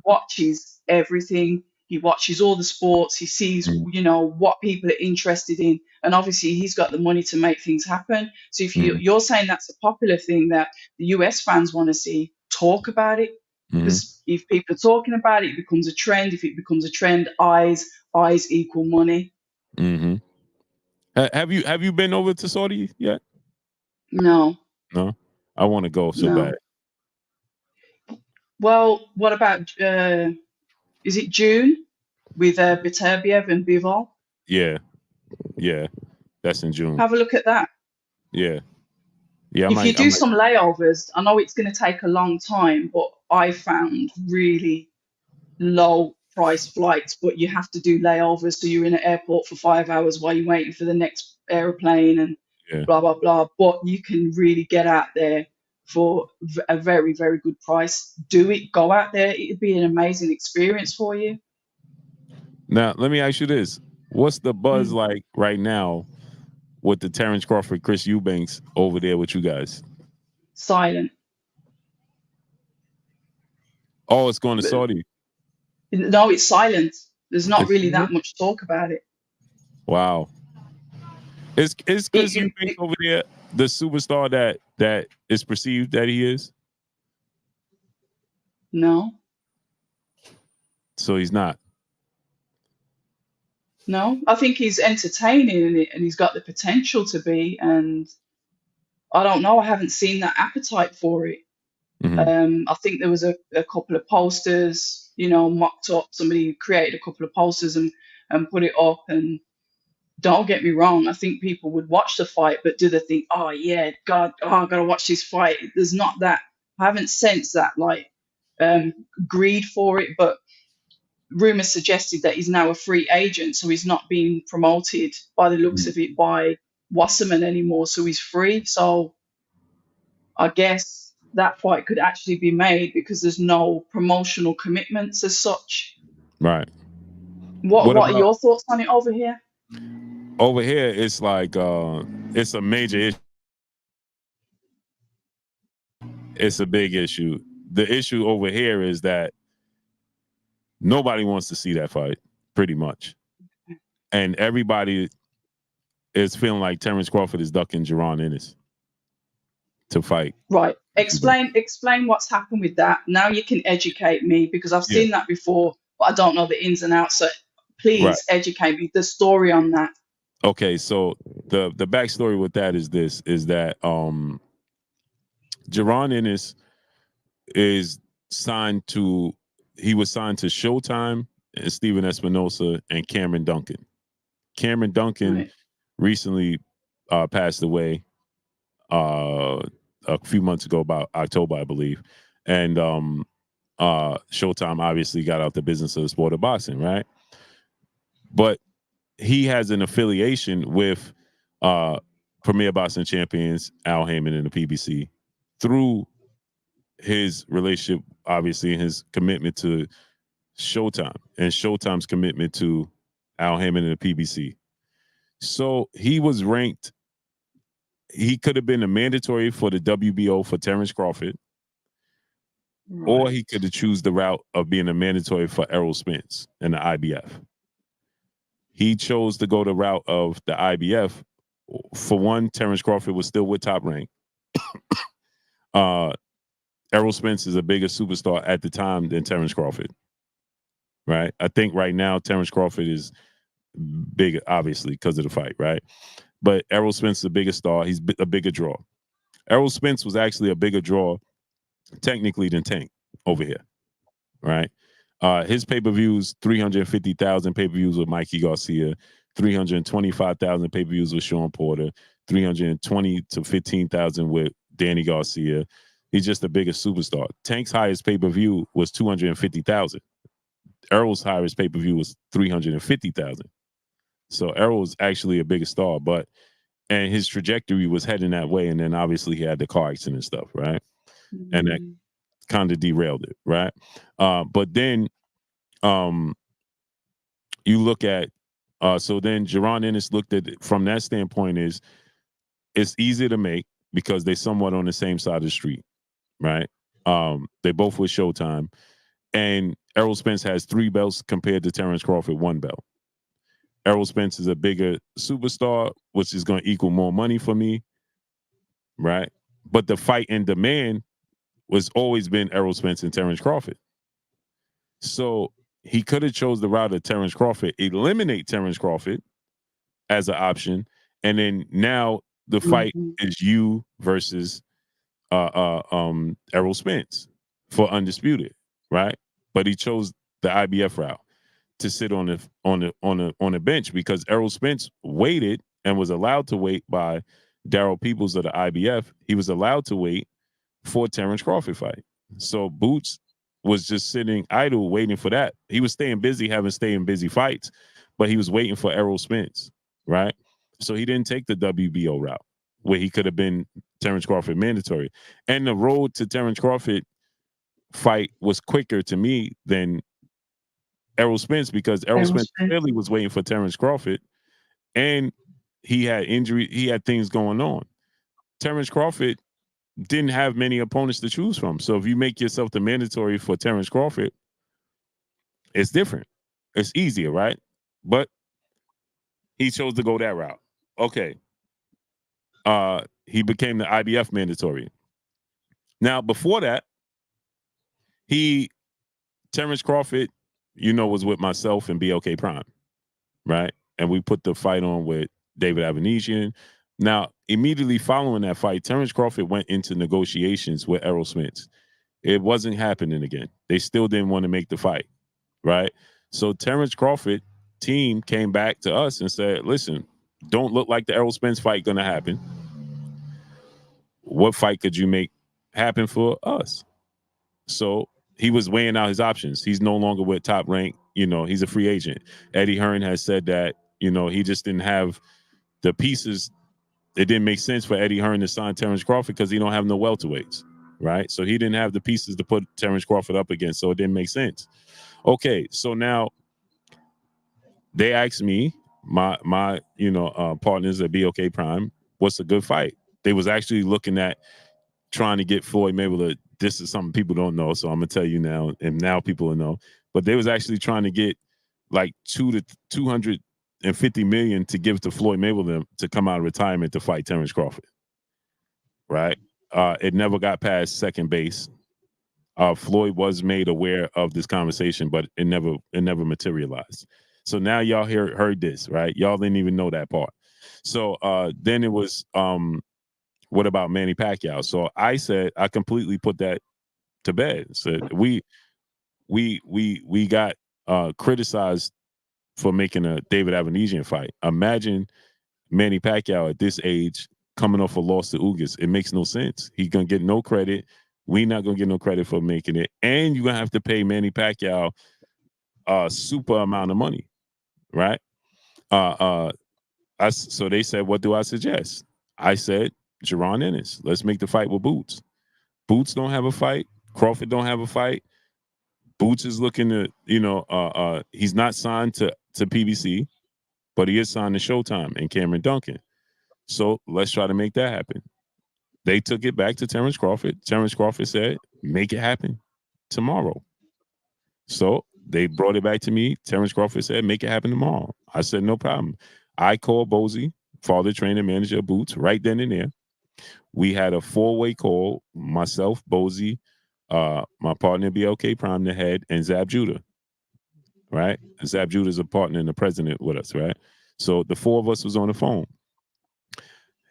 watches everything. He watches all the sports. He sees, Mm-hmm. what people are interested in, and obviously he's got the money to make things happen. So if Mm-hmm. you're saying that's a popular thing that the US fans want to see, talk about it. Mm-hmm. Because if people are talking about it, it becomes a trend. If it becomes a trend, eyes equal money. Mm-hmm. Have you been over to Saudi yet? No, No, I want to go so bad. no. Well, what about is it June with Beterbiev and Bivol? Yeah, yeah, that's in June. Have a look at that. Yeah, yeah. If you I do might. some layovers, I know it's going to take a long time, but I found really low price flights, but you have to do layovers, so you're in an airport for 5 hours while you're waiting for the next aeroplane and Yeah. blah blah blah. But you can really get out there for a very very good price. Do it. Go out there. It'd be an amazing experience for you. Now let me ask you this: what's the buzz like right now with the Terrence Crawford, Chris Eubanks over there with you guys? Silent. Oh, it's going to Saudi. No, it's silent. There's not It's really that much talk about it. wow. Is Chris Eubanks over there the superstar that is perceived that he is? No. So he's not. No, I think he's entertaining in it, and he's got the potential to be. And I don't know, I haven't seen that appetite for it. I think there was a couple of posters, mocked up. Somebody created a couple of posters and put it up. And don't get me wrong, I think people would watch the fight, but do they think, oh yeah, God, I gotta watch this fight? There's not that. I haven't sensed that greed for it, but rumors suggested that he's now a free agent, so he's not being promoted by the looks of it by Wasserman anymore, so he's free. So I guess that fight could actually be made because there's no promotional commitments as such. Right. What are your thoughts on it over here? Over here, it's like it's a major issue. It's a big issue. The issue over here is that nobody wants to see that fight, pretty much. And everybody is feeling like Terrence Crawford is ducking Jaron Ennis to fight. Right. Explain what's happened with that. Now you can educate me, because I've seen that before, but I don't know the ins and outs. So please educate me, the story on that. Okay, so the backstory with that is this: is that Jaron Ennis is signed to Showtime and Steven Espinosa and Cameron Duncan. Cameron Duncan recently passed away a few months ago, about October, I believe. And Showtime obviously got out the business of the sport of boxing, right? But he has an affiliation with Premier Boxing Champions Al Haymon and the PBC through his relationship, obviously, and his commitment to Showtime and Showtime's commitment to Al Haymon and the PBC. So he was ranked. He could have been a mandatory for the WBO for Terrence Crawford, or he could have choose the route of being a mandatory for Errol Spence and the IBF. He chose to go the route of the IBF. For one, Terrence Crawford was still with Top Rank. Errol Spence is a bigger superstar at the time than Terrence Crawford. Right? I think right now Terrence Crawford is bigger, obviously, because of the fight, right? But Errol Spence is a bigger star. He's a bigger draw. Errol Spence was actually a bigger draw, technically, than Tank over here, right? His pay-per-views, 350,000 pay-per-views with Mikey Garcia, 325,000 pay-per-views with Sean Porter, 320 to 15,000 with Danny Garcia. He's just the biggest superstar. Tank's highest pay-per-view was 250,000. Errol's highest pay-per-view was 350,000. So Errol was actually a bigger star, and his trajectory was heading that way. And then obviously he had the car accident and stuff, right? And that kind of derailed it, right? But then you look at so then Jaron Ennis looked at it from that standpoint is it's easy to make because they're somewhat on the same side of the street, right? They both with Showtime. And Errol Spence has 3 belts compared to Terrence Crawford 1 belt. Errol Spence is a bigger superstar, which is going to equal more money for me, right? But the fight and demand was always been Errol Spence and Terrence Crawford. So he could have chose the route of Terrence Crawford, eliminate Terrence Crawford as an option, and then now the fight is you versus Errol Spence for undisputed, right? But he chose the IBF route to sit on the bench because Errol Spence waited and was allowed to wait by Daryl Peoples of the IBF. He was allowed to wait for Terrence Crawford fight. So Boots was just sitting idle waiting for that. He was staying busy, staying busy fights, but he was waiting for Errol Spence, right? So he didn't take the WBO route where he could have been Terrence Crawford mandatory. And the road to Terrence Crawford fight was quicker to me than Errol Spence because Errol Spence clearly was waiting for Terrence Crawford and he had injury, he had things going on. Terrence Crawford didn't have many opponents to choose from. So if you make yourself the mandatory for Terrence Crawford, it's different. It's easier, right? But he chose to go that route. Okay. He became the IBF mandatory. Now, before that, Terrence Crawford, was with myself and BLK Prime, right? And we put the fight on with David Avanesian. Now, immediately following that fight, Terrence Crawford went into negotiations with Errol Spence. It wasn't happening again. They still didn't want to make the fight, right? So Terrence Crawford team came back to us and said, listen, don't look like the Errol Spence fight going to happen. What fight could you make happen for us? So he was weighing out his options. He's no longer with Top Rank. He's a free agent. Eddie Hearn has said that, he just didn't have the pieces. It didn't make sense for Eddie Hearn to sign Terrence Crawford because he don't have no welterweights, right? So he didn't have the pieces to put Terrence Crawford up against, so it didn't make sense. Okay, so now they asked me, my partners at BOK Prime, what's a good fight? They was actually looking at trying to get Floyd Mayweather. This is something people don't know, so I'm gonna tell you now, and now people will know. But they was actually trying to get like $250 million to give to Floyd Mayweather to come out of retirement to fight Terrence Crawford. Right? It never got past second base. Floyd was made aware of this conversation, but it never materialized. So now y'all heard this, right? Y'all didn't even know that part. So then it was what about Manny Pacquiao? So I said I completely put that to bed. So we got criticized for making a David Avanesian fight. Imagine Manny Pacquiao at this age coming off a loss to Ugas. It makes no sense. He's gonna get no credit. We're not gonna get no credit for making it, and you're gonna have to pay Manny Pacquiao a super amount of money, right? So they said, what do I suggest? I said, Jaron Ennis. Let's make the fight with Boots. Boots don't have a fight. Crawford don't have a fight. Boots is looking to, he's not signed to PBC, but he is signed to Showtime and Cameron Duncan. So let's try to make that happen. They took it back to Terrence Crawford. Terrence Crawford said, make it happen tomorrow. So they brought it back to me. Terrence Crawford said, make it happen tomorrow. I said, no problem. I called Bozy, father, trainer, manager of Boots, right then and there. We had a 4-way call, myself, Bozy, my partner, BLK Prime, the head, and Zab Judah, right? Zab Judah is a partner and the president with us, right? So the 4 of us was on the phone.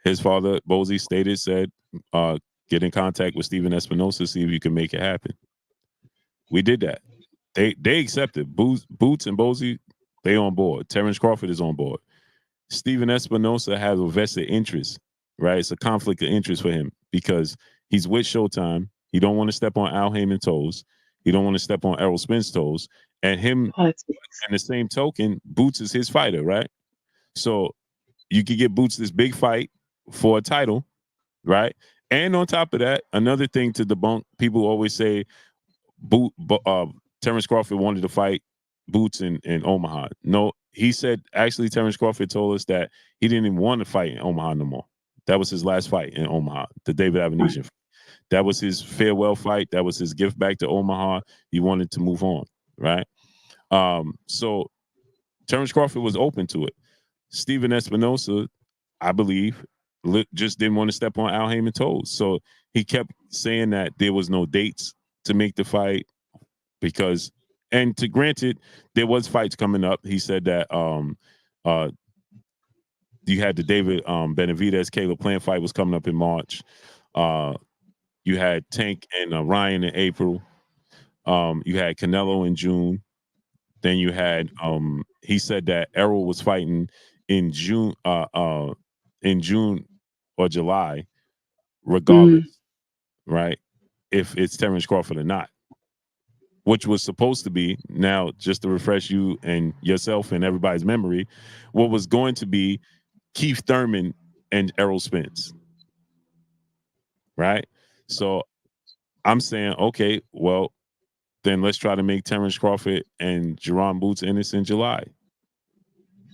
His father, Bozy, said, get in contact with Steven Espinosa, see if you can make it happen. We did that. They accepted. Boots and Bozy, they on board. Terrence Crawford is on board. Steven Espinosa has a vested interest, right? It's a conflict of interest for him because he's with Showtime. He don't want to step on Al Heyman's toes. He don't want to step on Errol Spence toes. And him, in the same token, Boots is his fighter, right? So you could get Boots this big fight for a title, right? And on top of that, another thing to debunk, people always say Terrence Crawford wanted to fight Boots in Omaha. No, he said actually Terrence Crawford told us that he didn't even want to fight in Omaha no more. That was his last fight in Omaha, the David Avenesian fight. That was his farewell fight. That was his gift back to Omaha. He wanted to move on, right? So Terrence Crawford was open to it. Steven Espinosa, I believe, just didn't want to step on Al Heyman's toes. So he kept saying that there was no dates to make the fight because, and to granted, there was fights coming up. He said that you had the David Benavidez Caleb Plant fight was coming up in March. You had Tank and Ryan in April. You had Canelo in June. Then you had he said that Errol was fighting in June or July, regardless, right? If it's Terrence Crawford or not, which was supposed to be, now just to refresh you and yourself and everybody's memory, what was going to be Keith Thurman and Errol Spence, right? So I'm saying, okay, well, then let's try to make Terrence Crawford and Jerron Boots Ennis in July,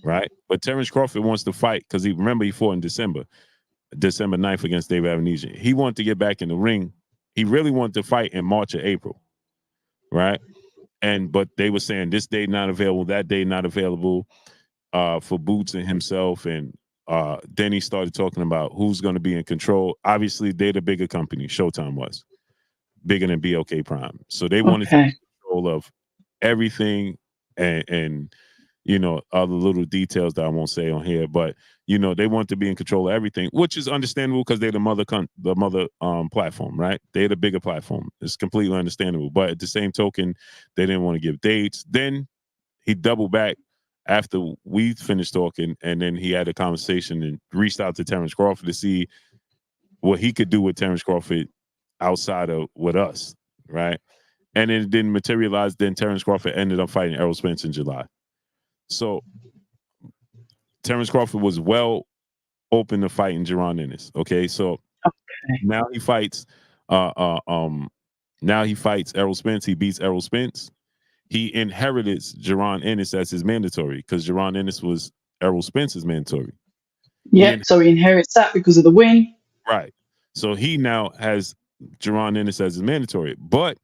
right? But Terrence Crawford wants to fight because he fought in December 9th against David Avenesian. He wanted to get back in the ring. He really wanted to fight in March or April, right? But they were saying this date not available, that date not available for Boots and himself. And then he started talking about who's going to be in control. Obviously, they're the bigger company. Showtime was bigger than BLK Prime, so they wanted to take control of everything and other little details that I won't say on here, but they want to be in control of everything, which is understandable because they're the mother platform, right? They're the bigger platform. It's completely understandable. But at the same token, they didn't want to give dates. Then he doubled back after we finished talking, and then he had a conversation and reached out to Terrence Crawford to see what he could do with Terrence Crawford outside of with us, right? And it didn't materialize. Then Terrence Crawford ended up fighting Errol Spence in July. So Terrence Crawford was well open to fighting Jerron Ennis. Okay, so now he fights. Now he fights Errol Spence. He beats Errol Spence. He inherited Jerron Ennis as his mandatory because Jerron Ennis was Errol Spence's mandatory. Yeah, so he inherits that because of the win. Right. So he now has Jerron Ennis as his mandatory, but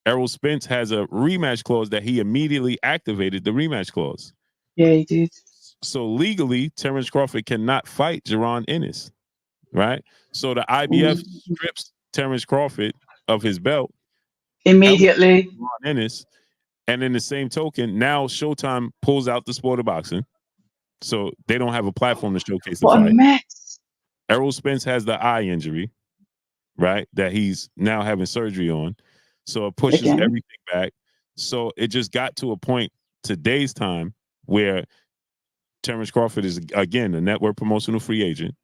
Errol Spence has a rematch clause that he immediately activated the rematch clause. Yeah, he did. So legally, Terrence Crawford cannot fight Jerron Ennis, right? So the IBF strips Terrence Crawford of his belt immediately. Jerron Ennis, and in the same token, now Showtime pulls out the sport of boxing, so they don't have a platform to showcase the fight. What a mess! Errol Spence has the eye injury, right? That he's now having surgery on, so it pushes everything back. So it just got to a point today's time where Terrence Crawford is again a network promotional free agent.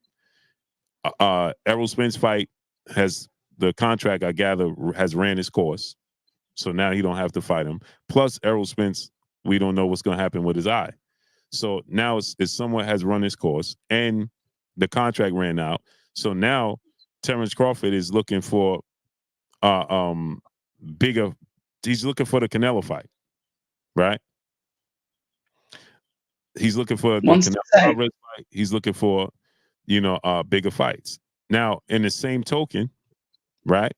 Errol Spence fight has the contract, I gather, has ran its course, so now he don't have to fight him. Plus, Errol Spence, we don't know what's going to happen with his eye, so now it's somewhat has run its course, and the contract ran out. So now Terrence Crawford is looking for bigger. He's looking for the Canelo fight, right? He's looking for the Canelo Alvarez fight. He's looking for, bigger fights. Now, in the same token, right?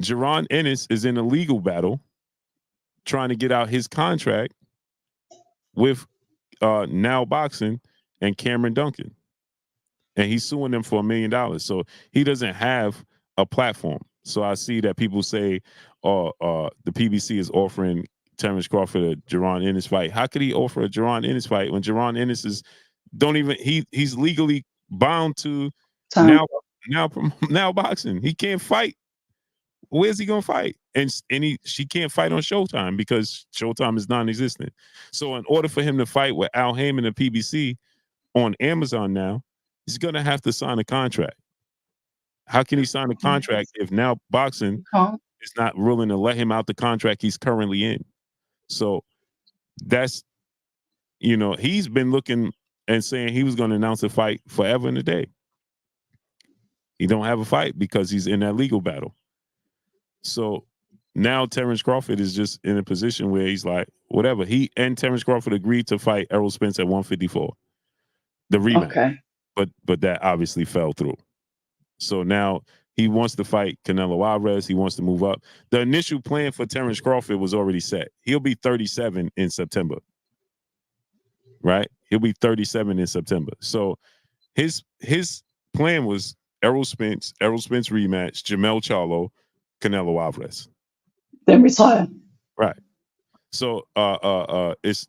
Jerron Ennis is in a legal battle trying to get out his contract with Now Boxing and Cameron Duncan. And he's suing them for $1 million. So he doesn't have a platform. So I see that people say, the PBC is offering Terrence Crawford a Jerron Ennis fight. How could he offer a Jerron Ennis fight when Jerron Ennis is he's legally bound to now Boxing. He can't fight where's he gonna fight? And she can't fight on Showtime because Showtime is non-existent. So in order for him to fight with Al Haymon and PBC on Amazon now, he's gonna have to sign a contract. How can he sign a contract if now boxing is not willing to let him out the contract he's currently in? So that's, he's been looking and saying he was going to announce a fight forever and a day. He don't have a fight because he's in that legal battle. So now Terrence Crawford is just in a position where he's like, whatever. He and Terrence Crawford agreed to fight Errol Spence at 154, the rematch. Okay. But that obviously fell through. So now he wants to fight Canelo Alvarez. He wants to move up. The initial plan for Terrence Crawford was already set. He'll be 37 in September. Right? He'll be 37 in September. So his plan was Errol Spence rematch, Jermell Charlo, Canelo Alvarez. Then retire. Right. So it's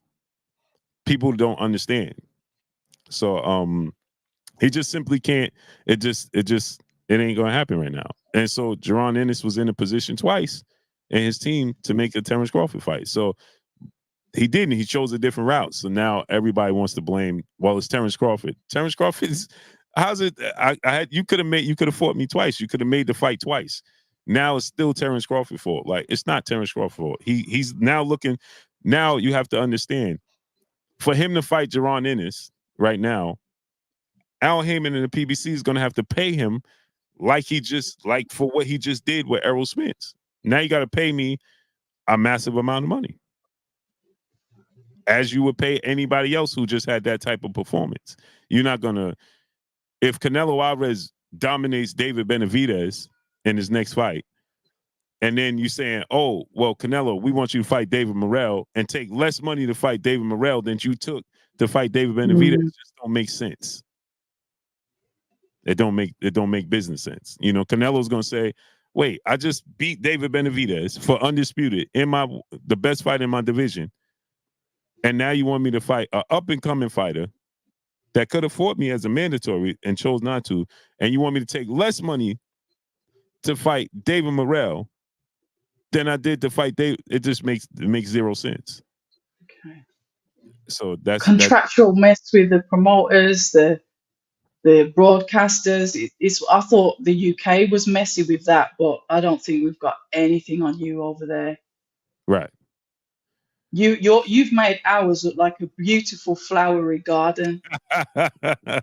people don't understand. So he just simply can't. It ain't gonna happen right now. And so Jaron Ennis was in a position twice and his team to make a Terrence Crawford fight. So he didn't. He chose a different route. So now everybody wants to blame. Well, it's Terrence Crawford. Terrence Crawford's. How's it? You could have fought me twice. You could have made the fight twice. Now it's still Terrence Crawford's fault. Like, it's not Terrence Crawford's fault. He's now looking. Now you have to understand. For him to fight Jaron Ennis right now, Al Haymon and the PBC is going to have to pay him like for what he just did with Errol Spence. Now you got to pay me a massive amount of money, as you would pay anybody else who just had that type of performance. You're not going to, if Canelo Alvarez dominates David Benavidez in his next fight, and then you saying, oh, well, Canelo, we want you to fight David Morrell and take less money to fight David Morrell than you took to fight David Benavidez, just don't make sense. It don't make business sense. Canelo's going to say, wait, I just beat David Benavidez for undisputed in the best fight in my division. And now you want me to fight an up-and-coming fighter that could have fought me as a mandatory and chose not to, and you want me to take less money to fight David Morrell than I did to fight David. It just makes zero sense. Okay. So that's contractual mess with the promoters, the broadcasters. I thought the UK was messy with that, but I don't think we've got anything on you over there. Right. You've made ours look like a beautiful flowery garden. And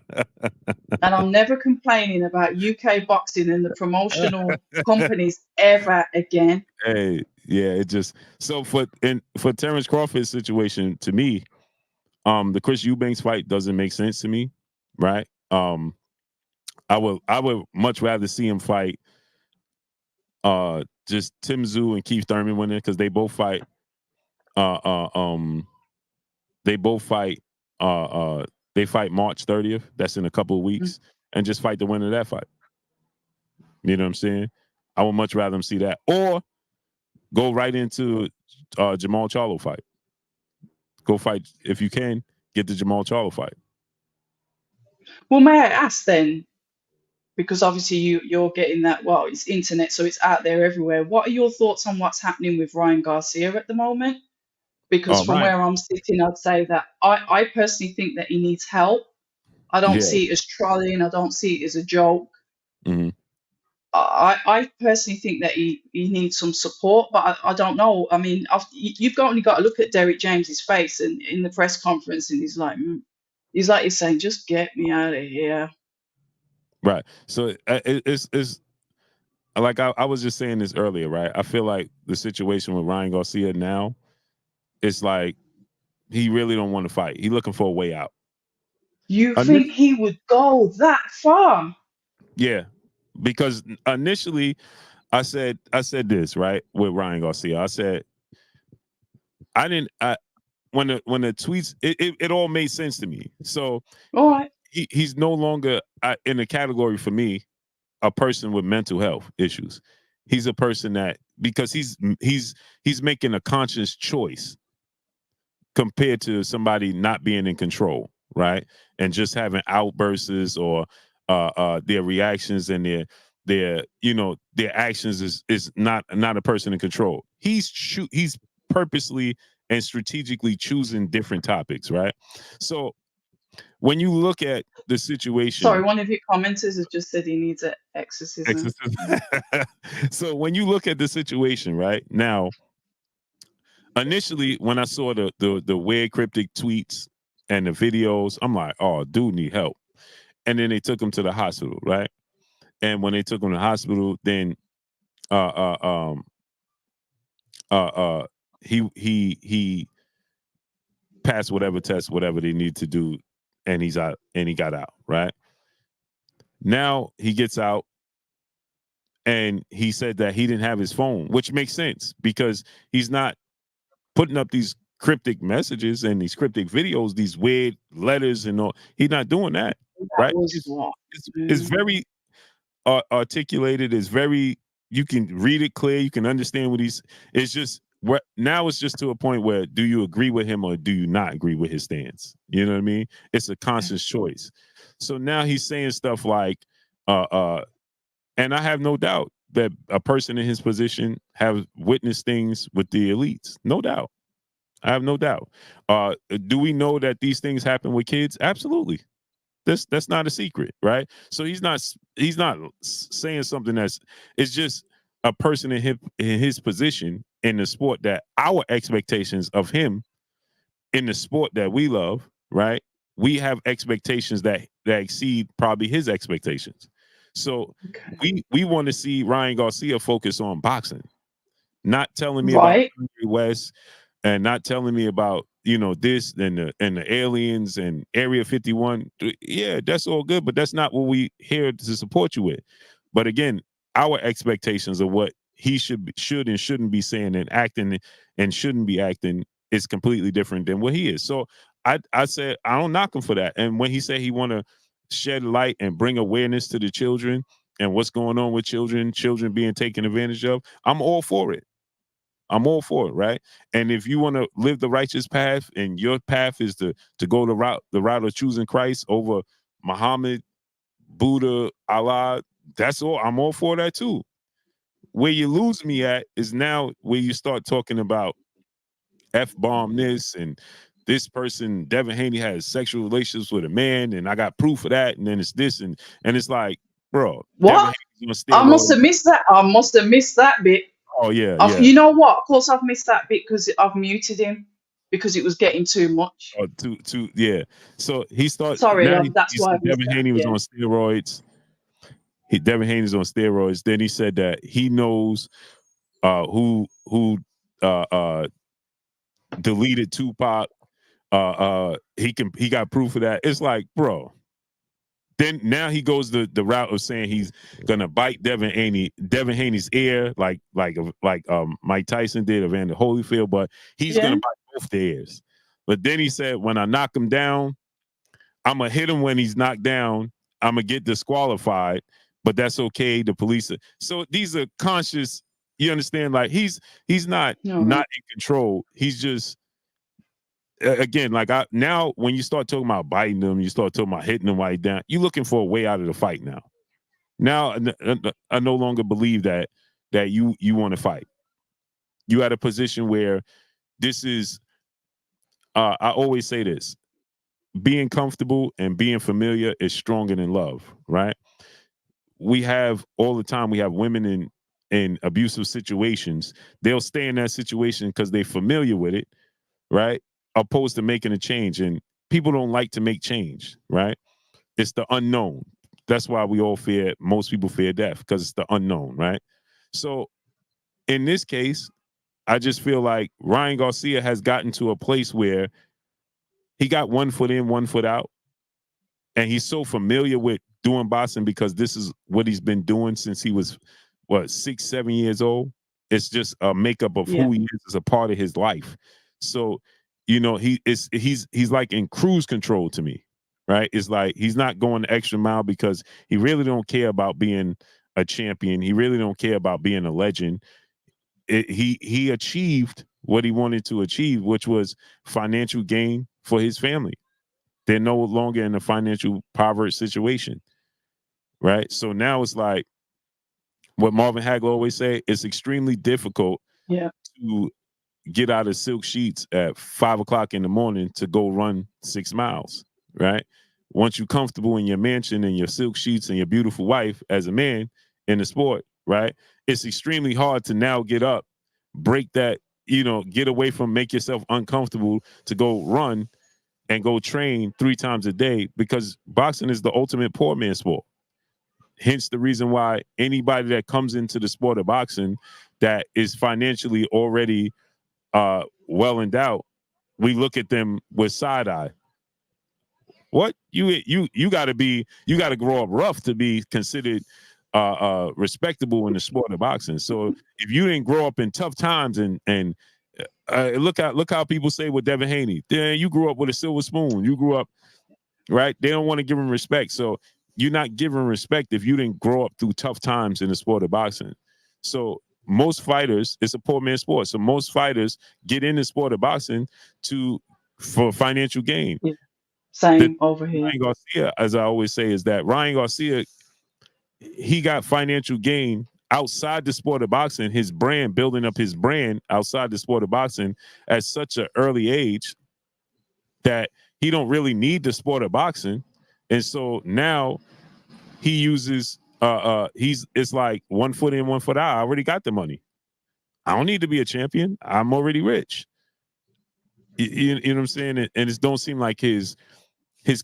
I'm never complaining about UK boxing and the promotional companies ever again. Hey, yeah, it just so for Terrence Crawford's situation, to me, the Chris Eubanks fight doesn't make sense to me, right? I would much rather see him fight just Tim Tszyu and Keith Thurman winning, because they both fight they fight March 30th. That's in a couple of weeks, and just fight the winner of that fight. You know what I'm saying? I would much rather them see that, or go right into Jermall Charlo fight. Go fight if you can. Get the Jermall Charlo fight. Well, may I ask then, because obviously you're getting that, well, it's internet, so it's out there everywhere. What are your thoughts on what's happening with Ryan Garcia at the moment? Because from where I'm sitting, I'd say that I personally think that he needs help. I don't see it as trolling. I don't see it as a joke. Mm-hmm. I personally think that he needs some support, but I don't know. I mean, you've only got to look at Derek James's face and in the press conference, and he's like he's saying, just get me out of here. Right. So it's like I was just saying this earlier, right? I feel like the situation with Ryan Garcia now, it's like he really don't want to fight. He's looking for a way out. You think he would go that far? Yeah, because initially I said this, right, with Ryan Garcia. I said when the tweets, it all made sense to me. So all right, he's no longer in the category for me, a person with mental health issues. He's a person that, because he's making a conscious choice compared to somebody not being in control, right? And just having outbursts or their reactions and their actions is not a person in control. He's purposely and strategically choosing different topics, right? So when you look at the situation, Sorry, one of your commenters has just said he needs an exorcism. So when you look at the situation right now, initially when I saw the weird cryptic tweets and the videos, I'm like, oh, dude need help. And then they took him to the hospital, right? And when they took him to the hospital, then uh uh um he passed whatever test, whatever they need to do, and he's out, and he got out, right? Now he gets out, and he said that he didn't have his phone, which makes sense because he's not putting up these cryptic messages and these cryptic videos, these weird letters and all. He's not doing that, That right? was what? It's very articulated. It's very, you can read it clear. You can understand what he's. It's just what now. It's just to a point where do you agree with him or do you not agree with his stance? You know what I mean? It's a conscious choice. So now he's saying stuff like, and I have no doubt that a person in his position have witnessed things with the elites. No doubt. I have no doubt. Do we know that these things happen with kids? Absolutely. That's not a secret, right? So he's not saying something it's just a person in his position in the sport that our expectations of him in the sport that we love, right? We have expectations that exceed probably his expectations. So we want to see Ryan Garcia focus on boxing, not telling me about Kanye West and not telling me about this and the aliens and Area 51. Yeah, that's all good, but that's not what we here to support you with. But again, our expectations of what he should and shouldn't be saying and acting and shouldn't be acting is completely different than what he is. So I said I don't knock him for that. And when he said he want to shed light and bring awareness to the children and what's going on with children being taken advantage of, I'm all for it. I'm all for it, right? And if you want to live the righteous path, and your path is to go the route of choosing Christ over Muhammad, Buddha, Allah, that's all. I'm all for that too. Where you lose me at is now where you start talking about F-bomb this and this person, Devin Haney, has sexual relations with a man, and I got proof of that, and then it's this, and it's like, bro, what? I must have missed that. I must have missed that bit. Oh yeah. You know what? Of course, I've missed that bit because I've muted him because it was getting too much. Oh, too yeah. So he started. Sorry, love. That's why Devin Haney was on steroids. Devin Haney's on steroids. Then he said that he knows who deleted Tupac. He got proof of that. It's like, bro. Then now he goes the route of saying he's gonna bite Devin Haney's ear like Mike Tyson did Evander Holyfield, but he's gonna bite both the ears. But then he said, when I knock him down, I'm gonna hit him when he's knocked down. I'm gonna get disqualified, but that's okay. The police. So these are conscious. You understand? Like he's not in control. He's just. Again, like now when you start talking about biting them, you start talking about hitting them right down, you're looking for a way out of the fight now. Now I no longer believe that you want to fight. You at a position where this is I always say this: being comfortable and being familiar is stronger than love, right? We have all the time, we have women in abusive situations. They'll stay in that situation because they're familiar with it, right? Opposed to making a change. And people don't like to make change, right? It's the unknown. That's why most people fear death, because it's the unknown, right? So in this case, I just feel like Ryan Garcia has gotten to a place where he got 1 foot in, 1 foot out. And he's so familiar with doing boxing because this is what he's been doing since he was, 6, 7 years old. It's just a makeup of who he is as a part of his life. So he's like in cruise control to me, right? It's like he's not going the extra mile because he really don't care about being a champion. He really don't care about being a legend. He achieved what he wanted to achieve, which was financial gain for his family. They're no longer in a financial poverty situation, right? So now it's like what Marvin Hagler always say, it's extremely difficult Yeah. to get out of silk sheets at 5 o'clock in the morning to go run 6 miles, right? Once you're comfortable in your mansion and your silk sheets and your beautiful wife as a man in the sport, right? It's extremely hard to now get up, break that, get away from, make yourself uncomfortable to go run and go train 3 times a day, because boxing is the ultimate poor man sport. Hence the reason why anybody that comes into the sport of boxing that is financially already well endowed, we look at them with side eye. What you got to grow up rough to be considered respectable in the sport of boxing. So if you didn't grow up in tough times and look how people say with Devin Haney, then you grew up with a silver spoon. You grew up right. They don't want to give him respect. So you're not giving respect if you didn't grow up through tough times in the sport of boxing. So most fighters, it's a poor man's sport. So most fighters get in the sport of boxing for financial gain. Yeah. Same over here. Ryan Garcia, as I always say, is that Ryan Garcia, he got financial gain outside the sport of boxing, his brand, building up his brand outside the sport of boxing at such an early age that he don't really need the sport of boxing. And so now he uses it's like 1 foot in, 1 foot out. I already got the money. I don't need to be a champion. I'm already rich. You know what I'm saying? And it don't seem like his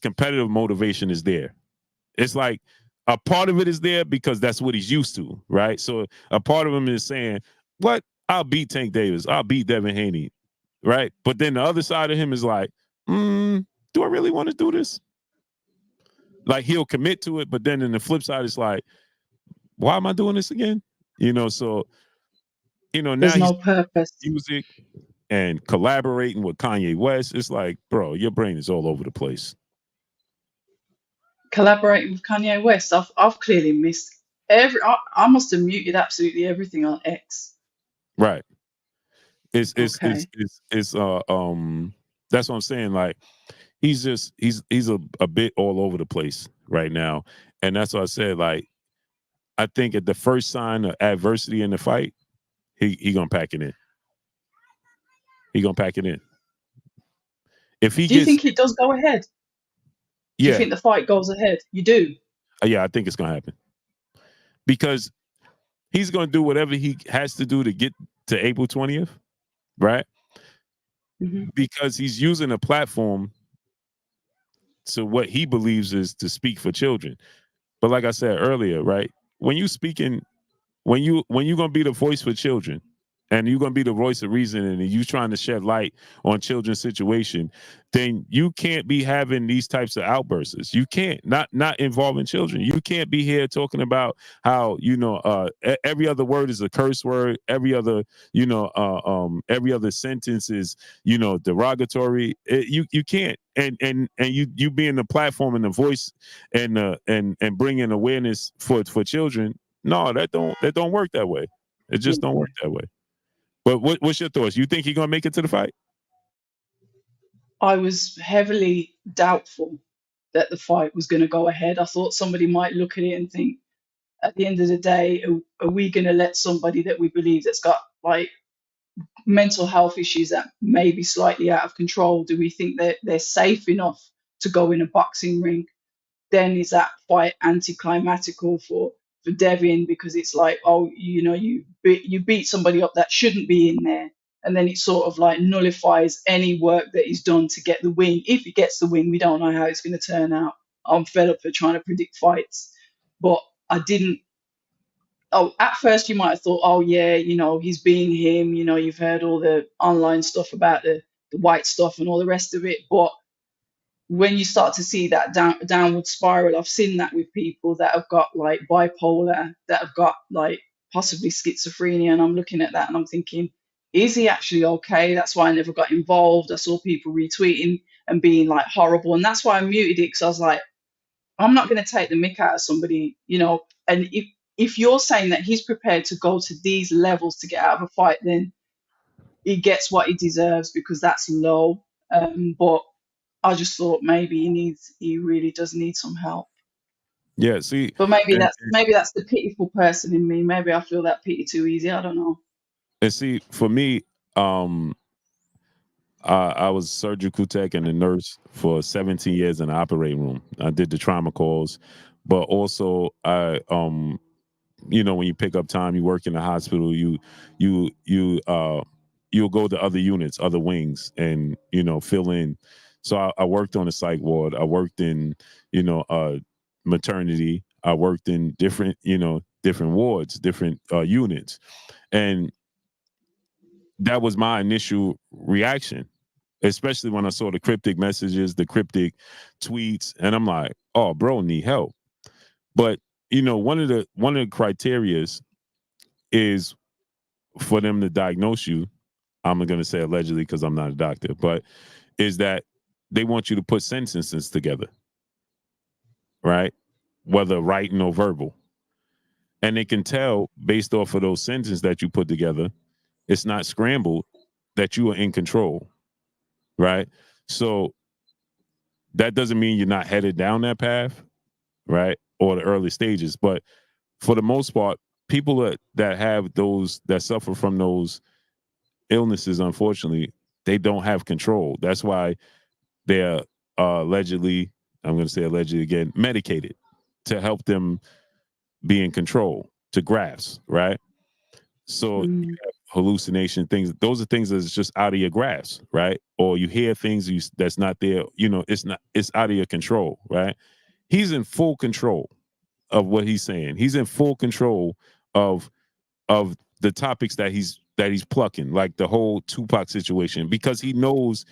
competitive motivation is there. It's like a part of it is there because that's what he's used to, right? So a part of him is saying, what? I'll beat Tank Davis. I'll beat Devin Haney, right? But then the other side of him is like, do I really want to do this? Like, he'll commit to it, but then in the flip side, it's like, why am I doing this again? So, now There's he's no purpose. music and collaborating with Kanye West. It's like, bro, your brain is all over the place. Collaborating with Kanye West, I've clearly missed I must have muted absolutely everything on X. Right. It's Okay. that's what I'm saying. Like, he's a bit all over the place right now. And that's what I said. Like, I think at the first sign of adversity in the fight, he gonna pack it in. He gonna pack it in. If he Do you gets, think it does go ahead? Do you yeah, think the fight goes ahead? You do? yeah, I think it's gonna happen because he's gonna do whatever he has to do to get to April 20th, right? Mm-hmm. Because he's using a platform to what he believes is to speak for children. But like I said earlier, right? When you speaking, when you're gonna be the voice for children, and you're gonna be the voice of reason, and you trying to shed light on children's situation, then you can't be having these types of outbursts. You can't, not involving children. You can't be here talking about how every other word is a curse word. Every other every other sentence is derogatory. You can't. And you being the platform and the voice and bringing awareness for children. No, that don't work that way. It just don't work that way. But what's your thoughts? You think he's gonna make it to the fight? I was heavily doubtful that the fight was going to go ahead. I thought somebody might look at it and think, at the end of the day, are we going to let somebody that we believe that's got like mental health issues that may be slightly out of control, do we think that they're safe enough to go in a boxing ring? Then is that fight anticlimactical for Devin, because it's like, oh, you beat somebody up that shouldn't be in there, and then it sort of like nullifies any work that he's done to get the win. If he gets the win, we don't know how it's going to turn out. I'm fed up for trying to predict fights, but I didn't. Oh, at first you might have thought, oh yeah, he's being him. You've heard all the online stuff about the white stuff and all the rest of it, but when you start to see that downward spiral, I've seen that with people that have got like bipolar, that have got like possibly schizophrenia, and I'm looking at that and I'm thinking, is he actually okay? That's why I never got involved. I saw people retweeting and being like horrible, and that's why I muted it, because I was like, I'm not going to take the mick out of somebody, And if you're saying that he's prepared to go to these levels to get out of a fight, then he gets what he deserves, because that's low. But I just thought maybe he really does need some help. Yeah, see, But maybe and, that's the pitiful person in me. Maybe I feel that pity too easy. I don't know. and see, for me, um, I was surgical tech and a nurse for 17 years in the operating room. I did the trauma calls, but also when you pick up time, you work in the hospital, you you uh you'll go to other units, other wings, and fill in. So I worked on a psych ward. I worked in maternity. I worked in different wards, different units, and that was my initial reaction, especially when I saw the cryptic messages, the cryptic tweets, and I'm like, oh, bro, need help. But one of the criterias is for them to diagnose you. I'm going to say allegedly because I'm not a doctor, but is that they want you to put sentences together, right? Whether writing or verbal. And they can tell based off of those sentences that you put together, it's not scrambled, that you are in control, right? So that doesn't mean you're not headed down that path, right? Or the early stages. But for the most part, people that have those, that suffer from those illnesses, unfortunately, they don't have control. That's why they're allegedly, I'm going to say allegedly again, medicated to help them be in control, to grasp, right? So Mm. hallucination things, those are things that's just out of your grasp, right? Or you hear things that's not there, it's out of your control, right? He's in full control of what he's saying. He's in full control of of the topics that he's plucking, like the whole Tupac situation, because he knows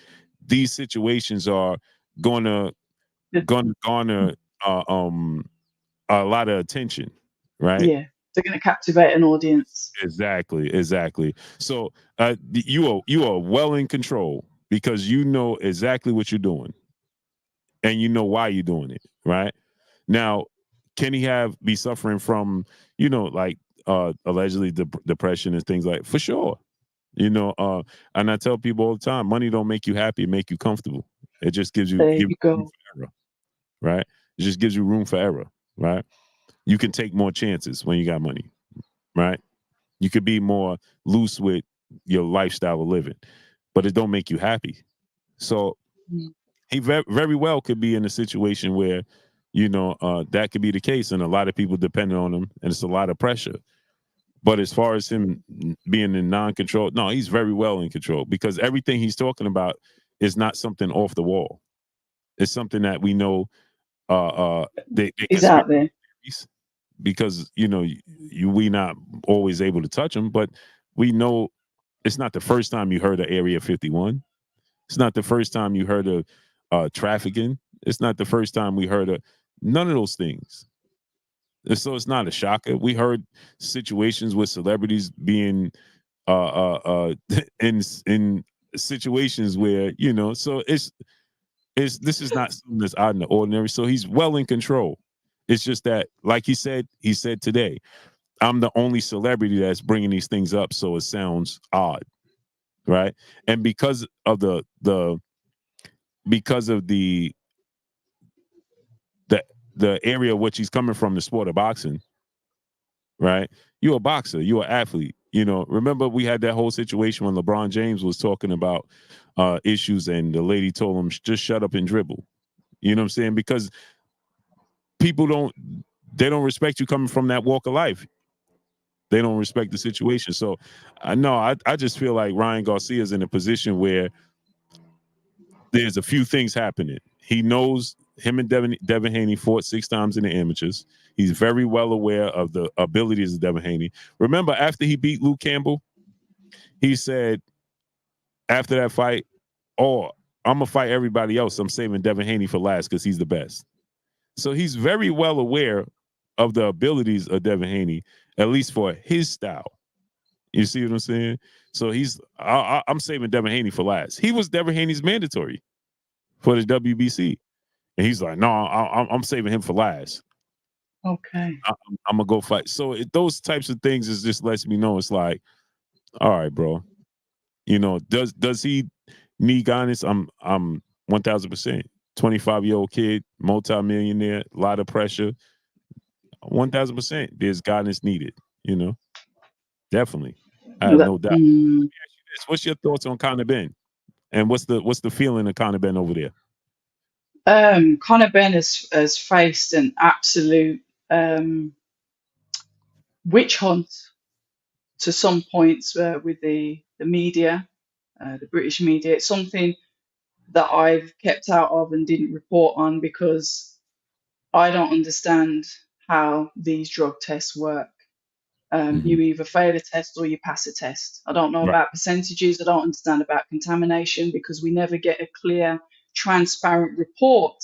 these situations are gonna gonna garner a lot of attention, right? Yeah, they're going to captivate an audience. Exactly. So you are well in control because you know exactly what you're doing and you know why you're doing it, right? Now, can he be suffering from, like allegedly depression and things like, for sure. And I tell people all the time, money don't make you happy, it make you comfortable. It just gives you There give you you room go. for error, right? It just gives you room for error, right? You can take more chances when you got money, right? You could be more loose with your lifestyle of living, but it don't make you happy. So Mm. he very well could be in a situation where, that could be the case, and a lot of people depend on him, and it's a lot of pressure. But as far as him being in non-control, no, he's very well in control because everything he's talking about is not something off the wall. It's something that we know they Is conspiracy out there. theories because we not always able to touch them, but we know it's not the first time you heard of Area 51. It's not the first time you heard of trafficking. It's not the first time we heard of none of those things. And so it's not a shocker. We heard situations with celebrities being in situations where so this is not something that's out in the ordinary. So he's well in control. It's just that, like he said today, I'm the only celebrity that's bringing these things up, so it sounds odd, right? And because of the the area which he's coming from, the sport of boxing, right? You're a boxer, you're an athlete. Remember we had that whole situation when LeBron James was talking about issues, and the lady told him just shut up and dribble. You know what I'm saying? Because people don't respect you coming from that walk of life. They don't respect the situation. So I know I just feel like Ryan Garcia is in a position where there's a few things happening. He knows him and Devin Haney fought 6 times in the amateurs. He's very well aware of the abilities of Devin Haney. Remember, after he beat Luke Campbell, he said after that fight, "Oh, I'm gonna fight everybody else. I'm saving Devin Haney for last because he's the best." So he's very well aware of the abilities of Devin Haney, at least for his style. You see what I'm saying? So I'm saving Devin Haney for last. He was Devin Haney's mandatory for the WBC. And he's like, no, I'm saving him for last. Okay. I'm gonna go fight. So those types of things is just lets me know it's like, all right, bro. Does he need guidance? I'm 1,000%. 25-year-old kid, multi-millionaire, a lot of pressure. 1000%. There's guidance needed. Definitely. I have no doubt. Let me ask you this: what's your thoughts on Conor Ben, and what's the feeling of Conor Ben over there? Conor Ben has faced an absolute witch hunt to some points with the media, the British media. It's something that I've kept out of and didn't report on because I don't understand how these drug tests work. You either fail a test or you pass a test. I don't know Right. about percentages. I don't understand about contamination because we never get a clear, transparent report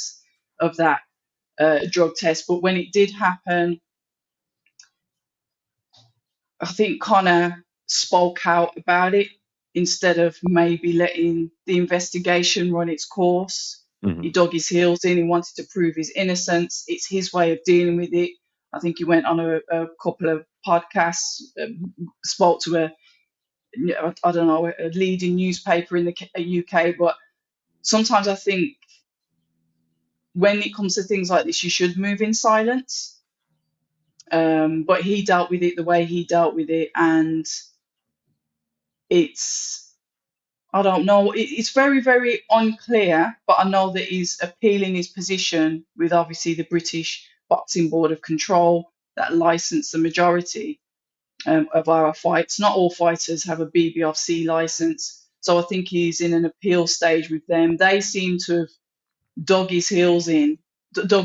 of that drug test. But when it did happen, I think Connor spoke out about it instead of maybe letting the investigation run its course. He dug his heels in. He wanted to prove his innocence. It's his way of dealing with it. I think he went on a couple of podcasts, spoke to I don't know, a leading newspaper in the UK. But sometimes I think when it comes to things like this, you should move in silence. But he dealt with it the way he dealt with it, and I don't know, it's very, very unclear, but I know that he's appealing his position with obviously the British Boxing Board of Control that license the majority of our fights. Not all fighters have a BBFC license, so I think he's in an appeal stage with them. They seem to have dug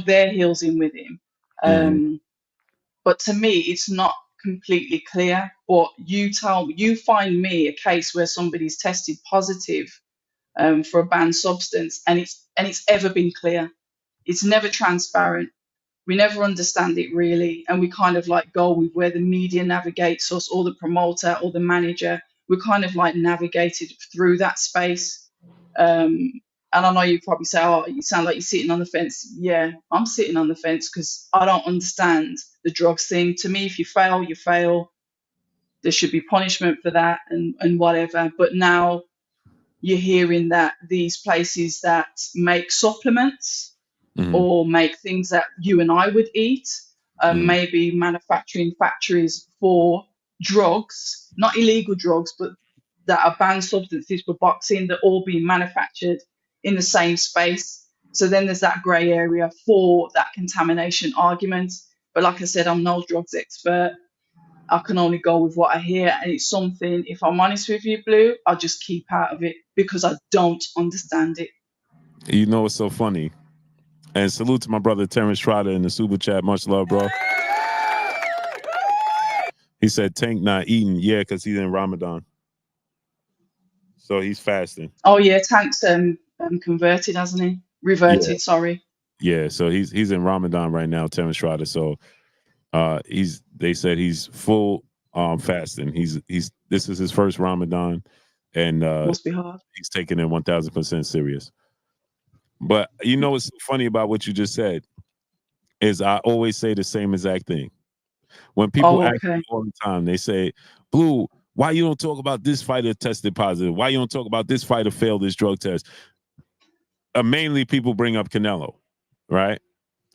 their heels in with him. But to me, it's not completely clear. But you find me a case where somebody's tested positive for a banned substance, and it's ever been clear. It's never transparent. We never understand it really, and we kind of like go with where the media navigates us, or the promoter, or the manager. We're kind of like navigated through that space. And I know you probably say, "Oh, you sound like you're sitting on the fence." Yeah, I'm sitting on the fence because I don't understand the drugs thing. To me, if you fail, you fail. There should be punishment for that, and whatever. But now you're hearing that these places that make supplements or make things that you and I would eat, maybe manufacturing factories for drugs, not illegal drugs, but that are banned substances for boxing, that all being manufactured in the same space. So then there's that grey area for that contamination argument. But like I said, I'm no drugs expert. I can only go with what I hear. And it's something, if I'm honest with you, Blue, I'll just keep out of it because I don't understand it. You know, it's so funny. And salute to my brother Terrence Trotter in the super chat. Much love, bro. He said Tank not eating. Yeah, because he's in Ramadan. So he's fasting. Oh yeah, Tank's converted, hasn't he? Reverted, sorry. Yeah, so he's in Ramadan right now, Terrence Trotter. So they said he's full fasting. This is his first Ramadan, and must be hard. He's taking it 1000% serious. But you know what's funny about what you just said is I always say the same exact thing. When people ask me all the time, they say, "Blue, why you don't talk about this fighter tested positive? Why you don't talk about this fighter failed this drug test?" Mainly people bring up Canelo, right?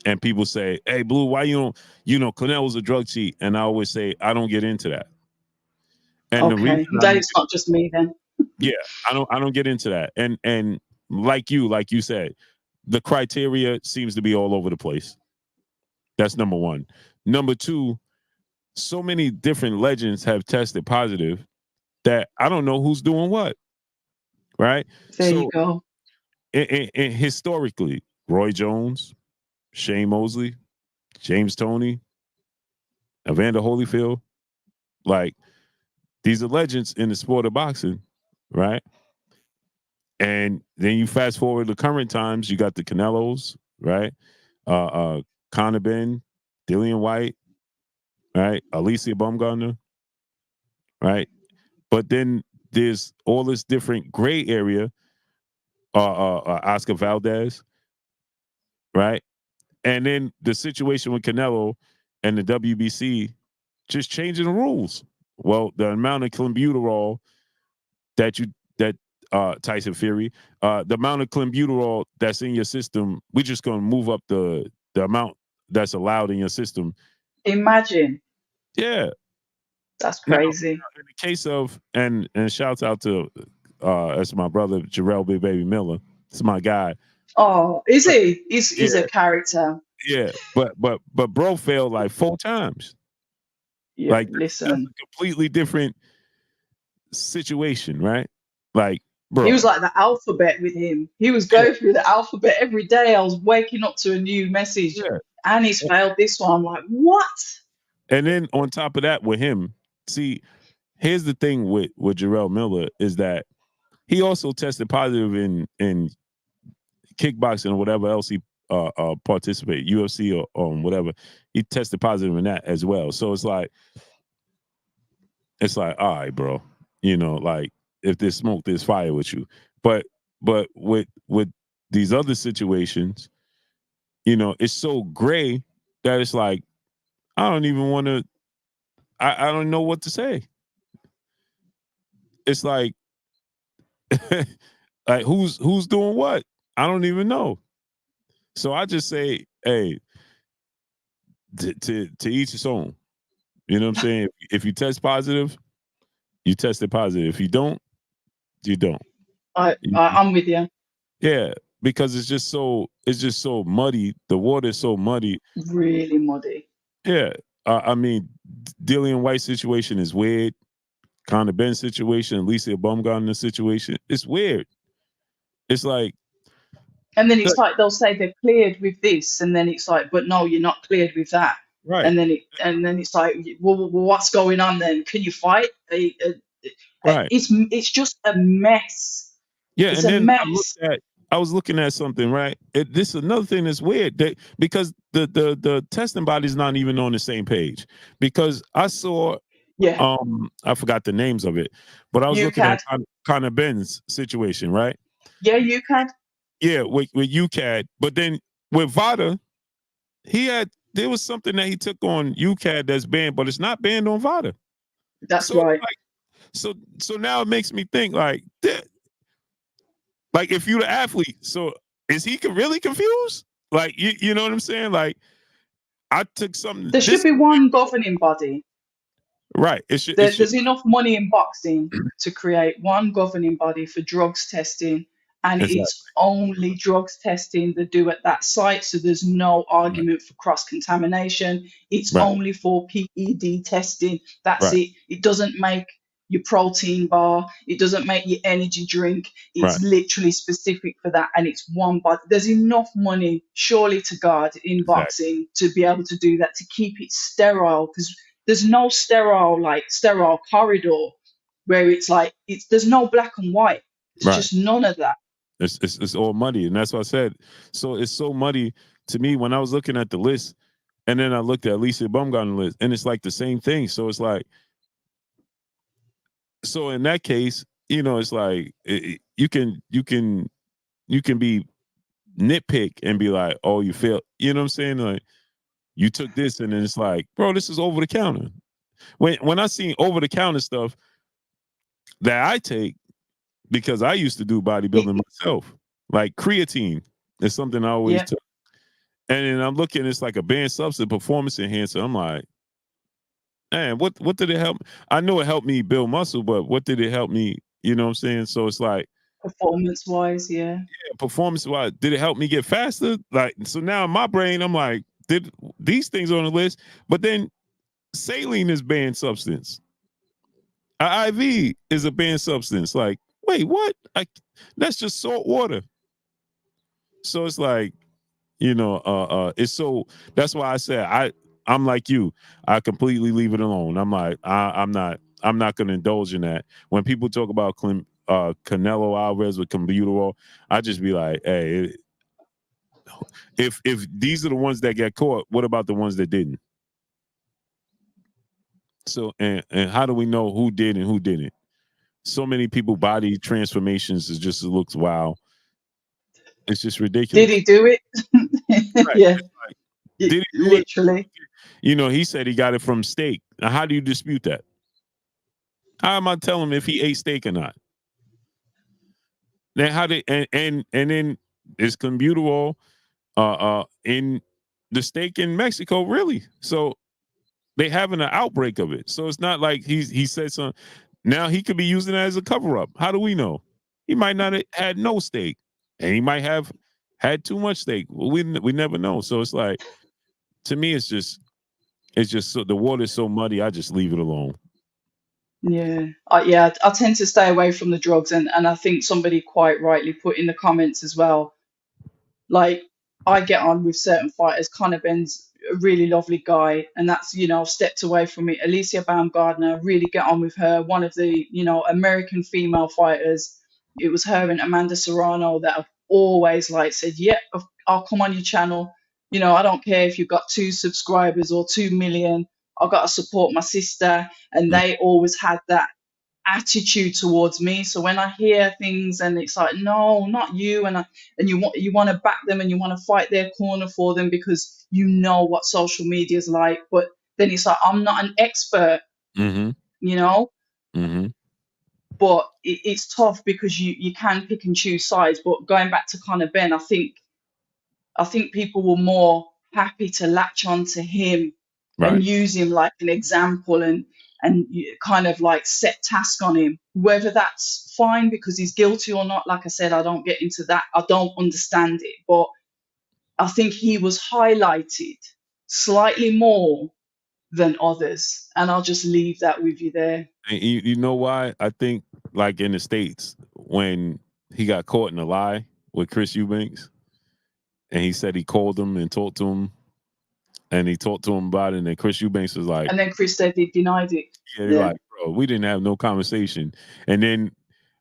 And people say, "Hey, Blue, why you don't? Canelo's a drug cheat." And I always say, I don't get into that. And the reason it's not just me then. Yeah, I don't get into that. And like you said, the criteria seems to be all over the place. That's number one. Number two, so many different legends have tested positive that I don't know who's doing what. Right? There you go. And historically, Roy Jones, Shane Mosley, James Toney, Evander Holyfield, like these are legends in the sport of boxing, right? And then you fast forward to current times, you got the Canelos, right? Conor Ben, Dillian White, right? Alicia Baumgartner, right? But then there's all this different gray area, Oscar Valdez, right? And then the situation with Canelo and the WBC just changing the rules. Well, the amount of clenbuterol that Tyson Fury, the amount of clenbuterol that's in your system, we're just going to move up the amount that's allowed in your system Imagine. Yeah. That's Now, crazy. in the case of and shouts out to that's my brother Jarrell Big Baby Miller. It's my guy. Oh, is But he? He's yeah, a character. yeah. But bro failed like 4 times. Yeah, Like that's listen. a completely different situation, right? Like, He was bro. like the alphabet with him. He was Yeah, going through the alphabet every day. I was waking up to a new message. yeah. And he's failed this one. I'm like, what? And then on top of that, with him, see, here's the thing with Jarrell Miller is that he also tested positive in kickboxing or whatever else he participate, UFC or whatever. He tested positive in that as well. So it's like, all right, bro. Like if there's smoke, there's fire with you. But with these other situations, it's so gray that it's like I don't even want to. I don't know what to say. It's like like who's doing what? I don't even know. So I just say, hey, to each his own. You know what I'm saying? If you test positive, you tested positive. If you don't, you don't. I'm with you. Yeah, because it's just so muddy. The water is so muddy. Really muddy. Yeah, I mean, Dillian White situation is weird. Conor Ben situation, Alicia Baumgartner situation, it's weird. It's like, And then it's like they'll say they're cleared with this, and then it's like, but no, you're not cleared with that. right, And then it's like, well, what's going on then? Can you fight? right. It's just a mess. Yeah, It's and a then mess. I was looking at something, right? This is another thing that's weird because the testing body's not even on the same page. Because I saw, Yeah, I forgot the names of it, but I was you looking at can. Conor Ben's situation, right? Yeah, you can. Yeah, with UCAD, but then with Vada, there was something that he took on UCAD that's banned, but it's not banned on Vada. That's So right. like, so now it makes me think like if you're the athlete, so is he really confused? Like you know what I'm saying? Like I took something There should this be one governing body. right. It should There's enough money in boxing to create one governing body for drugs testing, and exactly it's only drugs testing they do at that site. So there's no right, argument for cross contamination. It's right, only for PED testing. That's right, it. It doesn't make your protein bar, it doesn't make your energy drink. It's right. literally specific for that, and it's one body. There's enough money, surely to God, in Exactly. boxing to be able to do that, to keep it sterile, because there's no sterile corridor where it's like there's no black and white. It's Right. just none of that. It's all muddy, and that's what I said. So it's so muddy to me when I was looking at the list, and then I looked at Alicia Baumgartner list, and it's like the same thing. So it's like, so in that case, it's like you can be nitpick and be like, oh, you feel, you know what I'm saying? Like you took this, and then it's like, bro, this is over the counter. When I seen over the counter stuff that I take because I used to do bodybuilding myself, like creatine is something I always Yeah, took. And then I'm looking, it's like a banned substance, performance enhancer. I'm like, man, what did it help? I know it helped me build muscle, but what did it help me? You know what I'm saying? So it's like, performance wise, yeah. yeah, performance wise, did it help me get faster? Like, so now in my brain, I'm like, did these things on the list? But then saline is banned substance. IV is a banned substance. Like, wait, what? That's just salt water. So it's like, it's so that's why I said I'm like you. I completely leave it alone. I'm like, I'm not gonna indulge in that. When people talk about Canelo Alvarez with Combuterol, I just be like, hey, if these are the ones that get caught, what about the ones that didn't? So and how do we know who did and who didn't? So many people body transformations is just, it looks wow. It's just Did ridiculous. he do it? Right. Yeah, It's like, did he do it? literally. He said he got it from steak. Now, how do you dispute that? How am I telling him if he ate steak or not? Then how did and then is Combuterol in the steak in Mexico, really? So they having an outbreak of it. So it's not like he said something. Now he could be using it as a cover up. How do we know? He might not have had no steak, and he might have had too much steak. We never know. So it's like, to me, it's just so the water's so muddy. I just leave it alone. Yeah, I tend to stay away from the drugs, and I think somebody quite rightly put in the comments as well. Like, I get on with certain fighters. Conor Ben's a really lovely guy, and that's, I've stepped away from it. Alicia Baumgardner, really get on with her. One of the, American female fighters. It was her and Amanda Serrano that I've always like said, yeah, I'll come on your channel. I don't care if you've got 2 subscribers or 2 million. I've got to support my sister. And they always had that attitude towards me. So when I hear things and it's like, no, not you, and you want to back them and you want to fight their corner for them because you know what social media is like, but then it's like, I'm not an expert, Mm-hmm. Mm-hmm. But it's tough because you can pick and choose sides. But going back to Conor Ben, I think people were more happy to latch on to him and use him like an example and kind of like set task on him, whether that's fine because he's guilty or not. Like I said, I don't get into that. I don't understand it, but I think he was highlighted slightly more than others, and I'll just leave that with you there. And you know why? I think, like in the States, when he got caught in a lie with Chris Eubanks, and he said he called him and talked to him, and he talked to him about it, and then Chris Eubanks was like, and then Chris said he denied it. Yeah, like, bro, we didn't have no conversation. And then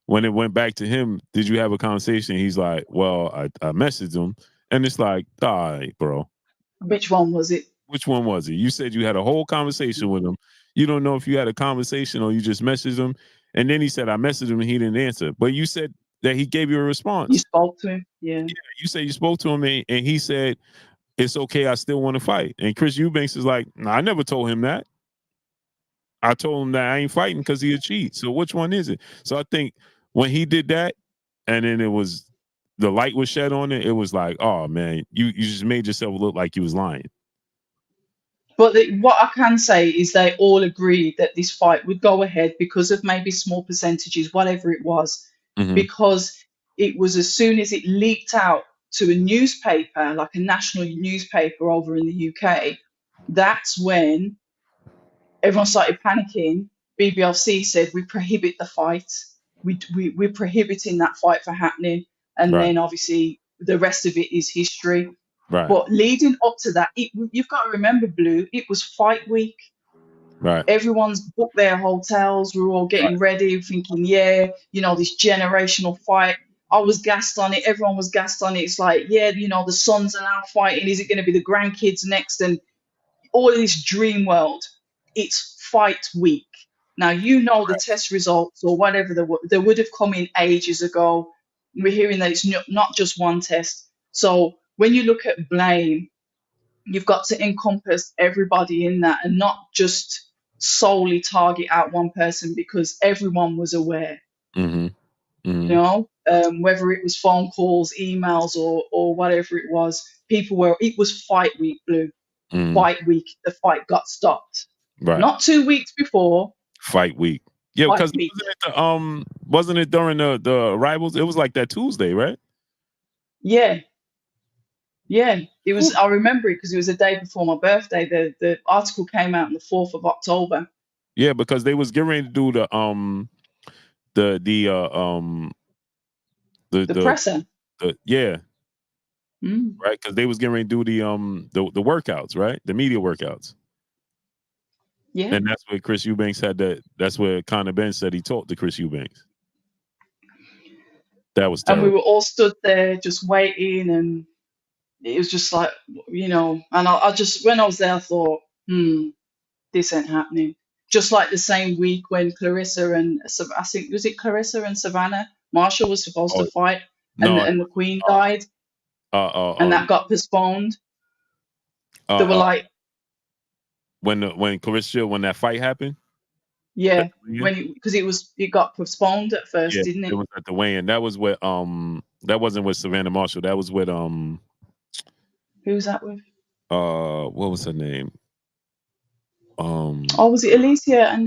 when it went back to him, did you have a conversation? He's like, well, I messaged him, and it's like, all right, bro. Which one was it? Which one was it? You said you had a whole conversation with him. You don't know if you had a conversation or you just messaged him. And then he said, I messaged him and he didn't answer. But you said that he gave you a response. You spoke to him, yeah. You said you spoke to him and he said, it's okay, I still want to fight. And Chris Eubanks is like, nah, I never told him that. I told him that I ain't fighting because he a cheat. So which one is it? So I think when he did that, and then the light was shed on it, it was like, oh man, you just made yourself look like you was lying. But what I can say is they all agreed that this fight would go ahead because of maybe small percentages, whatever it was, because it was as soon as it leaked out to a newspaper, like a national newspaper over in the UK, that's when everyone started panicking. BBLC said, we prohibit the fight. We're prohibiting that fight from happening. And then obviously the rest of it is history. Right. But leading up to that, you've got to remember, Blue, it was fight week. Right. Everyone's booked their hotels. We're all getting ready, thinking, this generational fight. I was gassed on it. Everyone was gassed on it. It's like, the sons are now fighting. Is it going to be the grandkids next? And all of this dream world. It's fight week. Now, the test results or whatever they would have come in ages ago. We're hearing that it's not just one test. So when you look at blame, you've got to encompass everybody in that and not just solely target out one person because everyone was aware. Whether it was phone calls, emails, or whatever it was, it was fight week, Blue. Fight week, the fight got stopped. Right. Not 2 weeks before. Fight week. Yeah, because wasn't it during the arrivals? It was like that Tuesday, right? Yeah. Yeah. It was. I remember it because it was the day before my birthday. The article came out on the 4th of October. Yeah, because they was getting ready to do the presser. Right, because they was getting ready to do the workouts, right? The media workouts. Yeah. And that's where Chris Eubanks had that's where Conor Ben said he talked to Chris Eubanks. That was terrible. And we were all stood there just waiting, and it was just like, and I just, when I was there, I thought, this ain't happening. Just like the same week when Clarissa and I think, was it Clarissa and Savannah Marshall was supposed to fight, and the Queen died, and that got postponed. They were like, when Clarissa, when that fight happened. Yeah, because it got postponed at first, didn't it? It was at the weigh-in. That was with that wasn't with Savannah Marshall. That was with Who was that with? What was her name? Oh, was it Alicia? And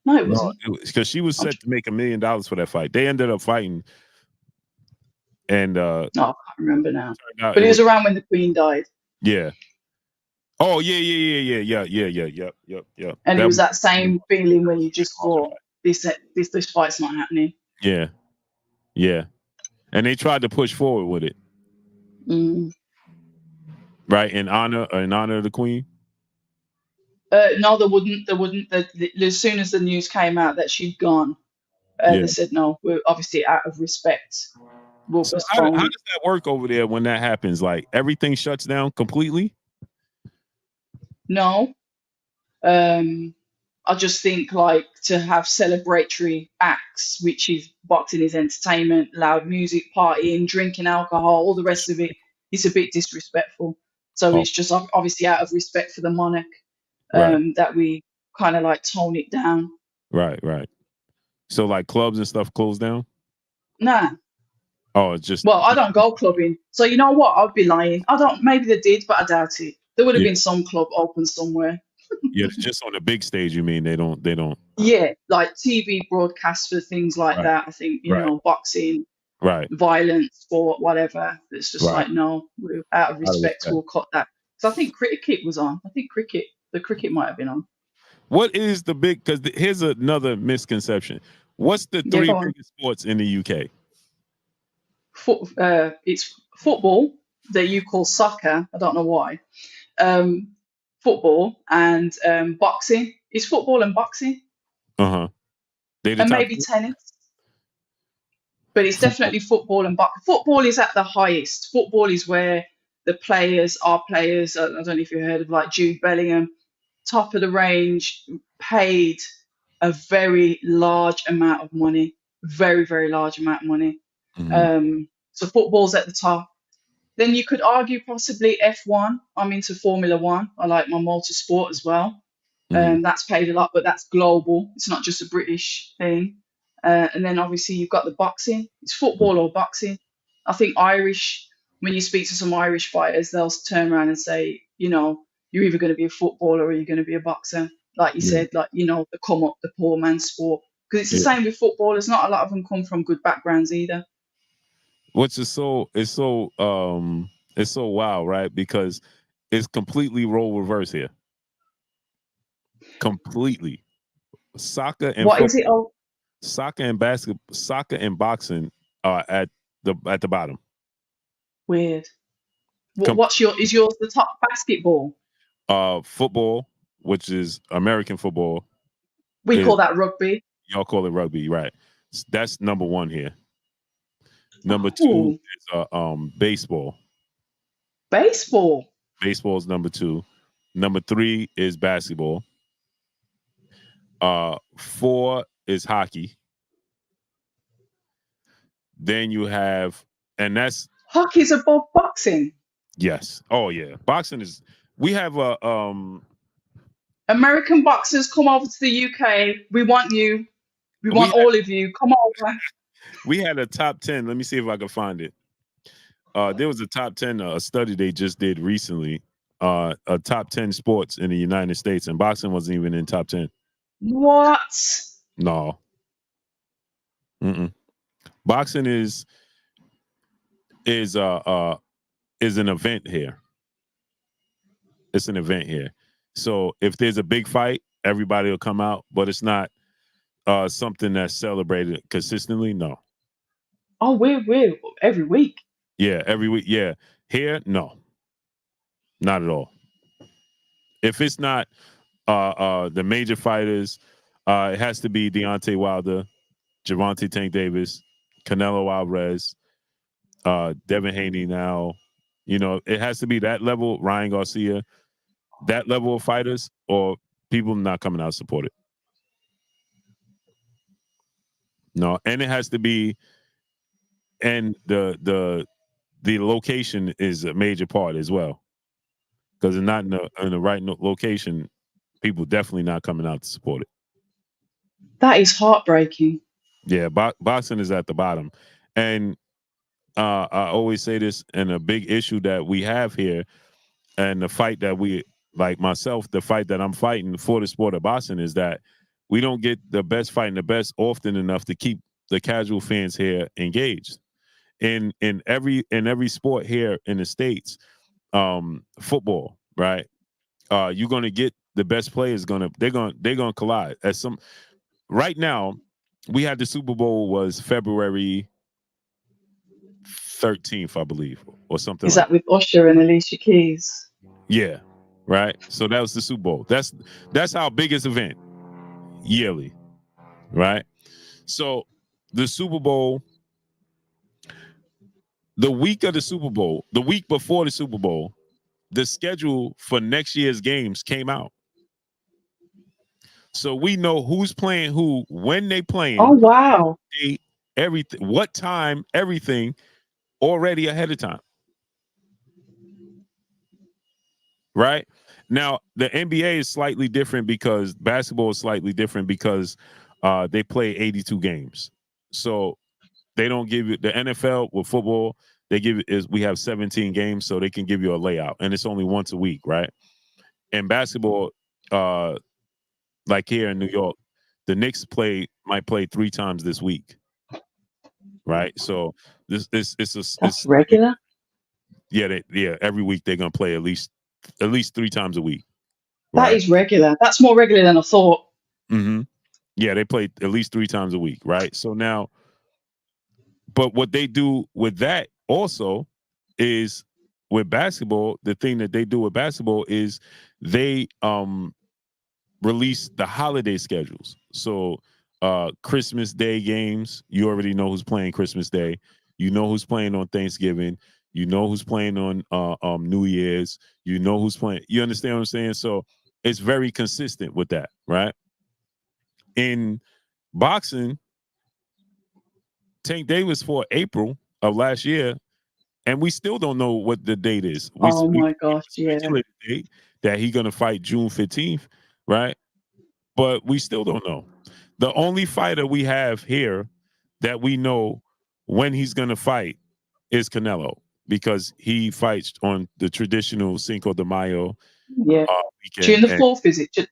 no, it wasn't. Because she was set to make $1 million for that fight. They ended up fighting, and I can't remember now. But it was around when the Queen died. Yeah. Oh yeah. Yep. And it was that same feeling when you just thought this fight's not happening. Yeah. And they tried to push forward with it. Right, in honor of the Queen. No, they wouldn't. As soon as the news came out that she'd gone, they said no. We're obviously out of respect. We'll postpone. How does that work over there when that happens? Like everything shuts down completely? No. I just think like to have celebratory acts, which is boxing is entertainment, loud music, partying, drinking alcohol, all the rest of it, it's a bit disrespectful. So it's just obviously out of respect for the monarch that we kind of like tone it down. Right. So like clubs and stuff closed down? Nah. Oh, it's just. Well, I don't go clubbing, so you know what? I'd be lying. I don't. Maybe they did, but I doubt it. There would have been some club open somewhere. Yeah, just on the big stage. You mean they don't? Yeah, like TV broadcasts for things like that. I think you know, boxing, violence, sport, whatever. It's just like no, we're out of respect. We'll cut that. So I think cricket was on. I think the cricket might have been on. What is the big? Because here's another misconception. What's the three biggest sports in the UK? It's football that you call soccer. I don't know why. Football and boxing. It's football and boxing. And maybe tennis. But it's definitely football and boxing. Football is at the highest. Football is where the players are players. I don't know if you heard of like Jude Bellingham, top of the range, paid a very large amount of money. Very, very large amount of money. So football's at the top. Then you could argue possibly F1. I'm into Formula One. I like my motorsport as well. That's paid a lot, but that's global. It's not just a British thing. And then obviously you've got the boxing. It's football or boxing. I think Irish, when you speak to some Irish fighters, they'll turn around and say, you know, you're either going to be a footballer or you're going to be a boxer. Like you said, like, you know, the come up, the poor man's sport. Because it's the same with footballers. Not a lot of them come from good backgrounds either. Which is so wild, right? Because it's completely role reverse here. Completely. Soccer and what is it? Oh, soccer and basketball, soccer and boxing are at the bottom. Weird. Is yours the top? Basketball? Football, which is American football. We call that rugby. Y'all call it rugby, right? That's number one here. Number two is baseball. Baseball. Baseball is number two. Number three is basketball. 4 is hockey. Then you have, and that's hockey's above boxing. Yes. Oh yeah. Boxing is. We have American boxers come over to the UK. We want you. We want all of you. Come over. We had a top 10. Let me see if I can find it. There was a top 10, a study they just did recently. A top 10 sports in the United States, and boxing wasn't even in top 10. What? No. Boxing is an event here. It's an event here. So if there's a big fight, everybody will come out, but it's not something that's celebrated consistently. No. Oh, we're every week. Yeah, every week. Yeah. Here, no. Not at all. If it's not the major fighters, it has to be Deontay Wilder, Gervonta Tank Davis, Canelo Alvarez, Devin Haney now. You know, it has to be that level, Ryan Garcia, that level of fighters, or people not coming out to support it. No, and it has to be, and the location is a major part as well. Because it's not in the right location, people definitely not coming out to support it. That is heartbreaking. Yeah, boxing is at the bottom. And I always say this, and a big issue that we have here, and the fight that we like myself, the fight that I'm fighting for the sport of boxing is that we don't get the best fighting the best often enough to keep the casual fans here engaged. In every sport here in the States, football, right? You're gonna get the best players they're gonna collide. As some right now, we had the Super Bowl was February 13th, I believe, or something Is like that with Usher and Alicia Keys? yeah, right. So that was the Super Bowl. That's our biggest event yearly, right? So the Super Bowl, the week of the Super Bowl, the week before the Super Bowl, the schedule for next year's games came out. So we know who's playing who, when they playing, Oh wow. date, everything, what time, everything already ahead of time. Right? Now, the NBA is slightly different because basketball is slightly different because they play 82 games. So they don't give you the NFL with football, they give is we have 17 games, so they can give you a layout, and it's only once a week, right? And basketball, like here in New York, the Knicks might play 3 times this week, right? So That's regular. Yeah, every week they're gonna play at least 3 times a week, That right? is regular. That's more regular than I thought. Mm-hmm. Yeah, they play at least 3 times a week, right? So now, but what they do with that also is with basketball, the thing that they do with basketball is they release the holiday schedules. So Christmas Day games, you already know who's playing Christmas Day. You know who's playing on Thanksgiving. You know who's playing on New Year's. You know who's playing. You understand what I'm saying? So it's very consistent with that, right? In boxing, Tank Davis for April of last year, and we still don't know what the date is. We Oh we my gosh, yeah. speculated date that he's gonna fight June 15th, right? But we still don't know. The only fighter we have here that we know when he's gonna fight is Canelo because he fights on the traditional Cinco de Mayo Yeah. June weekend, the and 4th, is it?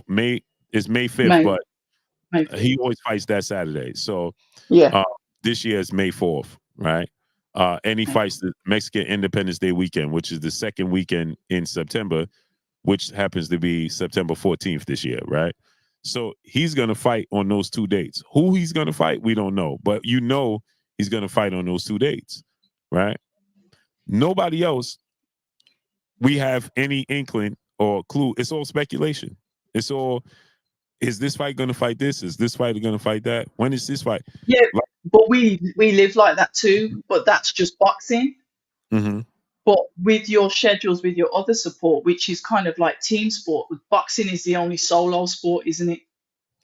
May is May 5th, May but May he 5th. always fights that Saturday. So Yeah. this year is May 4th, right? And he fights the Mexican Independence Day weekend, which is the second weekend in September, which happens to be September 14th this year, right? So he's going to fight on those 2 dates. Who he's going to fight, we don't know, but you know he's going to fight on those 2 dates, right? Nobody else we have any inkling or clue. It's all speculation. It's all, is this fight going to fight this? Is this fight going to fight that? When is this fight? Yeah, Like, but we live like that too, but that's just boxing. mm-hmm. But with your schedules, with your other support, which is kind of like team sport, boxing is the only solo sport, isn't it?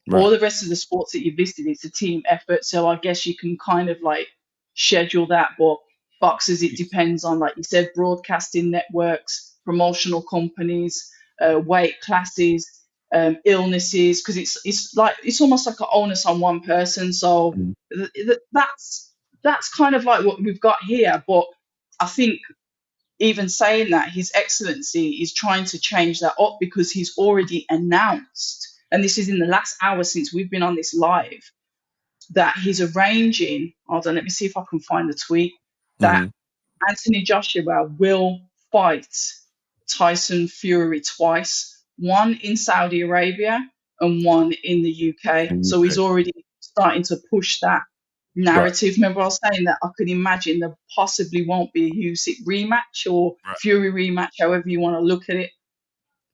Right. All the rest of the sports that you've listed, it's a team effort. So I guess you can kind of like schedule that. But boxers, it depends on, like you said, broadcasting networks, promotional companies, weight classes, illnesses, because it's like it's almost like an onus on one person. So Mhm. that's kind of like what we've got here. But I think even saying that, His Excellency is trying to change that up because he's already announced, and this is in the last hour since we've been on this live, that he's arranging. Hold on, let me see if I can find the tweet. That Mhm. Anthony Joshua will fight Tyson Fury twice, one in Saudi Arabia and one in the UK. And you So he's say, already starting to push that right, narrative. Remember, I was saying that I could imagine there possibly won't be a Usyk rematch or right, Fury rematch, however you want to look at it.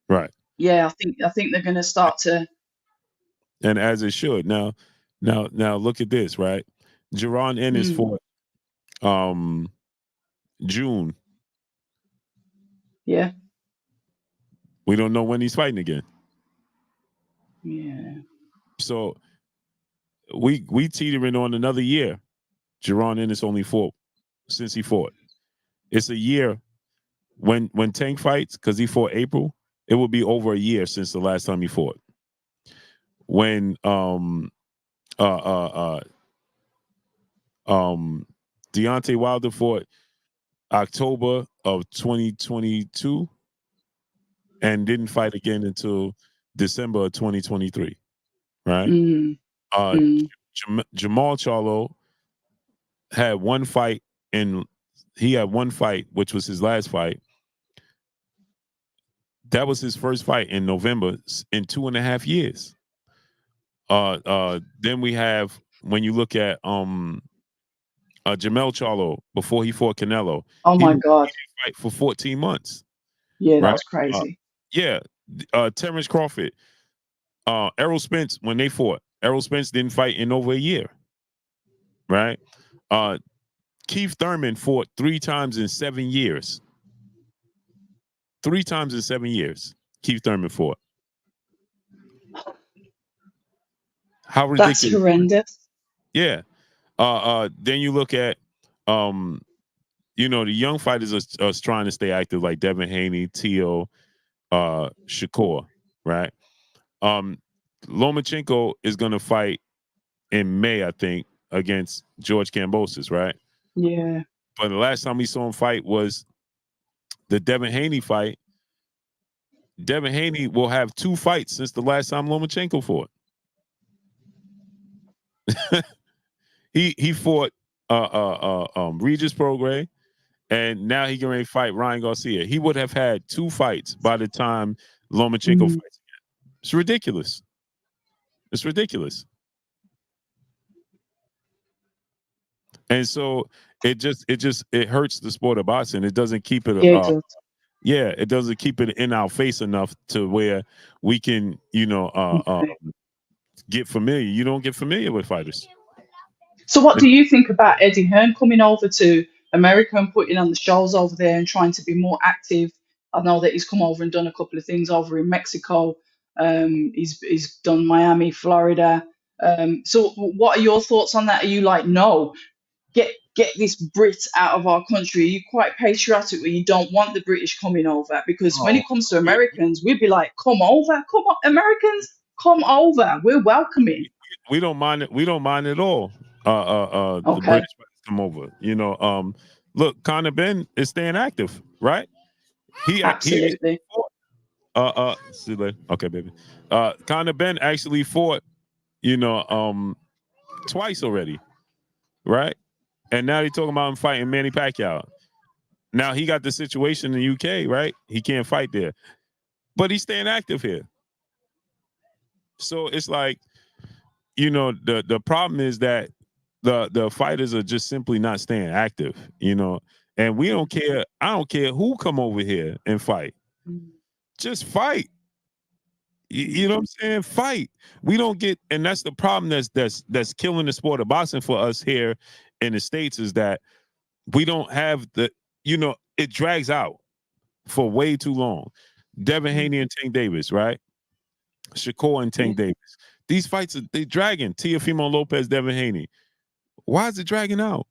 right. Yeah, I think they're going to start to. And as it should. Now, look at this, right? Jerron Ennis Mm, for June. yeah, We don't know when he's fighting again. yeah. So we teetering on another year. Jerron Ennis only fought since he fought. It's a year when Tank fights because he fought April. It will be over a year since the last time he fought. When uh, Deontay Wilder fought October of 2022. and didn't fight again until December of 2023. Right. Jamal Charlo had one fight, and he had one fight, which was his last fight. That was his first fight in November in 2.5 years. Then we have, when you look at Jamel Charlo before he fought Canelo. Oh my God! He didn't fight for 14 months. Yeah, that was crazy. Terrence Crawford, Errol Spence, when they fought, Errol Spence didn't fight in over a year. Right? Keith Thurman fought 3 times in 7 years. 3 times in 7 years, Keith Thurman fought. How ridiculous! That's horrendous. Yeah. Then you look at, the young fighters are trying to stay active, like Devin Haney, Teo, Shakur, right? Lomachenko is going to fight in May, I think, against George Kambosos, right? Yeah. But the last time we saw him fight was the Devin Haney fight. Devin Haney will have 2 fights since the last time Lomachenko fought. He fought Regis Prograis, and now he can ready to fight Ryan Garcia. He would have had 2 fights by the time Lomachenko fights again. It's ridiculous. It's ridiculous. And so it hurts the sport of boxing. It doesn't keep it. It doesn't keep it in our face enough to where we can, get familiar. You don't get familiar with fighters. So what do you think about Eddie Hearn coming over to America and putting on the shows over there and trying to be more active? I know that he's come over and done a couple of things over in Mexico. He's done Miami, Florida. So what are your thoughts on that? Are you like, no, get this Brit out of our country? Are you quite patriotic where you don't want the British coming over? Because when it comes to Americans, we'd be like, come over, come on, Americans, come over. We're welcoming. We don't mind it. We don't mind at all. The British come over. Look, Conor Ben is staying active, right? Absolutely. See you later. Okay, baby. Conor Ben actually fought, twice already, right? And now they're talking about him fighting Manny Pacquiao. Now he got the situation in the UK, right? He can't fight there, but he's staying active here. So it's like, the problem is that the fighters are just simply not staying active, and we don't care. I don't care who come over here and fight. Just fight. You know what I'm saying? Fight. We don't get, and that's the problem that's killing the sport of boxing for us here in the States, is that we don't have it drags out for way too long. Devin Haney and Tank Davis, right? Shakur and Tank Davis. These fights, they dragging. Teofimo Lopez, Devin Haney. Why is it dragging out?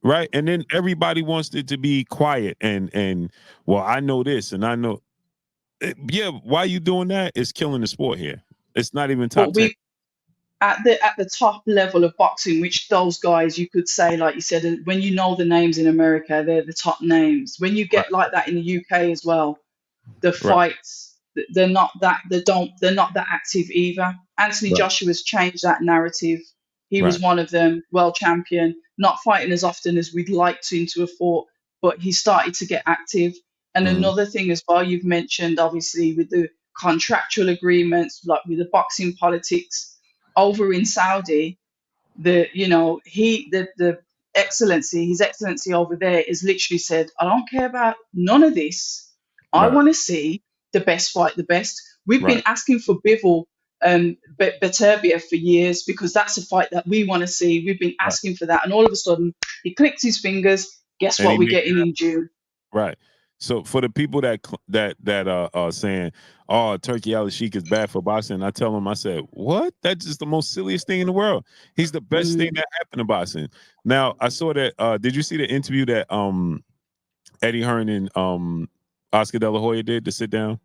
Right? And then everybody wants it to be quiet and well, I know this and I know. Why are you doing that? It's killing the sport here. It's not even top 10. At the top level of boxing, which those guys, you could say, like you said, when you know the names in America, they're the top names. When you get like that in the UK as well, the fights, they're not that active either. Anthony Joshua's changed that narrative. He was one of them, world champion, not fighting as often as we'd like to have fought, but he started to get active. And another thing as well, you've mentioned, obviously, with the contractual agreements, like with the boxing politics over in Saudi, the excellency, his excellency over there is literally said, I don't care about none of this. I want to see the best fight the best. We've been asking for Bivol Beterbiev for years because that's a fight that we want to see. We've been asking for that, and all of a sudden he clicks his fingers. Guess what we're getting in June? Right. So for the people that are saying, "Oh, Turki Al-Sheikh is bad for boxing," I tell them, I said, "What? That's just the most silliest thing in the world. He's the best thing that happened to boxing." Now I saw that. Did you see the interview that Eddie Hearn and Oscar De La Hoya did to sit down?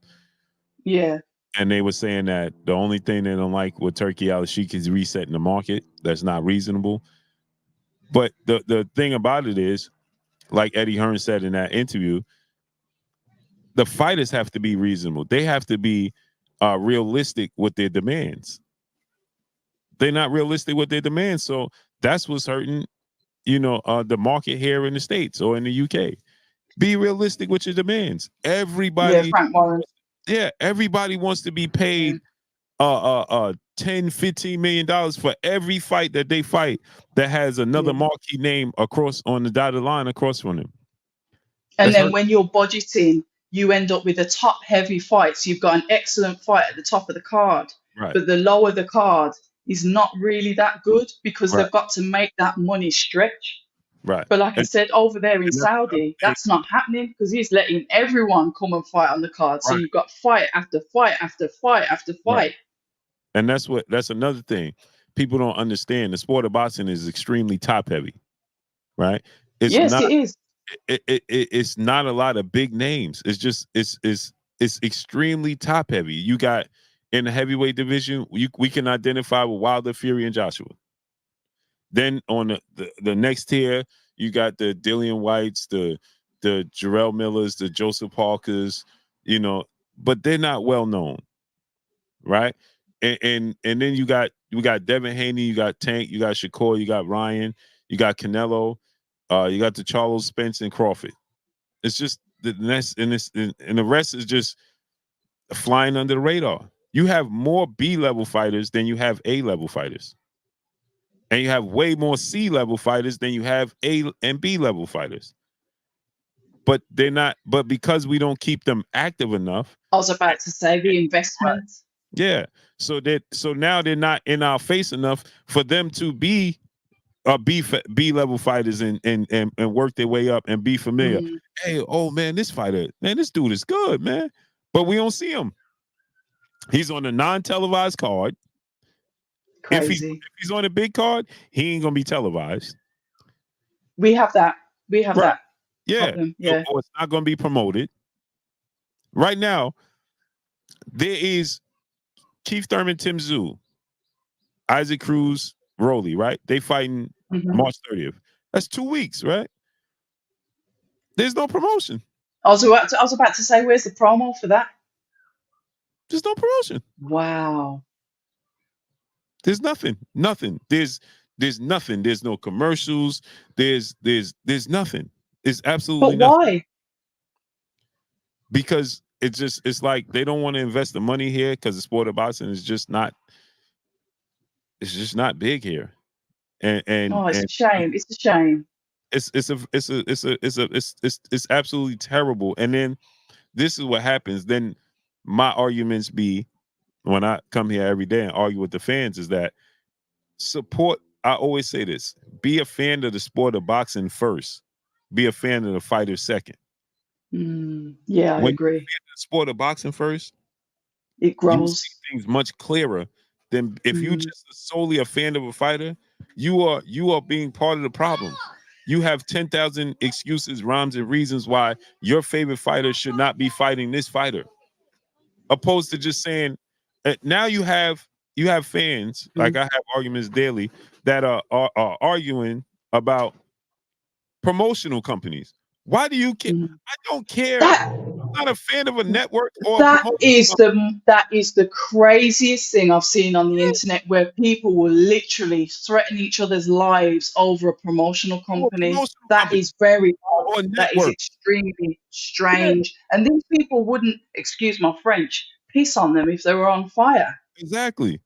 Yeah. And they were saying that the only thing they don't like with Turki Al-Sheikh is resetting the market. That's not reasonable. But the thing about it is, like Eddie Hearn said in that interview, the fighters have to be reasonable. They have to be realistic with their demands. They're not realistic with their demands, so that's what's hurting. The market here in the States or in the UK. Be realistic with your demands. Yeah, Everybody, Frank Warren. everybody wants to be paid 10-15 million dollars for every fight that they fight that has another marquee name across on the dotted line across from them. And then when you're budgeting, you end up with a top heavy fight. So you've got an excellent fight at the top of the card, right. But the lower the card is not really that good because they've got to make that money stretch. Right. But like I said, over there in Saudi, that's not happening because he's letting everyone come and fight on the card. So you've got fight after fight after fight after fight. Right. And that's another thing people don't understand. The sport of boxing is extremely top heavy, right? It is. It's not a lot of big names. It's just it's extremely top heavy. You got in the heavyweight division, we can identify with Wilder, Fury, and Joshua. Then on the next tier, you got the Dillian Whites, the Jarrell Millers, the Joseph Parkers, but they're not well known, right? And then we got Devin Haney, you got Tank, you got Shakur, you got Ryan, you got Canelo, you got the Charles Spence and Crawford. It's just the next, and the rest is just flying under the radar. You have more B-level fighters than you have A-level fighters. And you have way more C-level fighters than you have A and B-level fighters. But they're not, but because we don't keep them active enough. I was about to say the investment. Yeah. So now they're not in our face enough for them to be B-level fighters and work their way up and be familiar. Hey, oh man, this dude is good, man. But we don't see him. He's on a non-televised card. Crazy. If he's on a big card, he ain't gonna be televised. We have that. That. Yeah. Problem. Yeah. Or it's not gonna be promoted. Right now, there is Keith Thurman, Tim Tszyu, Isaac Cruz, Rolly, right? They fighting March 30th. That's 2 weeks, right? There's no promotion. I was about to say, where's the promo for that? There's no promotion. Wow. There's nothing. There's nothing. There's no commercials. There's nothing. It's absolutely nothing. But why? Because it's like they don't want to invest the money here because the sport of boxing is just not. It's just not big here. And it's a shame. It's a shame. It's absolutely terrible. And then this is what happens. Then my arguments be when I come here every day and argue with the fans is that support. I always say this: be a fan of the sport of boxing first. Be a fan of the fighter second. Yeah, I agree. When you the sport of boxing first, it grows. You see things much clearer than if you just solely a fan of a fighter. You are being part of the problem. You have 10,000 excuses, rhymes, and reasons why your favorite fighter should not be fighting this fighter. Opposed to just saying, now you have fans, like I have arguments daily, that are arguing about promotional companies. Why do you care? I don't care. I'm not a fan of a network or that is the craziest thing I've seen on the internet, where people will literally threaten each other's lives over a promotional company. That is very odd. That is extremely strange. And these people wouldn't, excuse my French, piss on them if they were on fire. Exactly.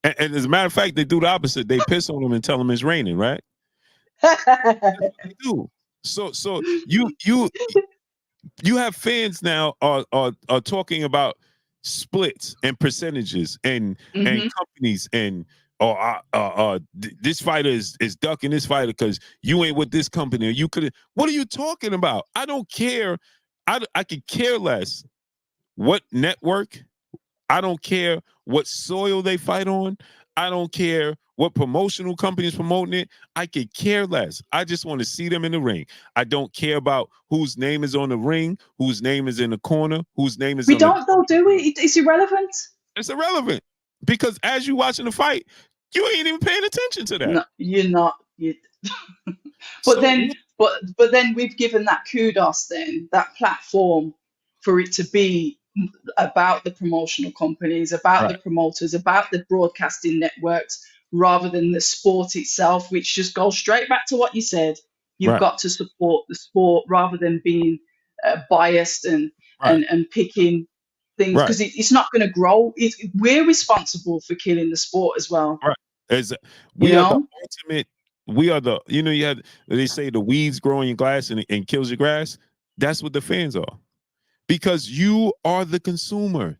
And as a matter of fact, they do the opposite. They piss on them and tell them it's raining, right? That's what they do. So you have fans now are talking about splits and percentages and companies and this fighter is ducking this fighter because you ain't with this company or you could. What are you talking about? I don't care. I could care less what network. I don't care what soil they fight on. I don't care what promotional companies promoting it. I could care less. I just want to see them in the ring. I don't care about whose name is on the ring, whose name is in the corner, whose name is. We don't though, do we? It's irrelevant. It's irrelevant because as you watching the fight, you ain't even paying attention to that. No, you're not. But then we've given that kudos, then that platform for it to be about the promotional companies, about the promoters, about the broadcasting networks, rather than the sport itself, which just goes straight back to what you said. You've got to support the sport rather than being biased and picking things, because it's not going to grow. We're responsible for killing the sport as well. We are the ultimate. We are the, you have, they say the weeds grow in your grass and kills your grass. That's what the fans are, because you are the consumer.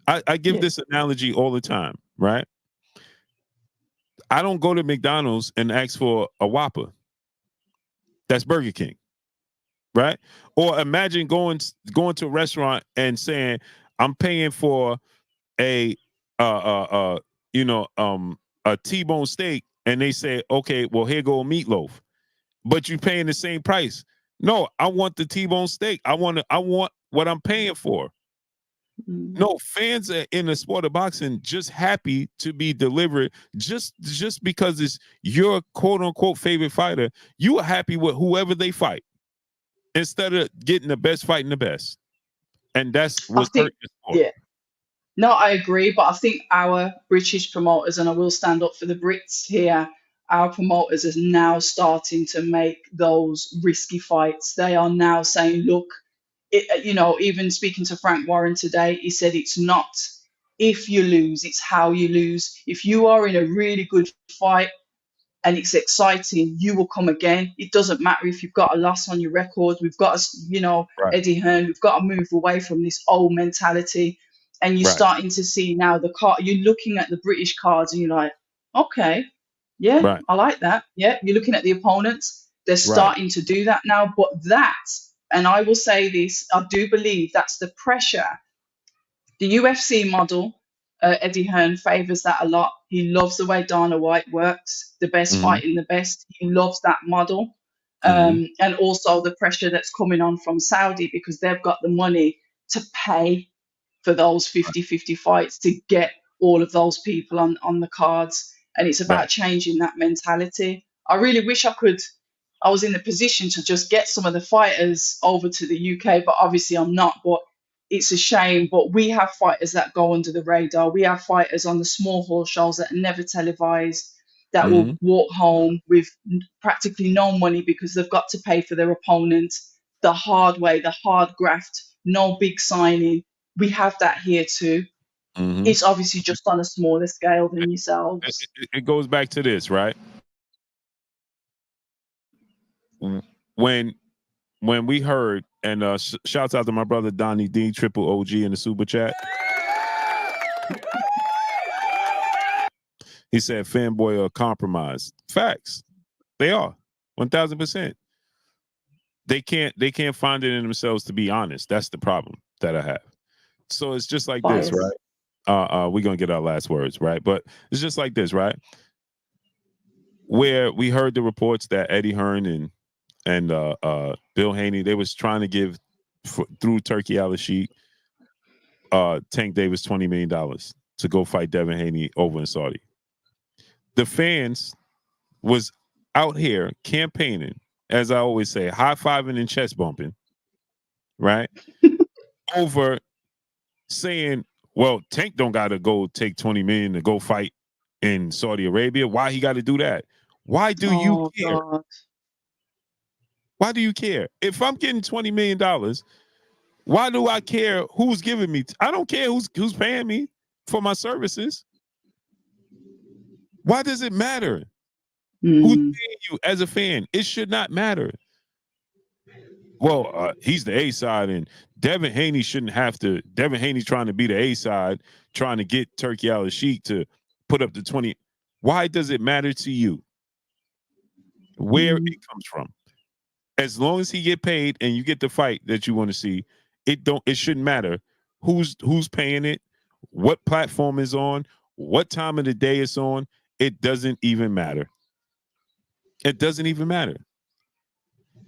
I give this analogy all the time, right? I don't go to McDonald's and ask for a Whopper. That's Burger King, right? Or imagine going to a restaurant and saying, I'm paying for a T-bone steak, and they say, okay, well, here go a meatloaf, but you're paying the same price. No, I want the T-bone steak. I want what I'm paying for. No, fans are in the sport of boxing just happy to be delivered, just because it's your quote unquote favorite fighter. You are happy with whoever they fight instead of getting the best fighting the best. And that's what's hurting the sport. Yeah. No, I agree, but I think our British promoters, and I will stand up for the Brits here, our promoters are now starting to make those risky fights. They are now saying, look, even speaking to Frank Warren today, he said it's not if you lose, it's how you lose. If you are in a really good fight and it's exciting, you will come again. It doesn't matter if you've got a loss on your record. We've got, Eddie Hearn, we've got to move away from this old mentality. And you're starting to see now the card. You're looking at the British cards and you're like, okay, yeah, I like that. Yeah, you're looking at the opponents. They're starting to do that now. But and I will say this, I do believe that's the pressure. The UFC model, Eddie Hearn favors that a lot. He loves the way Dana White works, the best fighting the best. He loves that model. And also the pressure that's coming on from Saudi, because they've got the money to pay for those 50-50 fights to get all of those people on the cards. And it's about changing that mentality. I really wish I was in the position to just get some of the fighters over to the UK, but obviously I'm not. But it's a shame. But we have fighters that go under the radar. We have fighters on the small hall shows that are never televised, that will walk home with practically no money because they've got to pay for their opponent the hard way, the hard graft, no big signing. We have that here too. It's obviously just on a smaller scale than yourselves. It goes back to this, right? When we heard, and shouts out to my brother Donnie D, Triple OG in the super chat. He said fanboy are compromised. Facts. They are. 1000%. They can't find it in themselves to be honest. That's the problem that I have. So it's just like this, right? We're gonna get our last words, right? But it's just like this, right? Where we heard the reports that Eddie Hearn and Bill Haney, they was trying to give through Turkey Al-Sheikh, Tank Davis $20 million to go fight Devin Haney over in Saudi. The fans was out here campaigning, as I always say, high-fiving and chest bumping, right? Over saying, well, Tank don't got to go take 20 million to go fight in Saudi Arabia. Why he got to do that? Why do you care? God. Why do you care? If I'm getting $20 million, why do I care who's giving me? I don't care who's paying me for my services. Why does it matter? Who's paying you as a fan? It should not matter. Well, he's the A side, and Devin Haney shouldn't have to. Devin Haney's trying to be the A side, trying to get Turkey Al-Sheikh to put up the 20. Why does it matter to you where it comes from? As long as he get paid and you get the fight that you want to see, it shouldn't matter who's paying it, what platform is on, what time of the day it's on. It doesn't even matter. It doesn't even matter.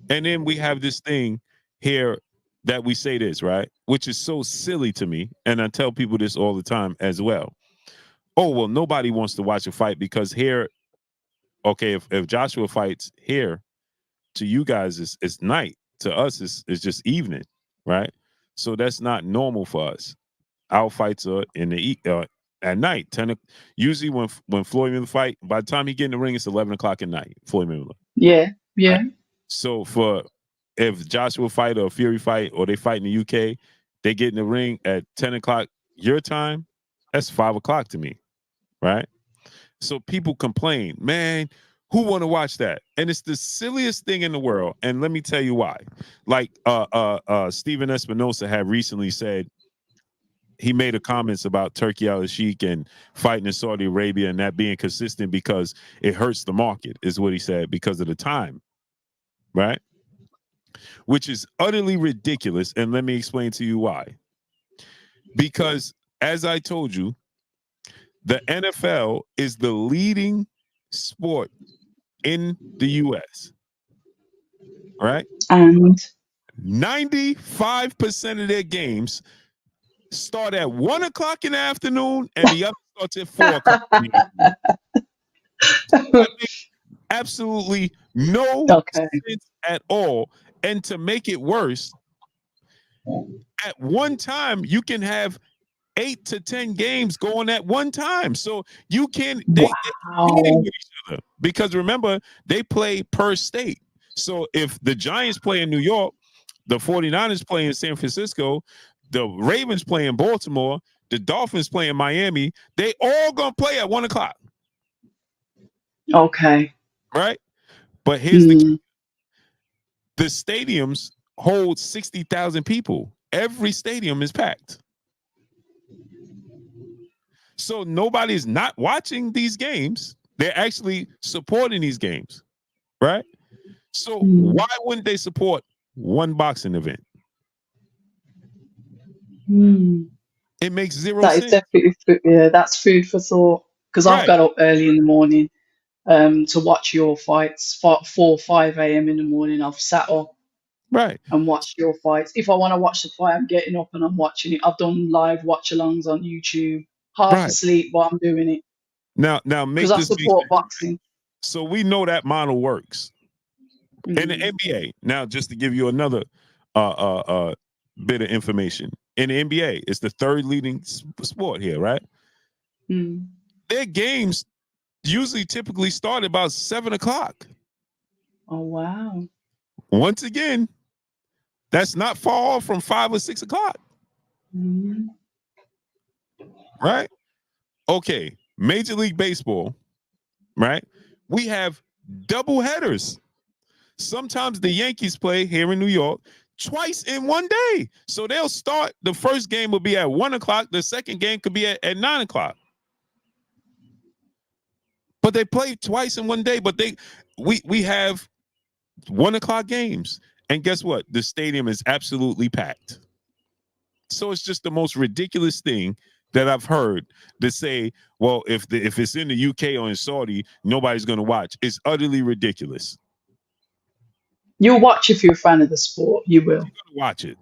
And then we have this thing here that we say this, right? Which is so silly to me. And I tell people this all the time as well. Oh, well, nobody wants to watch a fight because here, okay, if Joshua fights here, to you guys it's night. To us, it's just evening. right? So that's not normal for us. Our fights are in the at night, usually when Floyd Mayweather fight, by the time he get in the ring, it's 11 o'clock at night. Floyd Mayweather. Yeah, yeah. Right? So if Joshua fight or Fury fight or they fight in the UK, they get in the ring at 10 o'clock your time. That's 5 o'clock to me, right? So people complain, man, who want to watch that? And it's the silliest thing in the world. And let me tell you why. Like Steven Espinosa had recently said, he made a comments about Turkey al-Sheikh and fighting in Saudi Arabia and that being consistent because it hurts the market, is what he said, because of the time, right? Which is utterly ridiculous. And let me explain to you why. Because as I told you, the NFL is the leading sport in the U.S., right? And 95% of their games start at 1 o'clock in the afternoon and the other starts at 4 o'clock in the afternoon. That makes absolutely no sense at all. And to make it worse, at one time you can have 8 to 10 games going at one time. So you can they competing with each other, because remember, they play per state. So if the Giants play in New York, the 49ers play in San Francisco, the Ravens play in Baltimore, the Dolphins play in Miami, they all gonna play at 1 o'clock. Okay. Right? But here's the stadiums hold 60,000 people. Every stadium is packed. So nobody's not watching these games. They're actually supporting these games, right? So why wouldn't they support one boxing event? It makes zero sense. That is definitely that's food for thought. Because I've got up early in the morning to watch your fights. 4, 5 a.m. in the morning, I've sat up and watched your fights. If I want to watch the fight, I'm getting up and I'm watching it. I've done live watch-alongs on YouTube. Half asleep while I'm doing it. Now make because I support boxing. So we know that model works in the NBA. Now, just to give you another bit of information, in the NBA, it's the third leading sport here, right? Their games usually typically start about 7 o'clock. Oh wow! Once again, that's not far off from 5 or 6 o'clock. Right? Okay, Major League Baseball, right? We have double headers. Sometimes the Yankees play here in New York twice in one day. So they'll start, the first game will be at 1 o'clock, the second game could be at 9 o'clock. But they play twice in one day, but we have 1 o'clock games. And guess what? The stadium is absolutely packed. So it's just the most ridiculous thing that I've heard to say, well, if it's in the UK or in Saudi, nobody's going to watch. It's utterly ridiculous. You'll watch if you're a fan of the sport. You will. You're going to watch it.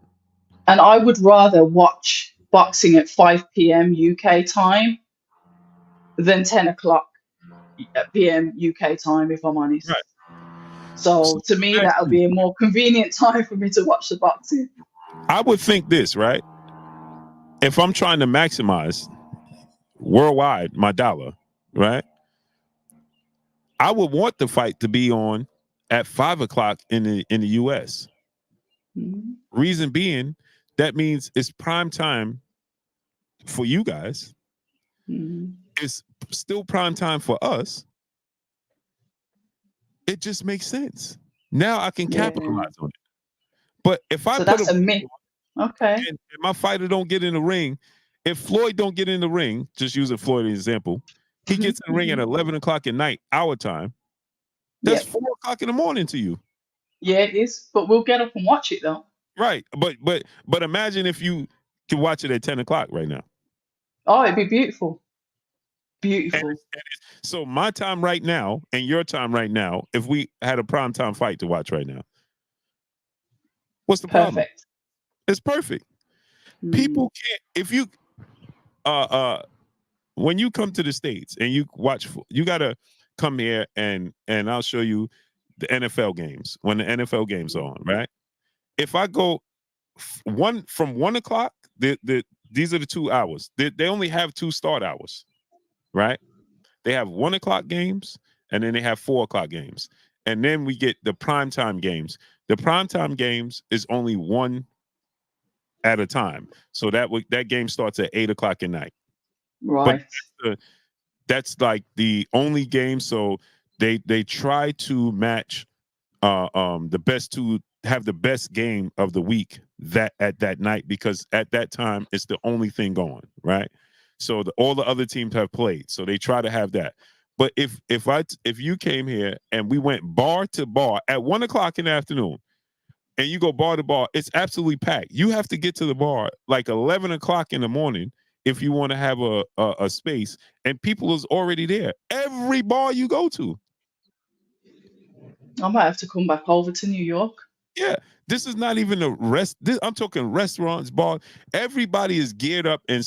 And I would rather watch boxing at 5 p.m. UK time than 10 o'clock p.m. UK time, if I'm honest. Right. So to me, that'll be a more convenient time for me to watch the boxing. I would think this, right? If I'm trying to maximize worldwide my dollar, right? I would want the fight to be on at 5 o'clock in the US. Reason being, that means it's prime time for you guys. It's still prime time for us. It just makes sense. Now I can capitalize on it. But if I put a myth. Okay. And my fighter don't get in the ring, if Floyd don't get in the ring, just using Floyd as an example, he gets in the ring at 11 o'clock at night, our time. That's 4 o'clock in the morning to you. Yeah, it is. But we'll get up and watch it though. Right. But imagine if you can watch it at 10 o'clock right now. Oh, it'd be beautiful. Beautiful. So my time right now and your time right now, if we had a prime time fight to watch right now, what's the problem? It's perfect. People can't, if you when you come to the States and you watch, you gotta come here and I'll show you the NFL games when the NFL games are on, right? If I go from 1 o'clock. These are the 2 hours. They only have 2 start hours, right? They have 1 o'clock games, and then they have 4 o'clock games, and then we get the primetime games. The primetime games is only one at a time, so that game starts at 8 o'clock at night. Right. But that's like the only game. So they try to match the best to have the best game of the week that at that night, because at that time it's the only thing going, right? So all the other teams have played, so they try to have that. But if you came here and we went bar to bar at 1 o'clock in the afternoon, and you go bar to bar, it's absolutely packed. You have to get to the bar like 11 o'clock in the morning if you want to have a space, and people is already there. Every bar you go to. I might have to come back over to New York. Yeah, this is not even a rest. I'm talking restaurants, bar. Everybody is geared up and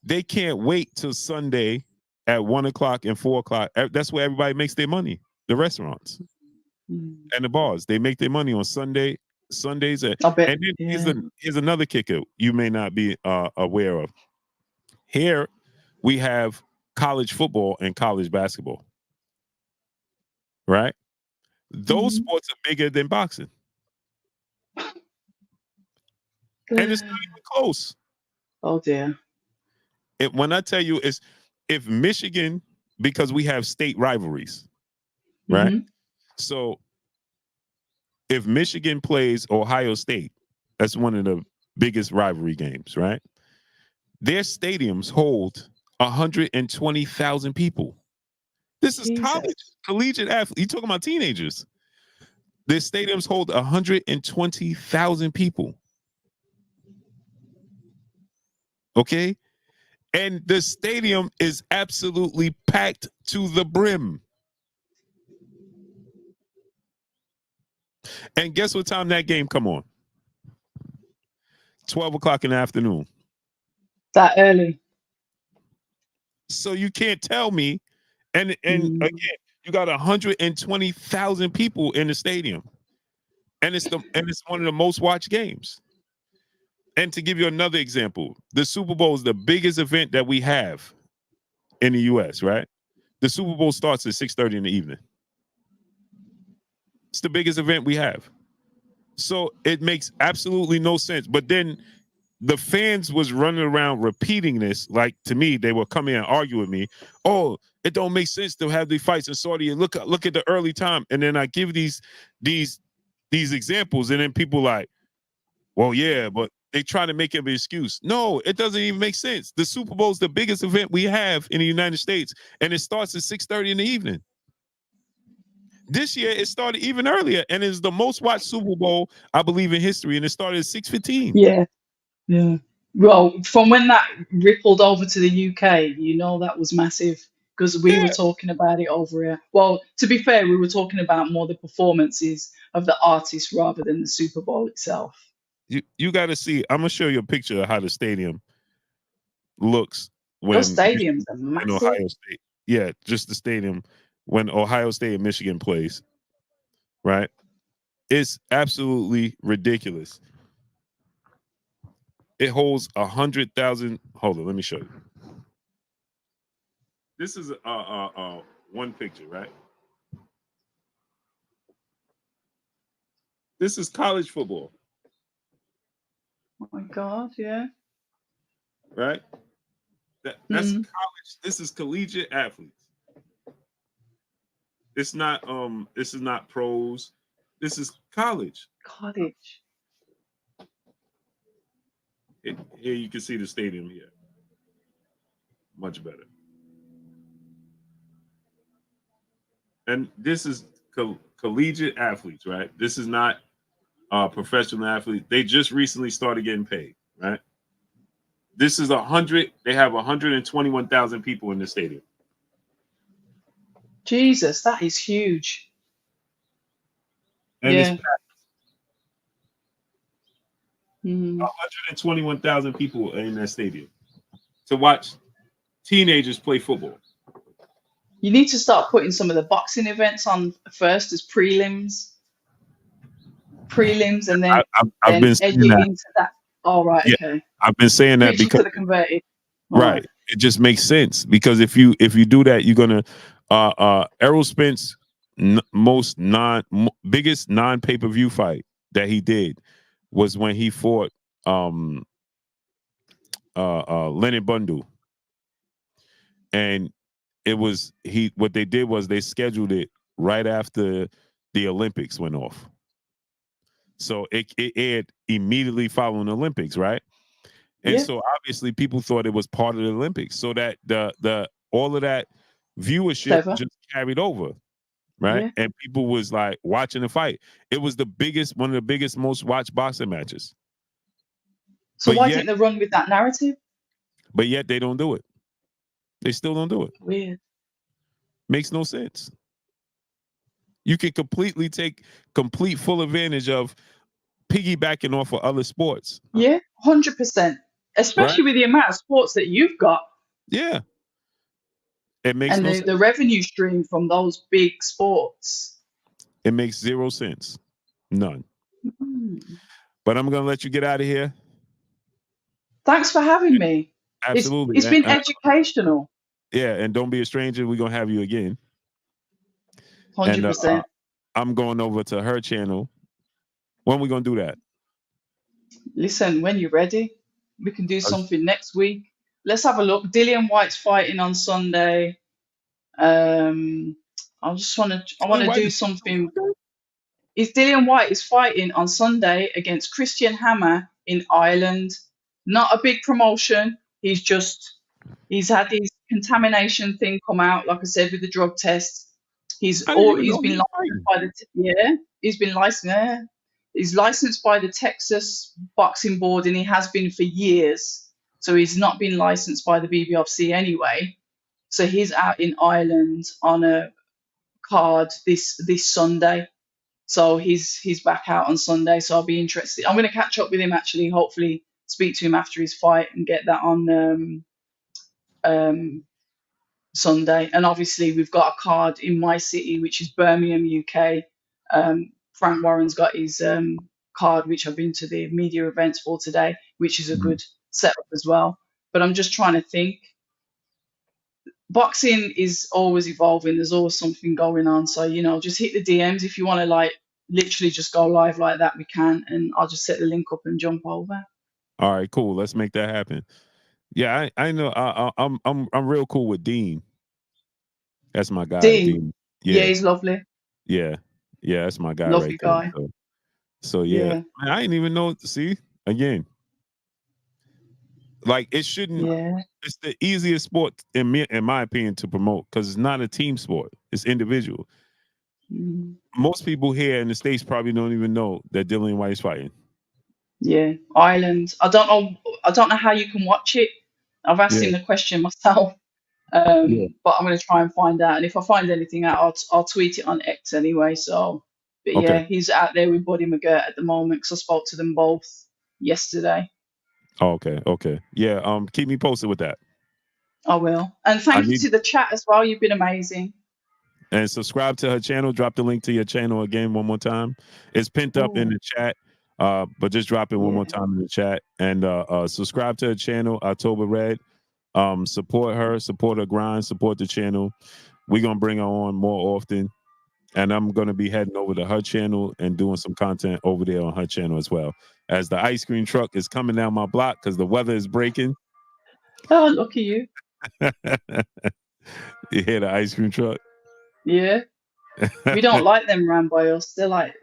they can't wait till Sunday at 1 o'clock and 4 o'clock. That's where everybody makes their money. The restaurants and the bars, they make their money on Sundays. I bet. And then here's another kicker you may not be aware of. Here we have college football and college basketball, right? Those sports are bigger than boxing. And it's not even close. Oh dear. When I tell you, it's if Michigan, because we have state rivalries, right? So if Michigan plays Ohio State, that's one of the biggest rivalry games, right? Their stadiums hold 120,000 people. This is college, collegiate athlete. You talking about teenagers? Their stadiums hold 120,000 people. Okay? And the stadium is absolutely packed to the brim. And guess what time that game come on? 12 o'clock in the afternoon. That early. So you can't tell me. And again, you got 120,000 people in the stadium. And it's one of the most watched games. And to give you another example, the Super Bowl is the biggest event that we have in the US, right? The Super Bowl starts at 6:30 in the evening. It's the biggest event we have. So it makes absolutely no sense. But then the fans was running around repeating this. Like, to me, they were coming and argue with me. Oh, it don't make sense to have these fights in Saudi. Look at the early time. And then I give these examples, and then people like, well, yeah, but they try to make it an excuse. No, it doesn't even make sense. The Super Bowl is the biggest event we have in the United States, and it starts at 6:30 in the evening. This year, it started even earlier, and it's the most watched Super Bowl, I believe, in history, and it started at 6:15. Yeah. Well, from when that rippled over to the UK, that was massive, because we were talking about it over here. Well, to be fair, we were talking about more the performances of the artists rather than the Super Bowl itself. You got to see. I'm gonna show you a picture of how the stadium looks when those stadiums are massive. Ohio State. Yeah, just the stadium when Ohio State and Michigan plays. Right? It's absolutely ridiculous. It holds 100,000. Hold on, let me show you. This is one picture, right? This is college football. Oh my God, yeah. Right? That's college. This is collegiate athletes. It's not this is not pros. This is college. College. Here you can see the stadium here. Much better. And this is collegiate athletes, right? This is not professional athletes. They just recently started getting paid, right? This is 100. They have 121,000 people in the stadium. Jesus, that is huge. And it's packed. 121,000 people in that stadium to watch teenagers play football. You need to start putting some of the boxing events on first as prelims prelims and then I've been edge saying it that. into that. All right, Yeah, okay. I've been saying that Switch it to because the converted. All right, right. it just makes sense because if you do that, you're gonna Errol Spence biggest non pay-per-view fight that he did was when he fought Leonard Bundle, and it was what they did was they scheduled it right after the Olympics went off. So it aired immediately following the Olympics, right? And Yeah. so obviously people thought it was part of the Olympics, so that the all of that viewership Clever. just carried over, right? Yeah. And people was like watching the fight. It was one of the biggest, most watched boxing matches. So But why yet, didn't they run with that narrative? they don't do it. They still don't do it. Weird. Makes no sense. You can completely take complete full advantage of piggybacking off of other sports. Yeah, 100%. Especially Right? with the amount of sports that you've got Yeah. It makes and no the sense. revenue stream from those big sports. It makes zero sense. None. Mm. But I'm gonna let you get out of here. Thanks for having me. Absolutely. It's been educational. Yeah, and don't be a stranger. We're gonna have you again. And 100%. I'm going over to her channel. When we gonna do that? Listen, when you're ready, we can do something next week. Let's have a look. Dillian White's fighting on Sunday. I want to do something. Dillian White is fighting on Sunday against Christian Hammer in Ireland. Not a big promotion. He's had his contamination thing come out, like I said, with the drug test. He's I didn't even he's know he been was licensed fighting. by he's been licensed. Yeah. He's licensed by the Texas Boxing Board, and he has been for years. So he's not been licensed by the BBFC anyway. So he's out in Ireland on a card this Sunday. So he's back out on Sunday. So I'll be interested. I'm going to catch up with him actually. Hopefully, speak to him after his fight and get that on Sunday. And obviously, we've got a card in my city, which is Birmingham, UK. Frank Warren's got his card, which I've been to the media events for today, which is a good setup as well. But I'm just trying to think. Boxing is always evolving. There's always something going on. So, just hit the DMs if you want to literally just go live like that, we can. And I'll just set the link up and jump over. All right, cool. Let's make that happen. Yeah, I know. I'm real cool with Dean. That's my guy, Dean. Yeah, he's lovely. Yeah, that's my guy Lovely right there. guy. So yeah. I didn't even know. See, again, like it shouldn't. Yeah. It's the easiest sport in my opinion to promote because it's not a team sport. It's individual. Mm. Most people here in the States probably don't even know that Dillian White's fighting. Yeah, Ireland. I don't know how you can watch it. I've asked him the question myself. But I'm going to try and find out. And if I find anything out, I'll tweet it on X anyway. So, but yeah, he's out there with Buddy McGirt at the moment because I spoke to them both yesterday. Oh, okay. Yeah, keep me posted with that. I will. And thank you to the chat as well. You've been amazing. And subscribe to her channel. Drop the link to your channel again one more time. It's pinned up in the chat. But just drop it one more time in the chat. And subscribe to her channel, October Red. Support her, support her grind, support the channel. We're gonna bring her on more often. And I'm gonna be heading over to her channel and doing some content over there on her channel as well. As the ice cream truck is coming down my block because the weather is breaking. Oh, look at you. You hear the ice cream truck? Yeah. We don't like them around by us. They're like,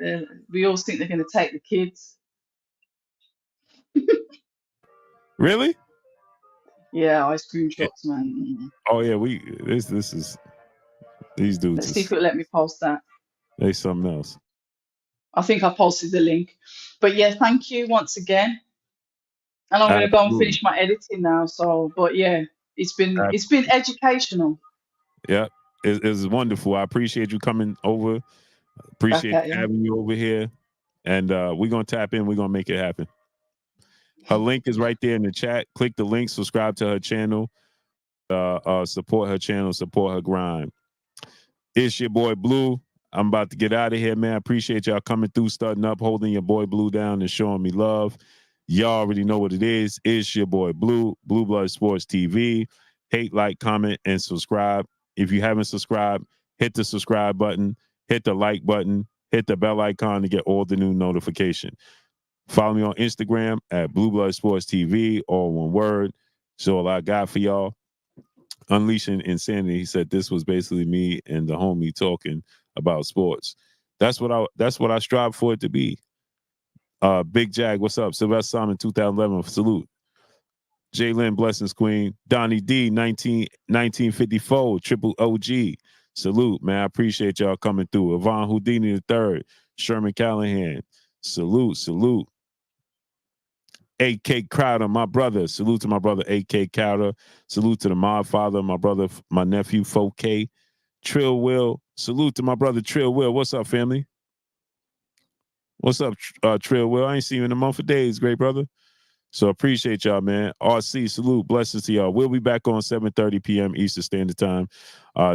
we always think they're going to take the kids. Really? Yeah, ice cream trucks, man. Oh yeah, this is these dudes. Let's see if it'll let me post that. They something else. I think I posted the link. But yeah, thank you once again. And I'm going to go and finish my editing now. So, but yeah, it's been educational. Yeah, it's wonderful. I appreciate you coming over. Appreciate having you over here. And we're going to tap in. We're going to make it happen. Her link is right there in the chat. Click the link, subscribe to her channel, support her channel, support her grind. It's your boy Blue. I'm about to get out of here, man. I appreciate y'all coming through, starting up, holding your boy Blue down, and showing me love. Y'all already know what it is. It's your boy Blue, Blue Blood Sports TV. Hate, like, comment, and subscribe. If you haven't subscribed, hit the subscribe button, hit the like button, hit the bell icon to get all the new notification. Follow me on Instagram at Blue Blood Sports TV, all one word. So all I got for y'all. Unleashing Insanity. He said this was basically me and the homie talking about sports. That's what I strive for it to be. Big Jag, what's up? Sylvester Simon, 2011, salute. Jalen, blessings, Queen. Donnie D, 1954, triple OG, salute, man. I appreciate y'all coming through. Yvonne Houdini III, Sherman Callahan, salute. A.K. Crowder, my brother. Salute to my brother, A.K. Crowder. Salute to the Mod Father, my brother, my nephew, 4K. Trill Will. Salute to my brother, Trill Will. What's up, family? What's up, Trill Will? I ain't seen you in a month of days, great brother. So appreciate y'all, man. RC, salute. Blessings to y'all. We'll be back on 7:30 p.m. Eastern Standard Time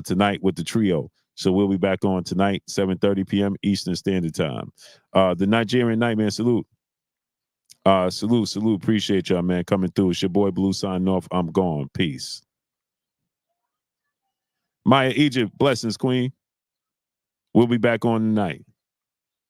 tonight with the trio. So we'll be back on tonight, 7:30 p.m. Eastern Standard Time. The Nigerian Nightmare, salute. Salute. Appreciate y'all, man, coming through. It's your boy Blue signing off. I'm gone. Peace. Maya Egypt, blessings, Queen. We'll be back on tonight.